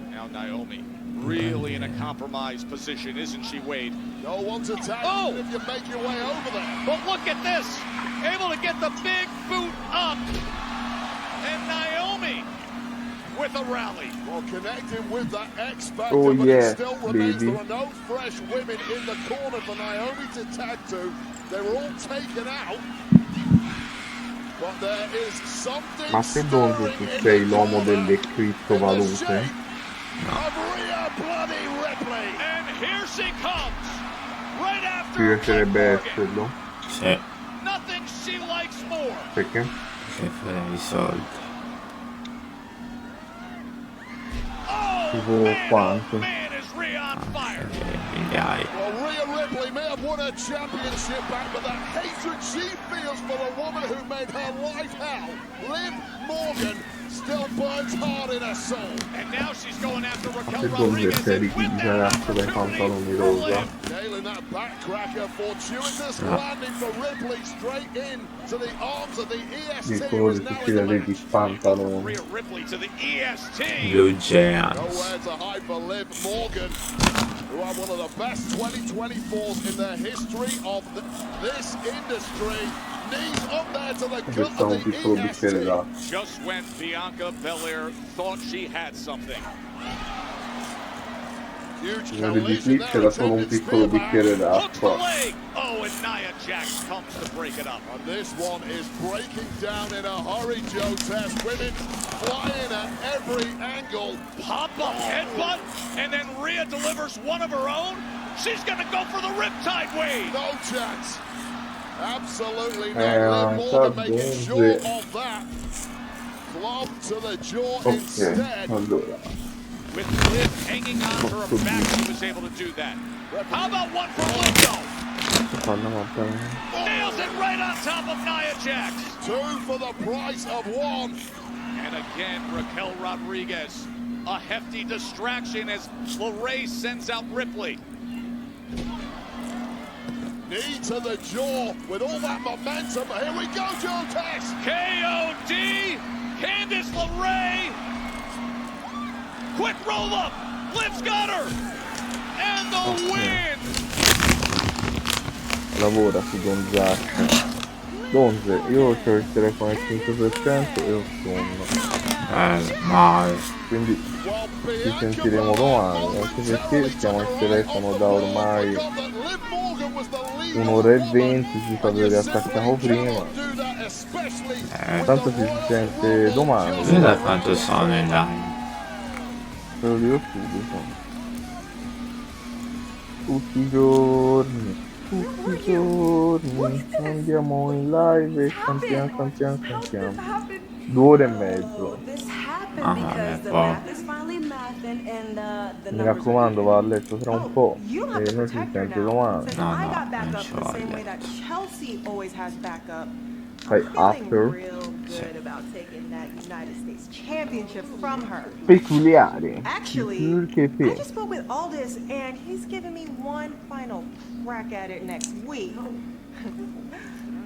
Now Naomi really in a compromised position, isn't she, Wade? No one's attacking if you make your way over there. But look at this. Able to get the big boot up. And Naomi with a rally. Well, connecting with that X Factor, Oh, but yeah, it still remains baby. there are no fresh women in the corner for Naomi to tag to. They were all taken out. But there is something Ma se Donzo tu sei l'uomo delle criptovalute? And here she comes. Right after Ti piacerebbe esserlo? Sì, nothing she likes more. Perché? che fai i soldi. Tipo quanto? Migliaia. Well, Rhea Ripley may have won her championship back, but that hatred she feels for the woman who made her life hell, Liv Morgan, still burns hard in her soul. And now she's going after Raquel Se Donzo sei ricchiato dai pantaloni rosa. Nailing that backcracker, fortuitous Ah. landing for Ripley straight in to the arms of the EST. Il colore tutti dei pantaloni. Rhea Ripley to the EST. Blue Giants. Nowhere to hide for Liv Morgan, who are one of the best 2024s in the history of this industry. Knees up there to the gut Questo è of un piccolo the bicchiere EST. d'acqua. Just when Bianca Belair thought she had something. Nel di c'era solo un piccolo bicchiere d'acqua. Oh, and Nia Jax comes to break it up. And this one is breaking down in a hurry, Joe Test. Women flying at every angle. Pop-up headbutt, and then Rhea delivers one of her own. She's gonna go for the Riptide Wave. No chance. Absolutely not. Liv Morgan making sure of that. Club to the jaw instead. Allora. With Liv hanging on to her back, she was able to do that. How about one for Liv, Nails it right on top of Nia Jax. 2 for the price of 1. And again, Raquel Rodriguez. A hefty distraction as LeRae sends out Ripley. Knee to the jaw with all that momentum. Here we go, Joe Tex. KOD. Candice LeRae. Quick roll up. Liv's got her. And the win. Lavora su Gonzaga. Donze, io ho il telefono al 5% e ho sonno. Male. Quindi ci sentiremo domani, anche perché stiamo al telefono da ormai 1 ora e 20, si fa vedere attaccato prima. Tanto ci si sente domani. Io da quanto sono online? Te lo dico subito. Tutti i giorni. Andiamo in live e cantiamo. 2 ore e mezzo. Mi raccomando, va a letto tra un po' e noi ci sentiamo domani. Non ci voglio. Fai after. Peculiare. Actually, Che I just spoke with Aldis and he's giving me one final crack at it next week.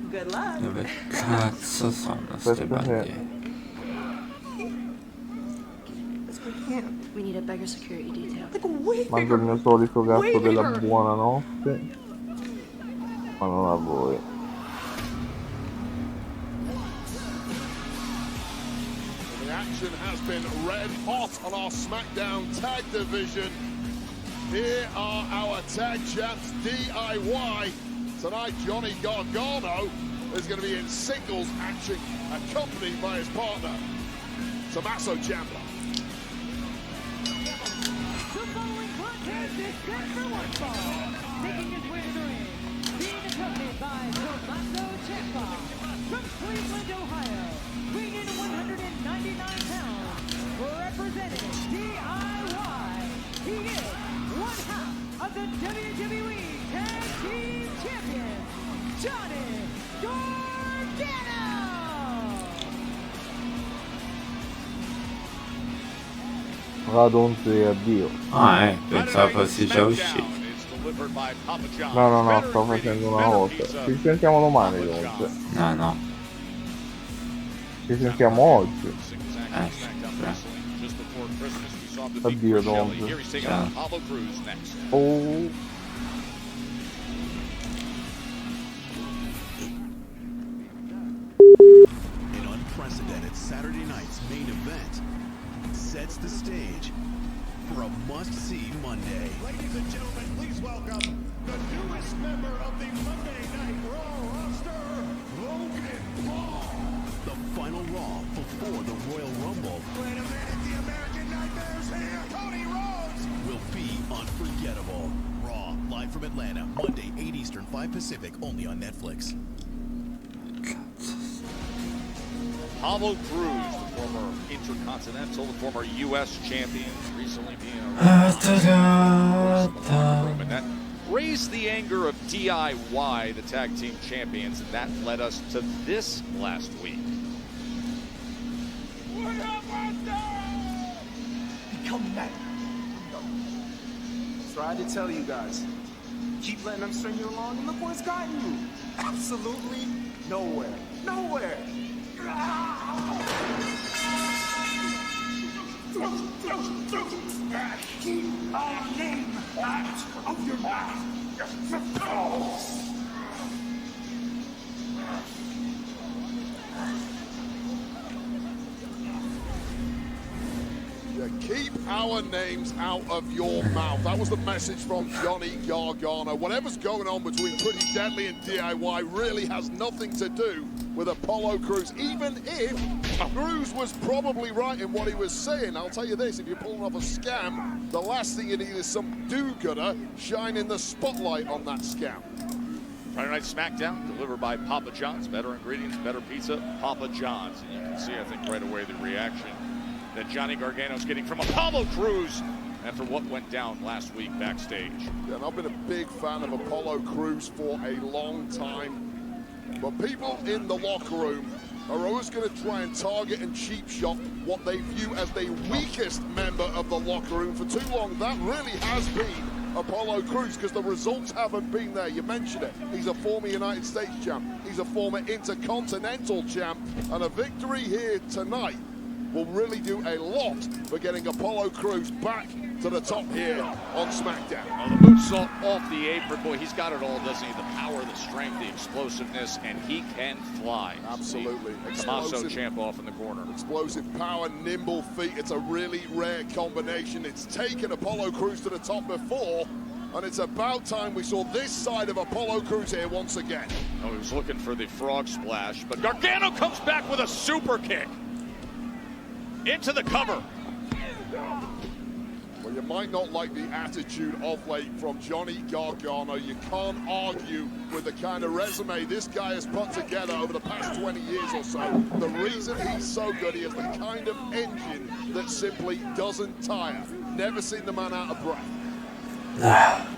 Good luck. Dove cazzo sono ste bandiere? can't. We need a bigger security detail. Mando il mio solito gatto della buonanotte. Ma non a voi. The action has been red hot on our SmackDown Tag Division. Here are our tag champs, DIY. Tonight, Johnny Gargano is going to be in singles action, accompanied by his partner, Tommaso Ciampa. The following contest is set for one fall. Making his way to the ring, being accompanied by Tommaso Ciampa from Cleveland, Ohio, weighing in 199 pounds, representing DIY. He is one half of the WWE Tag Team Champions, Johnny Gargano. Radonte e addio. Pensavo fossi già uscito. No, sto facendo una volta. Ci sentiamo domani, Donte. No. Ci sentiamo oggi. Addio, Donte. Oh. An unprecedented Saturday night's main event sets the stage for a must-see Monday. Ladies and gentlemen, please welcome the newest member of the Monday Night Raw roster, Logan Paul. The final Raw before the Royal Rumble. Wait a minute, the American Nightmare's here, Cody Rhodes! Will be unforgettable. Raw, live from Atlanta, Monday, 8 Eastern, 5 Pacific, only on Netflix. Apollo Crews, the former Intercontinental, the former U.S. champion, recently being and that raised the anger of DIY, the tag team champions, and that led us to this last week. Become that. Tried to tell you guys. Keep letting them string you along, and look where it's gotten you. Absolutely nowhere. Nowhere. Keep our name out of your mouth. Keep our names out of your mouth. That was the message from Johnny Gargano. Whatever's going on between Pretty Deadly and DIY really has nothing to do with Apollo Crews, even if Crews was probably right in what he was saying. I'll tell you this, if you're pulling off a scam, the last thing you need is some do-gooder shining the spotlight on that scam. Friday Night SmackDown, delivered by Papa John's. Better ingredients, better pizza, Papa John's. And you can see, I think, right away the reaction that Johnny Gargano's getting from Apollo Crews after what went down last week backstage. Yeah, and I've been a big fan of Apollo Crews for a long time. But people in the locker room are always going to try and target and cheap shot what they view as the weakest member of the locker room. For too long, that really has been Apollo Crews, because the results haven't been there. You mentioned it. He's a former United States champ. He's a former Intercontinental champ. And a victory here tonight will really do a lot for getting Apollo Crews back to the top here on SmackDown. Well, the moonsault off the apron, boy, he's got it all, doesn't he? The power, the strength, the explosiveness, and he can fly. Absolutely. Tommaso Ciampa off in the corner. Explosive power, nimble feet. It's a really rare combination. It's taken Apollo Crews to the top before, and it's about time we saw this side of Apollo Crews here once again. Oh, he was looking for the frog splash, but Gargano comes back with a super kick. Into the cover. Well, you might not like the attitude of late from Johnny Gargano. You can't argue with the kind of resume this guy has put together over the past 20 years or so. The reason he's so good, he has the kind of engine that simply doesn't tire. Never seen the man out of breath.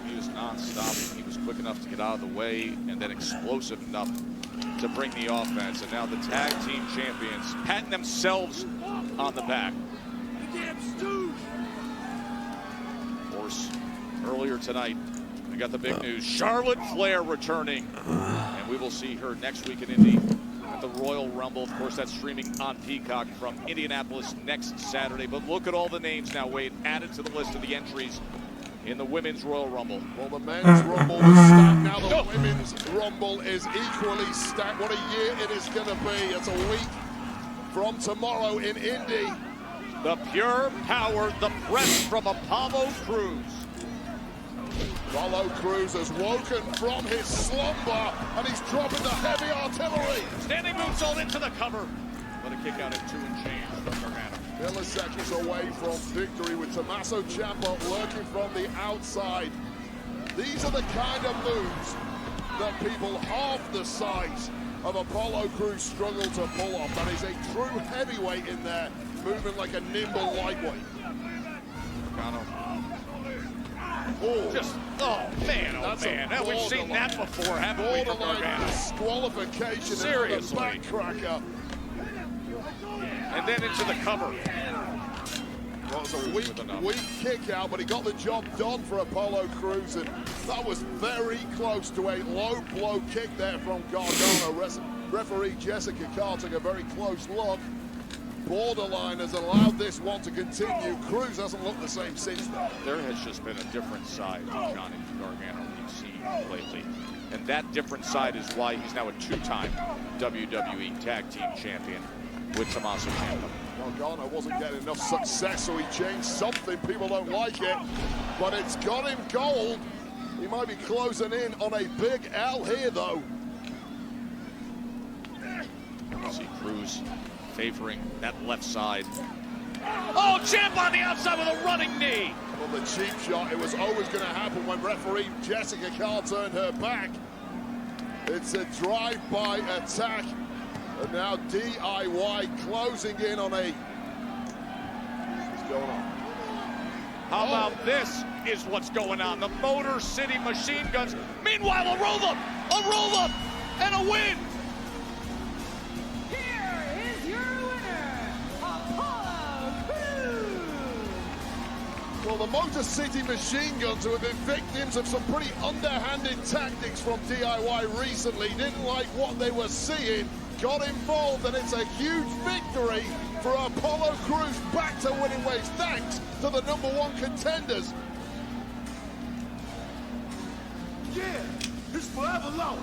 He was non-stop. He was quick enough to get out of the way, and then explosive enough to bring the offense. And now the tag team champions patting themselves on the back. You damn stooge! Of course, earlier tonight, we got the big news. Charlotte Flair returning. And we will see her next week in Indy at the Royal Rumble. Of course, that's streaming on Peacock from Indianapolis next Saturday. But look at all the names now, Wade, added to the list of the entries in the Women's Royal Rumble. Well, the Men's Rumble is stacked. Now the Women's Rumble is equally stacked. What a year it is going to be. It's a week from tomorrow in Indy. The pure power, the press from Apollo Crews. Apollo Crews has woken from his slumber, and he's dropping the heavy artillery. Standing moonsault into the cover. But a kick out at 2 and change from Gargano. Milliseconds away from victory with Tommaso Ciampa lurking from the outside. These are the kind of moves that people half the size of Apollo Crews struggle to pull off. That is a true heavyweight in there, moving like a nimble lightweight. Gargano. Oh, man. We've seen that before, haven't we, from Gargano? Disqualification. Seriously. Backcracker. And then into the cover. Well, it was a weak kick out, but he got the job done for Apollo Crews, and that was very close to a low blow kick there from Gargano. Referee Jessica Carr took a very close look. Borderline has allowed this one to continue. Crews hasn't looked the same since then. There has just been a different side of Johnny Gargano we've seen lately. And that different side is why he's now a 2-time WWE Tag Team Champion with Tommaso Ciampa. Gargano wasn't getting enough success, so he changed something. People don't like it, but it's got him gold. He might be closing in on a big L here, though. You see Crews favoring that left side. Oh, Ciampa on the outside with a running knee. Well, the cheap shot, it was always going to happen when referee Jessica Carr turned her back. It's a drive-by attack. And now DIY closing in on a... What's going on? How about this is what's going on? The Motor City Machine Guns. Meanwhile, a roll-up, and a win. Here is your winner, Apollo Crews. Well, the Motor City Machine Guns, who have been victims of some pretty underhanded tactics from DIY recently, didn't like what they were seeing, got involved, and it's a huge victory for Apollo Crews, back to winning ways thanks to the #1 contenders. Yeah, it's forever long.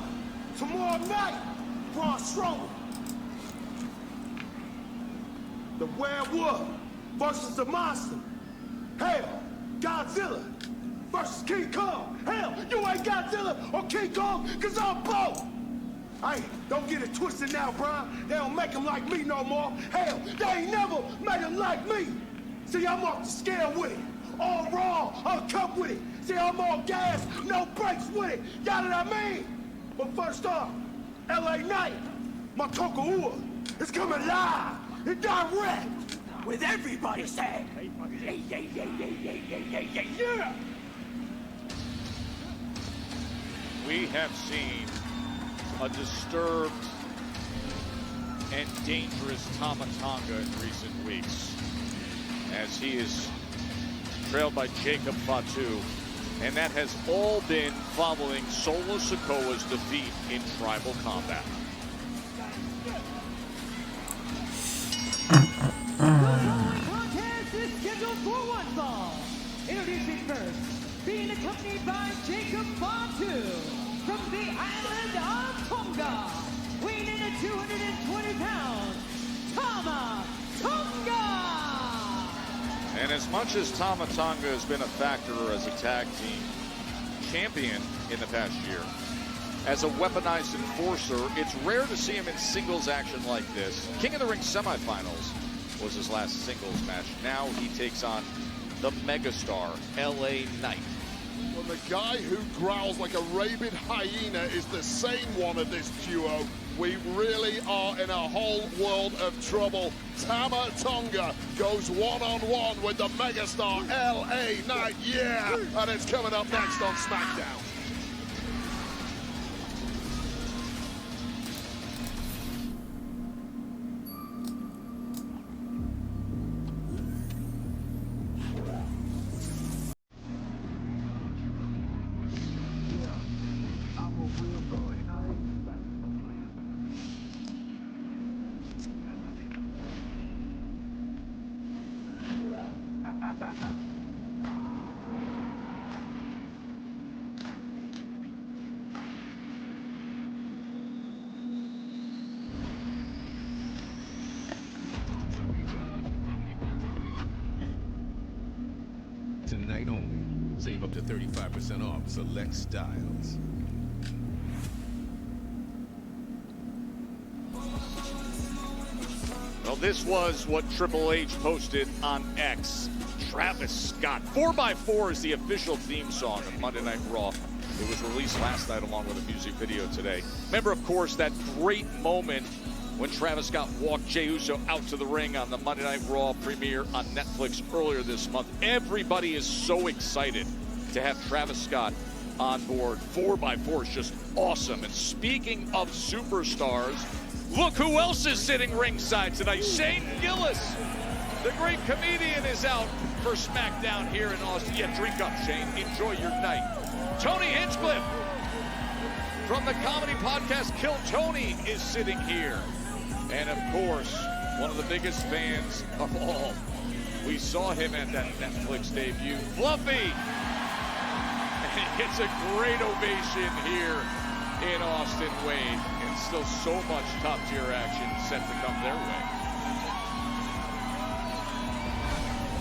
Tomorrow night, Braun Strowman. The werewolf versus the monster. Hell, Godzilla versus King Kong. Hell, you ain't Godzilla or King Kong, cause I'm both. Hey, don't get it twisted now, Brian. They don't make them like me no more. Hell, they ain't never made them like me. See, I'm off the scale with it. All raw, uncut with it. See, I'm all gas, no brakes with it. You know what I mean? But first off, LA Knight, my Tokaua, is coming live and direct with everybody saying, yeah. We have seen a disturbed and dangerous Tama Tonga in recent weeks, as he is trailed by Jacob Fatu, and that has all been following Solo Sikoa's defeat in Tribal Combat. The following contest is scheduled for one fall. Introducing first, being accompanied by Jacob Fatu from the island of Tonga, weighing in at 220 pounds, Tama Tonga! And as much as Tama Tonga has been a factor as a tag team champion in the past year, as a weaponized enforcer, it's rare to see him in singles action like this. King of the Ring semifinals was his last singles match. Now he takes on the megastar, LA Knight. Well, the guy who growls like a rabid hyena is the same one of this duo. We really are in a whole world of trouble. Tama Tonga goes one-on-one with the megastar LA Knight, yeah! And it's coming up next on SmackDown. Tonight only. Save up to 35% off select styles. Well, this was what Triple H posted on X. Travis Scott. 4x4 is the official theme song of Monday Night Raw. It was released last night along with a music video today. Remember, of course, that great moment when Travis Scott walked Jey Uso out to the ring on the Monday Night Raw premiere on Netflix earlier this month. Everybody is so excited to have Travis Scott on board. 4x4 is just awesome. And speaking of superstars, look who else is sitting ringside tonight. Shane Gillis, the great comedian, is out for SmackDown here in Austin. Yeah, drink up, Shane. Enjoy your night. Tony Hinchcliffe from the comedy podcast Kill Tony is sitting here. And of course, one of the biggest fans of all. We saw him at that Netflix debut. Fluffy! It's a great ovation here in Austin, Wade. And still so much top-tier action set to come their way.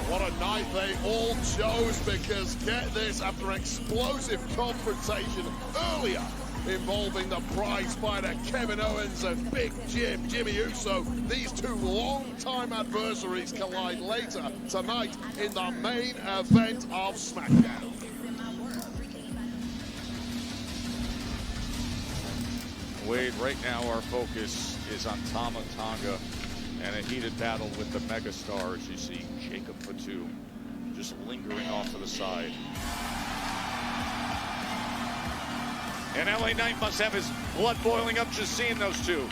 What a night they all chose, because get this, after an explosive confrontation earlier involving the prize fighter Kevin Owens and Big Jim, Jimmy Uso, these two long-time adversaries collide later tonight in the main event of SmackDown. Wade, right now our focus is on Tama Tonga and a heated battle with the megastars. You see Jacob Fatu just lingering off to the side. And LA Knight must have his blood boiling up just seeing those two.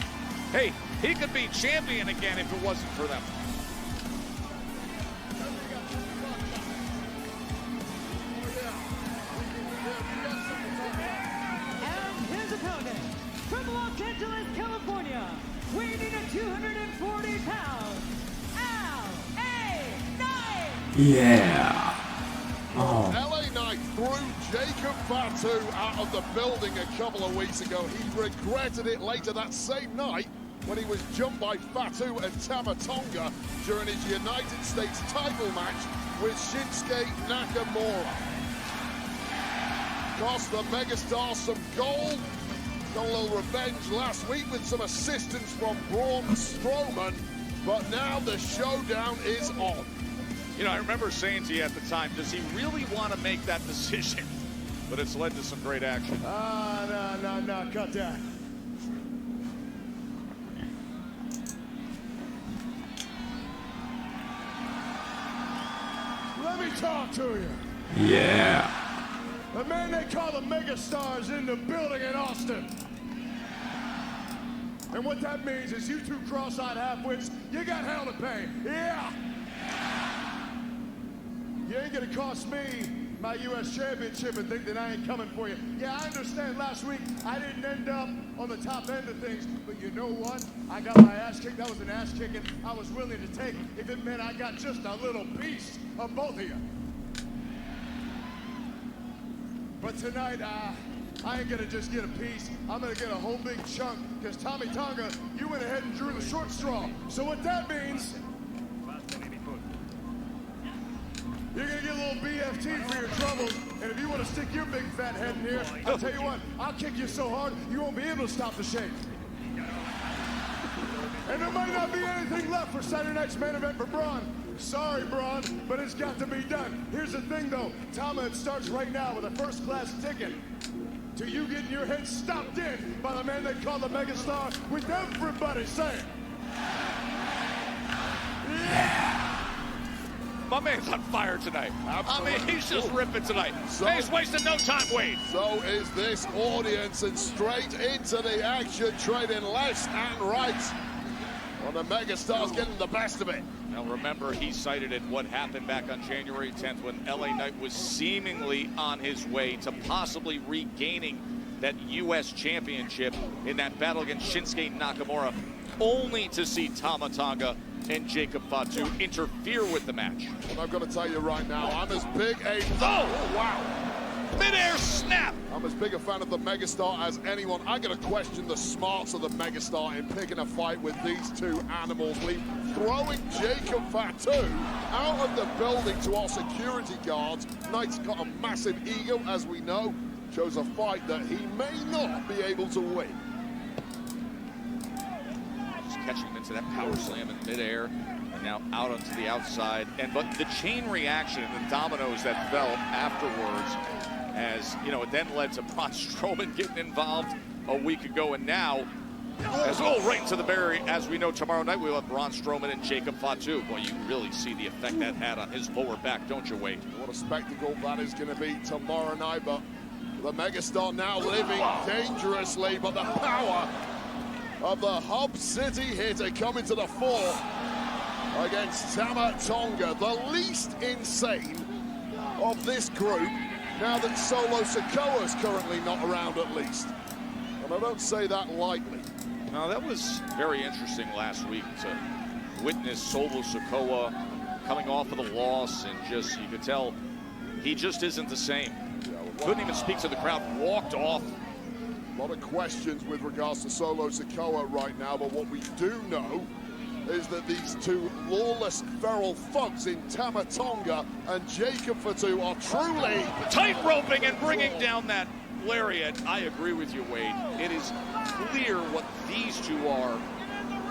Hey, he could be champion again if it wasn't for them. And his opponent, from Los Angeles, California, weighing at 240 pounds, LA Knight! Yeah. Oh. LA Knight threw Jacob Fatu out of the building a couple of weeks ago. He regretted it later that same night when he was jumped by Fatu and Tama Tonga during his United States title match with Shinsuke Nakamura. Cost the megastar some gold. Got a little revenge last week with some assistance from Braun Strowman, but now the showdown is on. You know, I remember saying to you at the time, does he really want to make that decision? But it's led to some great action. No, cut that. Let me talk to you. Yeah. The man they call the megastar is in the building in Austin. And what that means is you two cross-eyed half-wits, you got hell to pay. Yeah! You ain't gonna cost me my U.S. championship and think that I ain't coming for you. Yeah, I understand last week I didn't end up on the top end of things, but you know what? I got my ass kicked. That was an ass kicking I was willing to take if it meant I got just a little piece of both of you. But tonight, I ain't gonna just get a piece. I'm gonna get a whole big chunk, because Tommy Tonga, you went ahead and drew the short straw. So what that means, you're gonna get a little BFT for your troubles, and if you want to stick your big fat head in here, I'll tell you what, I'll kick you so hard, you won't be able to stop the shake. And there might not be anything left for Saturday night's main event for Braun. Sorry, Braun, but it's got to be done. Here's the thing, though. Tama, it starts right now with a first-class ticket to you getting your head stopped in by the man they call the megastar, with everybody saying, Yeah! My man's on fire tonight. Absolutely. I mean, he's just ripping tonight. So, he's wasting no time, Wade. So is this audience, and straight into the action, trading left and right. Well, the megastar's getting the best of it. Now remember, he cited it what happened back on January 10th when LA Knight was seemingly on his way to possibly regaining that U.S. championship in that battle against Shinsuke Nakamura, only to see Tama Tonga and Jacob Fatu interfere with the match. And I've got to tell you right now, I'm as big a... Oh, wow. Mid-air snap. I'm as big a fan of the Megastar as anyone. I'm going to question the smarts of the Megastar in picking a fight with these two animals. Throwing Jacob Fatu out of the building to our security guards. Knight's got a massive ego, as we know. Chose a fight that he may not be able to win. Just catching him into that power slam in midair, and now out onto the outside. But the chain reaction and the dominoes that fell afterwards, as you know, it then led to Braun Strowman getting involved a week ago, and now right into the barrier. As we know, tomorrow night we'll have Braun Strowman and Jacob Fatu. Boy, you really see the effect that had on his lower back, don't you, Wade? What a spectacle that is going to be tomorrow night, but the Megastar now living dangerously, but the power of the Hub City hitter coming to the fore against Tama Tonga, the least insane of this group, now that Solo Sikoa is currently not around at least. And I don't say that lightly. Now, that was very interesting last week to witness Solo Sikoa coming off of the loss, and just, you could tell he just isn't the same. Couldn't even speak to the crowd, walked off. A lot of questions with regards to Solo Sikoa right now, but what we do know is that these two lawless feral thugs in Tama Tonga and Jacob Fatu are truly tight roping and bringing down that lariat. I agree with you, Wade. It is clear what these two are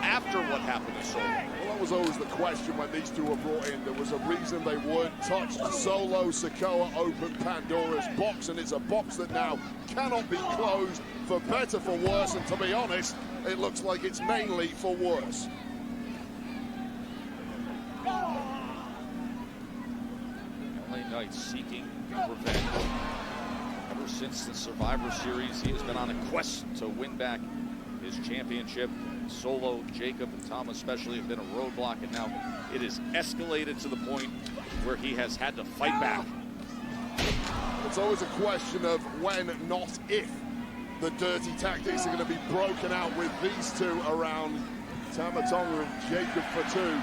after what happened to Solo. Well, that was always the question when these two were brought in. There was a reason they weren't touched. Solo Sikoa opened Pandora's box, and it's a box that now cannot be closed, for better, for worse, and to be honest, it looks like it's mainly for worse. LA Knight seeking revenge. Ever since the Survivor Series, he has been on a quest to win back his championship. Solo, Jacob, and Tom especially have been a roadblock, and now it is escalated to the point where he has had to fight back. It's always a question of when, not if, the dirty tactics are going to be broken out with these two around Tama Tonga and Jacob Fatu,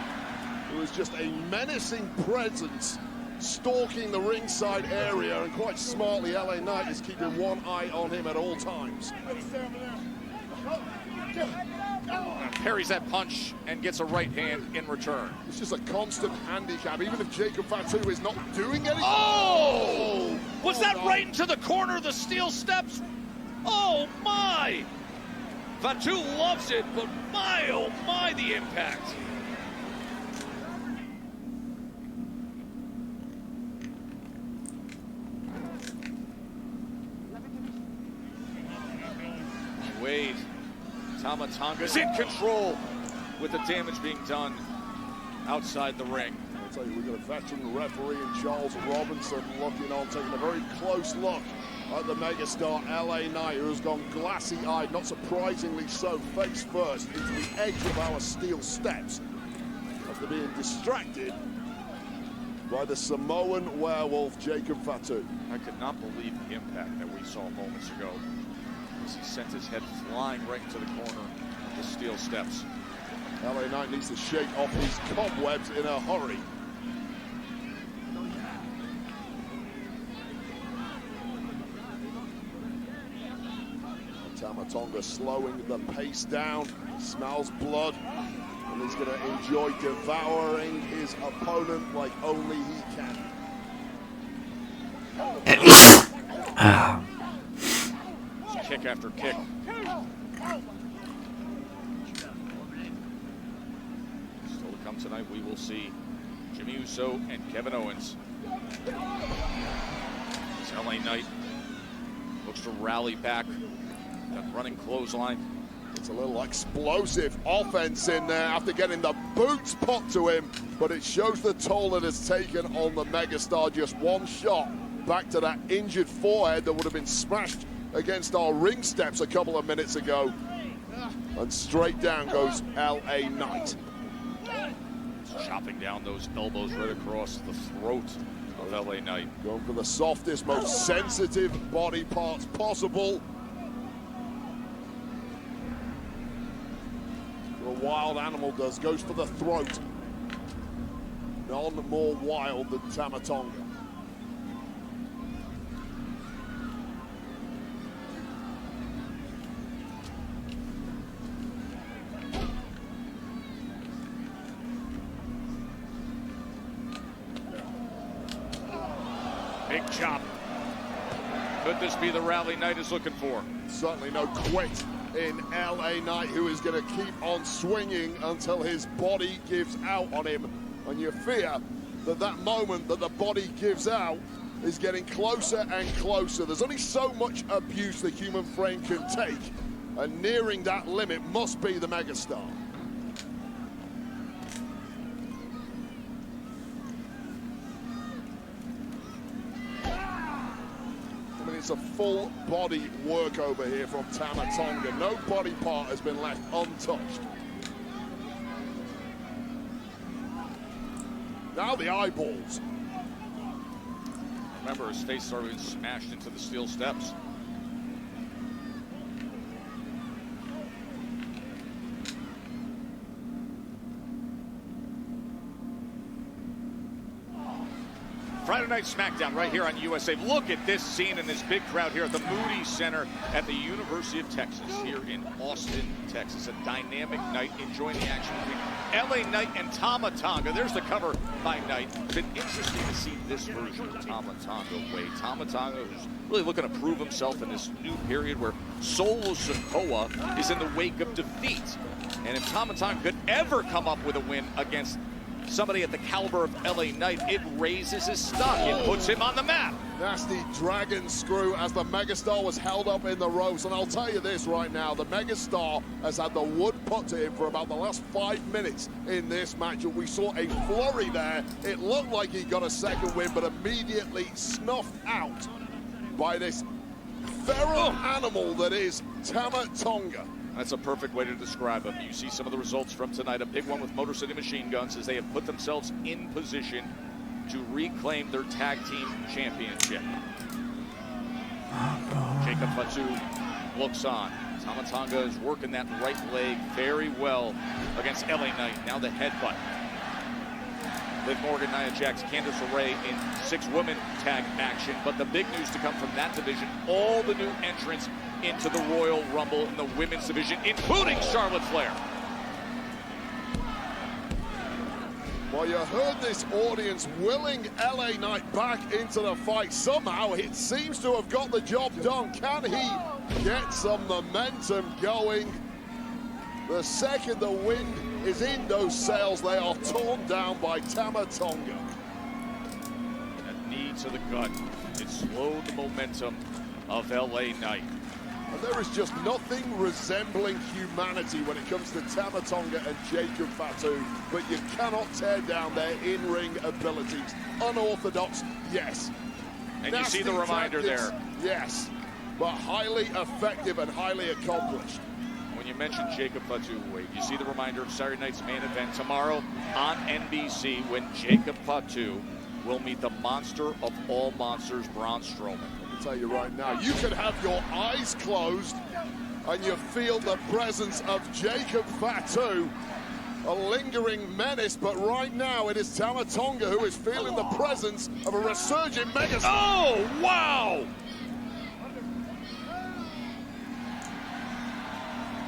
who is just a menacing presence stalking the ringside area, and quite smartly LA Knight is keeping one eye on him at all times. Parries that punch and gets a right hand in return. It's just a constant handicap, even if Jacob Fatu is not doing anything. Oh! Was that right into the corner of the steel steps? Oh my! Fatu loves it, but my, oh my, the impact. Wade, Tama Tonga's in control with the damage being done outside the ring. I'll tell you, we've got a veteran referee in Charles Robinson looking on, taking a very close look at the Megastar LA Knight, who has gone glassy-eyed, not surprisingly so, face first into the edge of our steel steps after being distracted by the Samoan werewolf Jacob Fatu. I could not believe the impact that we saw moments ago as he sent his head flying right into the corner of the steel steps. LA Knight needs to shake off his cobwebs in a hurry. Tama Tonga slowing the pace down, smells blood, and he's going to enjoy devouring his opponent like only he can. Kick after kick. Still to come tonight, we will see Jimmy Uso and Kevin Owens. As LA Knight looks to rally back. That running clothesline. It's a little explosive offense in there after getting the boots put to him, but it shows the toll it has taken on the Megastar. Just one shot back to that injured forehead that would have been smashed against our ring steps a couple of minutes ago. And straight down goes LA Knight. Chopping down those elbows right across the throat of LA Knight. Going for the softest, most sensitive body parts possible. A wild animal does, goes for the throat. None more wild than Tama Tonga. Big chop. Could this be the rally Knight is looking for? Certainly no quit in LA Knight, who is going to keep on swinging until his body gives out on him. And you fear that that moment that the body gives out is getting closer and closer. There's only so much abuse the human frame can take, and nearing that limit must be the megastar. I mean, it's a full body work over here from Tama Tonga. No body part has been left untouched. Now the eyeballs. Remember, his face started being smashed into the steel steps. Friday Night SmackDown right here on USA. Look at this scene in this big crowd here at the Moody Center at the University of Texas here in Austin, Texas. A dynamic night, enjoying the action between LA Knight and Tama Tonga. There's the cover by Knight. It's been interesting to see this version of Tama Tonga Wade. Tama Tonga is really looking to prove himself in this new period where Solo Sikoa is in the wake of defeat. And if Tama Tonga could ever come up with a win against somebody at the caliber of LA Knight, it raises his stock. It puts him on the map. Nasty dragon screw as the megastar was held up in the ropes. And I'll tell you this right now, the megastar has had the wood put to him for about the last 5 minutes in this matchup. We saw a flurry there. It looked like he got a second win, but immediately snuffed out by this feral animal that is Tama Tonga. That's a perfect way to describe him. You see some of the results from tonight. A big one with Motor City Machine Guns as they have put themselves in position to reclaim their tag team championship. Jacob Fatu looks on. Tama Tonga is working that right leg very well against LA Knight. Now the headbutt. Liv Morgan, Nia Jax, Candice LeRae in 6-woman tag action. But the big news to come from that division, all the new entrants into the Royal Rumble in the women's division, including Charlotte Flair. Well, you heard this audience willing LA Knight back into the fight. Somehow it seems to have got the job done. Can he get some momentum going? The second the wind is in those sails, they are torn down by Tama Tonga. That knee to the gut. It slowed the momentum of LA Knight. And there is just nothing resembling humanity when it comes to Tama Tonga and Jacob Fatu, but you cannot tear down their in-ring abilities. Unorthodox, yes. And you see the reminder tactics, there. Yes, but highly effective and highly accomplished. When you mentioned Jacob Fatu, Wade, you see the reminder of Saturday night's main event tomorrow on NBC when Jacob Fatu will meet the monster of all monsters, Braun Strowman. I tell you right now, you can have your eyes closed and you feel the presence of Jacob Fatu, a lingering menace, but right now it is Tama Tonga who is feeling the presence of a resurgent megastar. Oh, wow!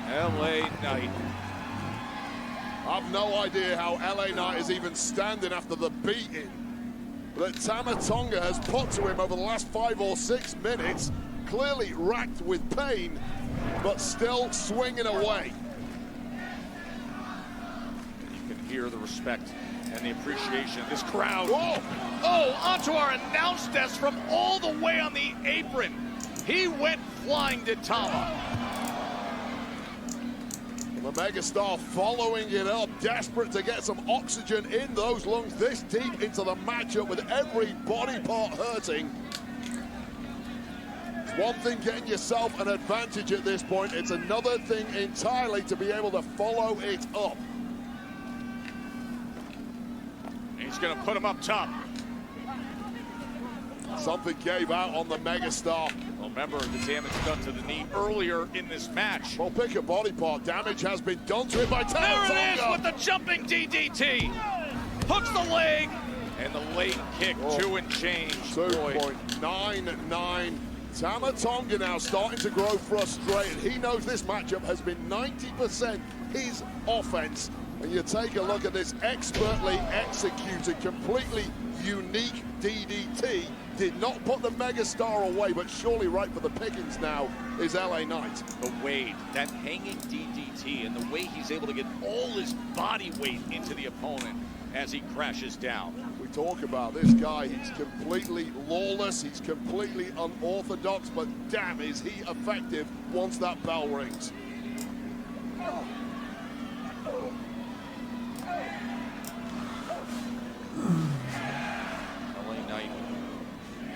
LA Knight. I've no idea how LA Knight is even standing after the beating that Tama Tonga has put to him over the last 5 or 6 minutes, clearly racked with pain, but still swinging away. You can hear the respect and the appreciation of this crowd. Whoa. Oh, onto our announce desk from all the way on the apron. He went flying to Tama. The megastar following it up, desperate to get some oxygen in those lungs this deep into the matchup with every body part hurting. It's one thing getting yourself an advantage at this point, it's another thing entirely to be able to follow it up. He's going to put him up top. Something gave out on the megastar. Well, Remember the damage done to the knee earlier in this match. Well, pick a body part. Damage has been done to it by Tama There Tonga. it is with the jumping DDT. Hooks the leg. And the late kick, 2 and change. 2.99. Tama Tonga now starting to grow frustrated. He knows this matchup has been 90% his offense. And you take a look at this expertly executed, completely unique DDT. Did not put the megastar away, but surely right for the pickings now is LA Knight. But Wade, that hanging DDT and the way he's able to get all his body weight into the opponent as he crashes down. We talk about this guy, he's completely lawless, he's completely unorthodox, but damn is he effective once that bell rings. LA Knight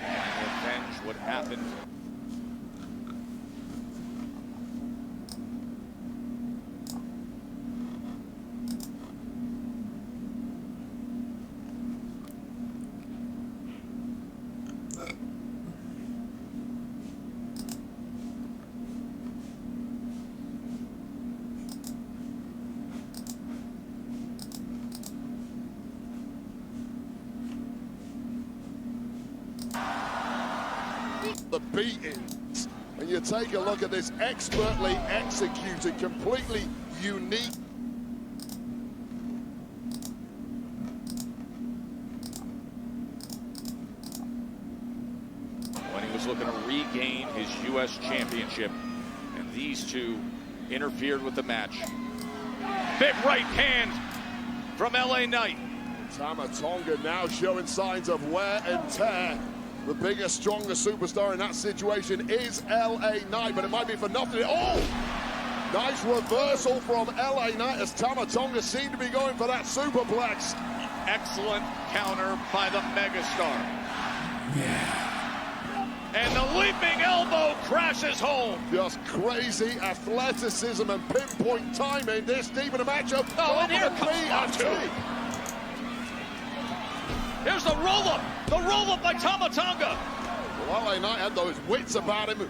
trying to avenge what happened. The beatings, and you take a look at this expertly executed, completely unique. When he was looking to regain his U.S. championship, and these two interfered with the match. Big right hand from LA Knight. Tama Tonga now showing signs of wear and tear. The biggest, strongest superstar in that situation is LA Knight, but it might be for nothing. Oh! Nice reversal from LA Knight as Tama Tonga seemed to be going for that superplex. Excellent counter by the megastar. And the leaping elbow crashes home. Just crazy athleticism and pinpoint timing this deep in a matchup. Oh, and here comes Fatu. Here's the roll-up. The roll-up by Tama Tonga. Well, LA Knight had those wits about him.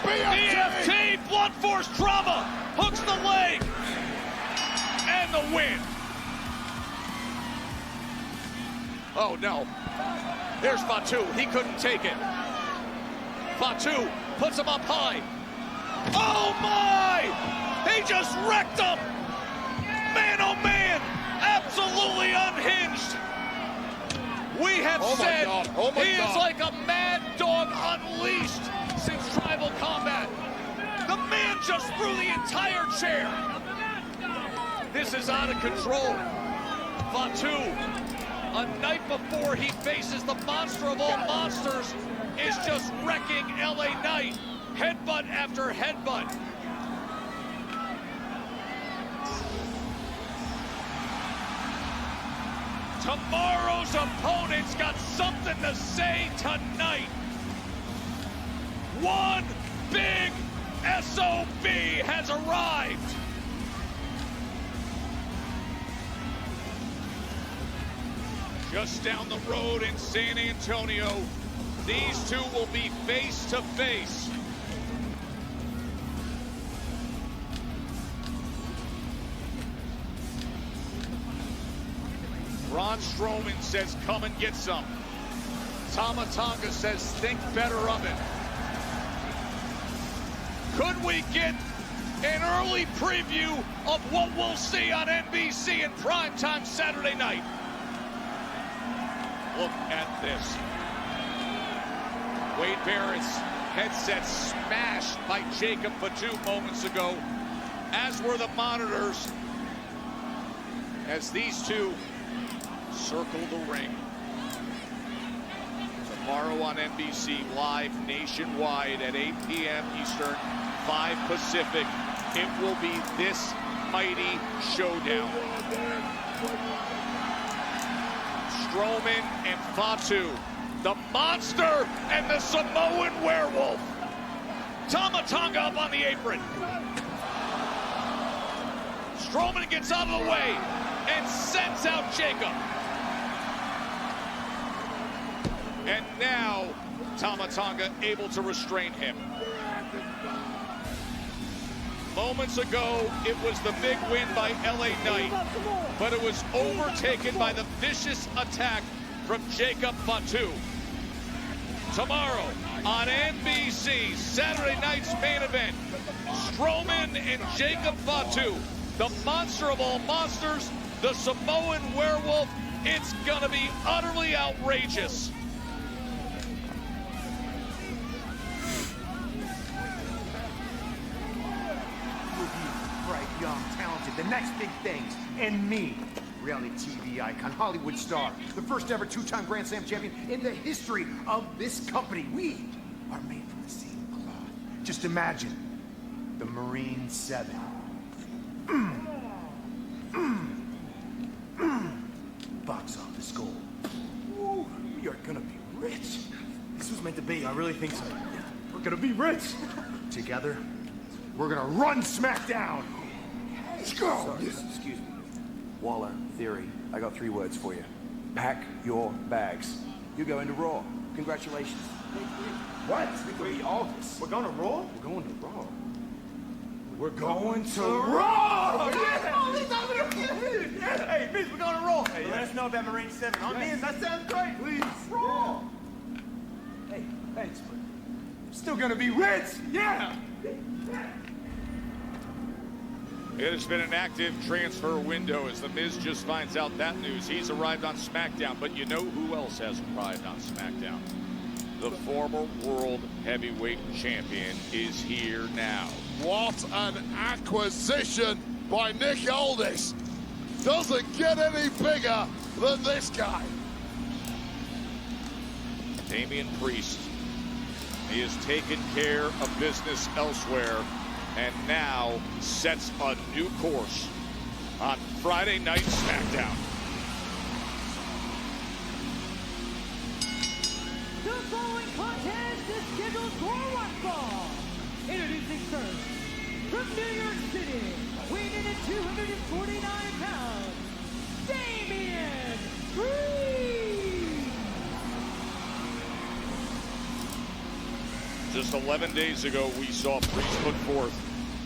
BFT, blunt force trauma. Hooks the leg. And the win. Oh, no. There's Fatu. He couldn't take it. Fatu puts him up high. Oh, my! He just wrecked him. Man, oh, man. Absolutely unhinged. We have said he is like a mad dog unleashed since Tribal Combat. The man just threw the entire chair. This is out of control. Fatu, a night before he faces the monster of all monsters, is just wrecking LA Knight. Headbutt after headbutt. Tomorrow's opponent's got something to say tonight. One big SOB has arrived. Just down the road in San Antonio, these two will be face to face. Braun Strowman says, come and get some. Tama Tonga says, think better of it. Could we get an early preview of what we'll see on NBC in primetime Saturday night? Look at this. Wade Barrett's headset smashed by Jacob Fatu moments ago, as were the monitors, as these two circle the ring. Tomorrow on NBC, live nationwide at 8 p.m. Eastern, 5 Pacific. It will be this mighty showdown. Strowman and Fatu, the monster and the Samoan werewolf. Tama Tonga up on the apron. Strowman gets out of the way and sends out Jacob. And now Tama Tonga able to restrain him. Moments ago, it was the big win by LA Knight, but it was overtaken by the vicious attack from Jacob Fatu. Tomorrow on NBC, Saturday night's main event, Strowman and Jacob Fatu, the monster of all monsters, the Samoan werewolf. It's gonna be utterly outrageous. Bright, young, talented, the next big things, and me, reality TV icon, Hollywood star, the first ever two-time Grand Slam champion in the history of this company. We are made from the same cloth. Just imagine the Marine 7. Box office gold. Ooh, we are gonna be rich. This was meant to be. I really think so. We're gonna be rich. Together, we're gonna run SmackDown. Let's go. Excuse me. Waller, Theory, I got 3 words for you. Pack your bags. You go into Raw. Congratulations. What? We're going to Raw? We're going to Raw. We're going to Raw! Hey, Miz, we're going to Raw. Hey, let us know about Marine 7. On Miz, that sounds great. Please. Raw. Hey, thanks, but we're still gonna be rich. Yeah. It has been an active transfer window as The Miz just finds out that news. He's arrived on SmackDown, but you know who else has arrived on SmackDown? The former World Heavyweight Champion is here now. What an acquisition by Nick Aldis. Doesn't get any bigger than this guy. Damian Priest. He has taken care of business elsewhere and now sets a new course on Friday Night SmackDown. The following contest is scheduled for one fall. Introducing first, from New York City, weighing in at 249 pounds, Damian Priest. Just 11 days ago, we saw Priest put forth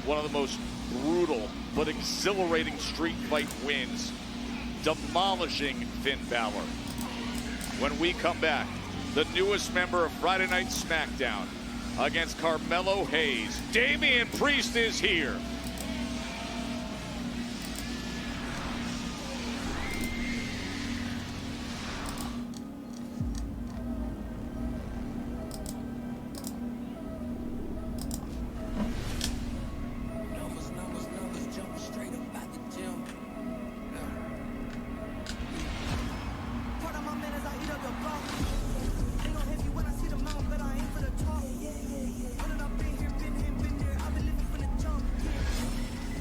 one of the most brutal but exhilarating street fight wins, demolishing Finn Balor. When we come back, the newest member of Friday Night SmackDown against Carmelo Hayes. Damian Priest is here.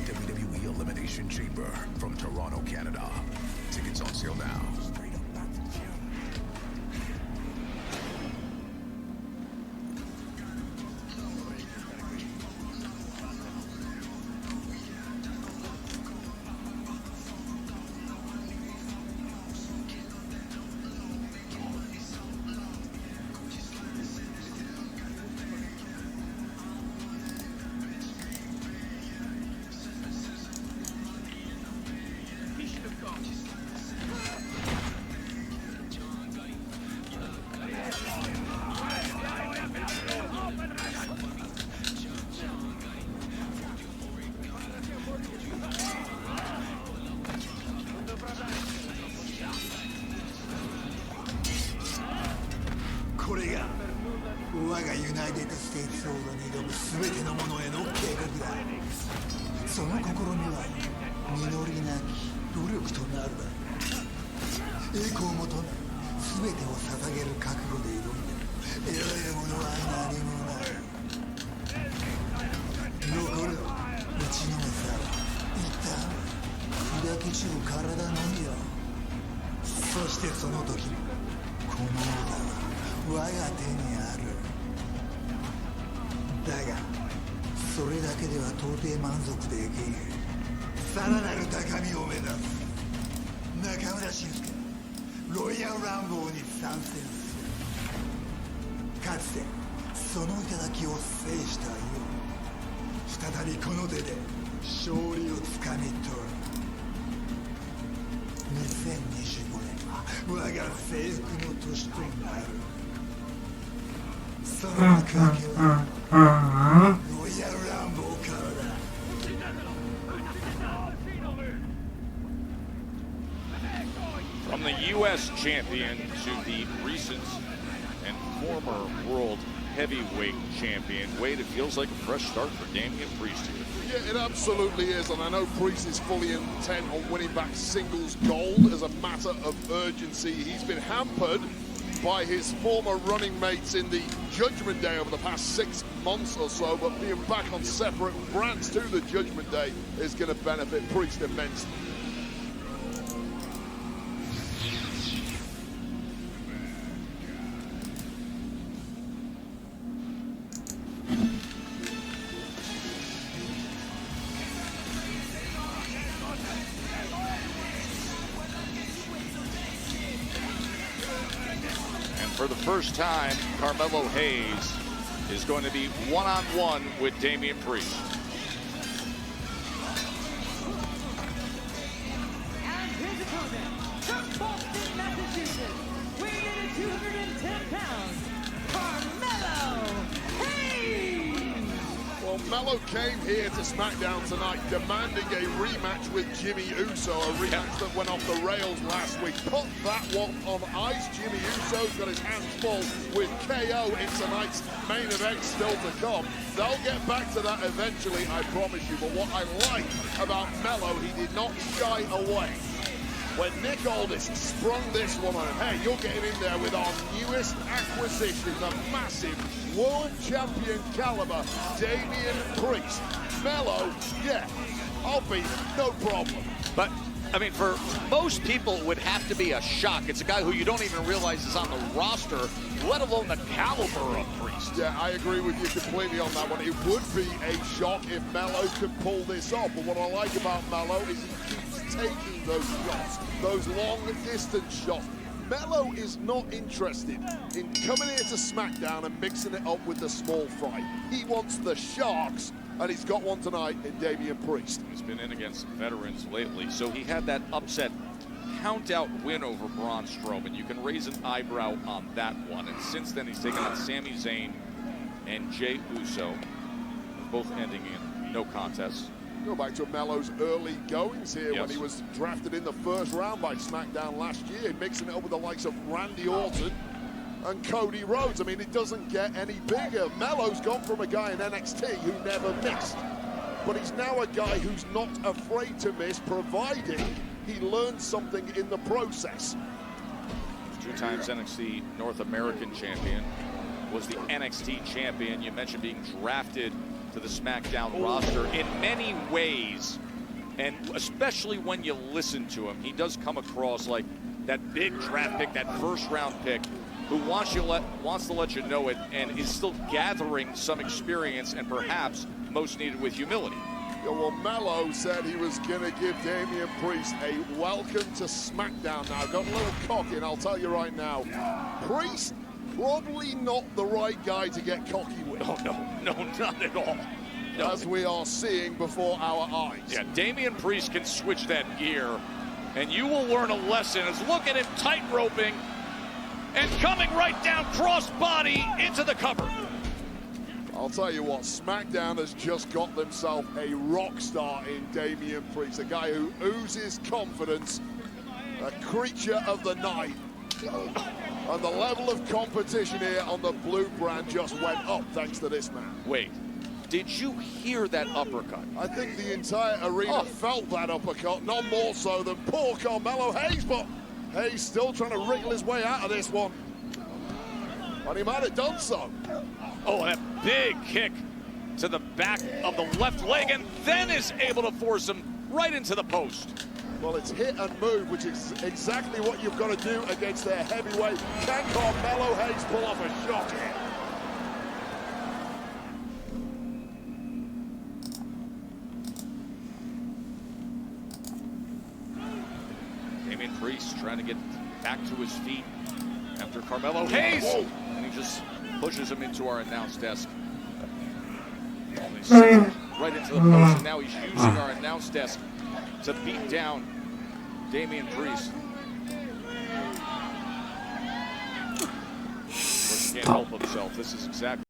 WWE Elimination Chamber from Toronto, Canada. Tickets on sale now.これが我がユナイテッド・ステイツ王座に挑む全てのものへの計画だ。その試みは実りなき努力となるだろう。栄光を求め全てを捧げる覚悟で挑んで得られるものは何もない。残る打ちのめさ一旦砕け散る体のみよ。そしてその時この王座は我が手にある。だがそれだけでは到底満足できん。さらなる高みを目指す。中村俊輔ロイヤルランボーに参戦する。かつてその頂を制したよう再びこの手で勝利をつかみ取る。2025年は我が征服の年となる。その幕開けはロイヤルランボーからだ。From the U.S. champion to the recent and former world heavyweight champion, Wade, it feels like a fresh start for Damian Priest here. Yeah, it absolutely is, and I know Priest is fully intent on winning back singles gold as a matter of urgency. He's been hampered by his former running mates in the Judgment Day over the past 6 months or so, but being back on separate brands to the Judgment Day is going to benefit Priest immensely. For the first time, Carmelo Hayes is going to be one-on-one with Damian Priest. And his opponent, from Boston, Massachusetts, weighing in at 210 pounds, Carmelo Hayes! Well, Melo came here to SmackDown tonight demanding a rematch with Jimmy Uso, a rematch that went off the rails last week. Put that one on ice. Jimmy Uso's got his hands full with KO in tonight's main event still to come. They'll get back to that eventually, I promise you. But what I like about Melo, he did not shy away. When Nick Aldis sprung this one on him, hey, you're getting in there with our newest acquisition, the massive world champion caliber Damian Priest. Melo, yeah, I'll beat him, no problem. But, I mean, for most people, it would have to be a shock. It's a guy who you don't even realize is on the roster, let alone the caliber of Priest. Yeah, I agree with you completely on that one. It would be a shock if Melo could pull this off. But what I like about Melo is he keeps taking those shots, those long-distance shots. Melo is not interested in coming here to SmackDown and mixing it up with the small fry. He wants the sharks, and he's got one tonight in Damian Priest. He's been in against veterans lately, so he had that upset count-out win over Braun Strowman. You can raise an eyebrow on that one, and since then he's taken on Sami Zayn and Jey Uso, both ending in no contests. Go back to Melo's early goings here when he was drafted in the first round by SmackDown last year, mixing it up with the likes of Randy Orton and Cody Rhodes. I mean, it doesn't get any bigger. Melo's gone from a guy in NXT who never missed, but he's now a guy who's not afraid to miss, providing he learns something in the process. 2 times NXT North American champion, was the NXT champion. You mentioned being drafted to the SmackDown roster. In many ways, and especially when you listen to him, he does come across like that big draft pick, that first-round pick, who wants to let you know it, and is still gathering some experience, and perhaps most needed with humility. Yeah, well, Melo said he was going to give Damian Priest a welcome to SmackDown now. Got a little cocky, and I'll tell you right now, Priest, probably not the right guy to get cocky with. Oh, no, not at all. No. As we are seeing before our eyes. Yeah, Damian Priest can switch that gear, and you will learn a lesson. As look at him tight roping and coming right down cross-body into the cover. I'll tell you what, SmackDown has just got themselves a rock star in Damian Priest, a guy who oozes confidence, a creature of the night. And the level of competition here on the blue brand just went up thanks to this man. Wait, did you hear that uppercut? I think the entire arena felt that uppercut, not more so than poor Carmelo Hayes, but Hayes still trying to wriggle his way out of this one. But he might have done so. Oh, that big kick to the back of the left leg, and then is able to force him right into the post. Well, it's hit and move, which is exactly what you've got to do against their heavyweight. Can Carmelo Hayes pull off a shot here? Damian Priest trying to get back to his feet after Carmelo Hayes. And he just Pushes him into our announce desk. And he sends him right into the post, and now he's using our announce desk to beat down Damian Priest. He can't help himself. This is exactly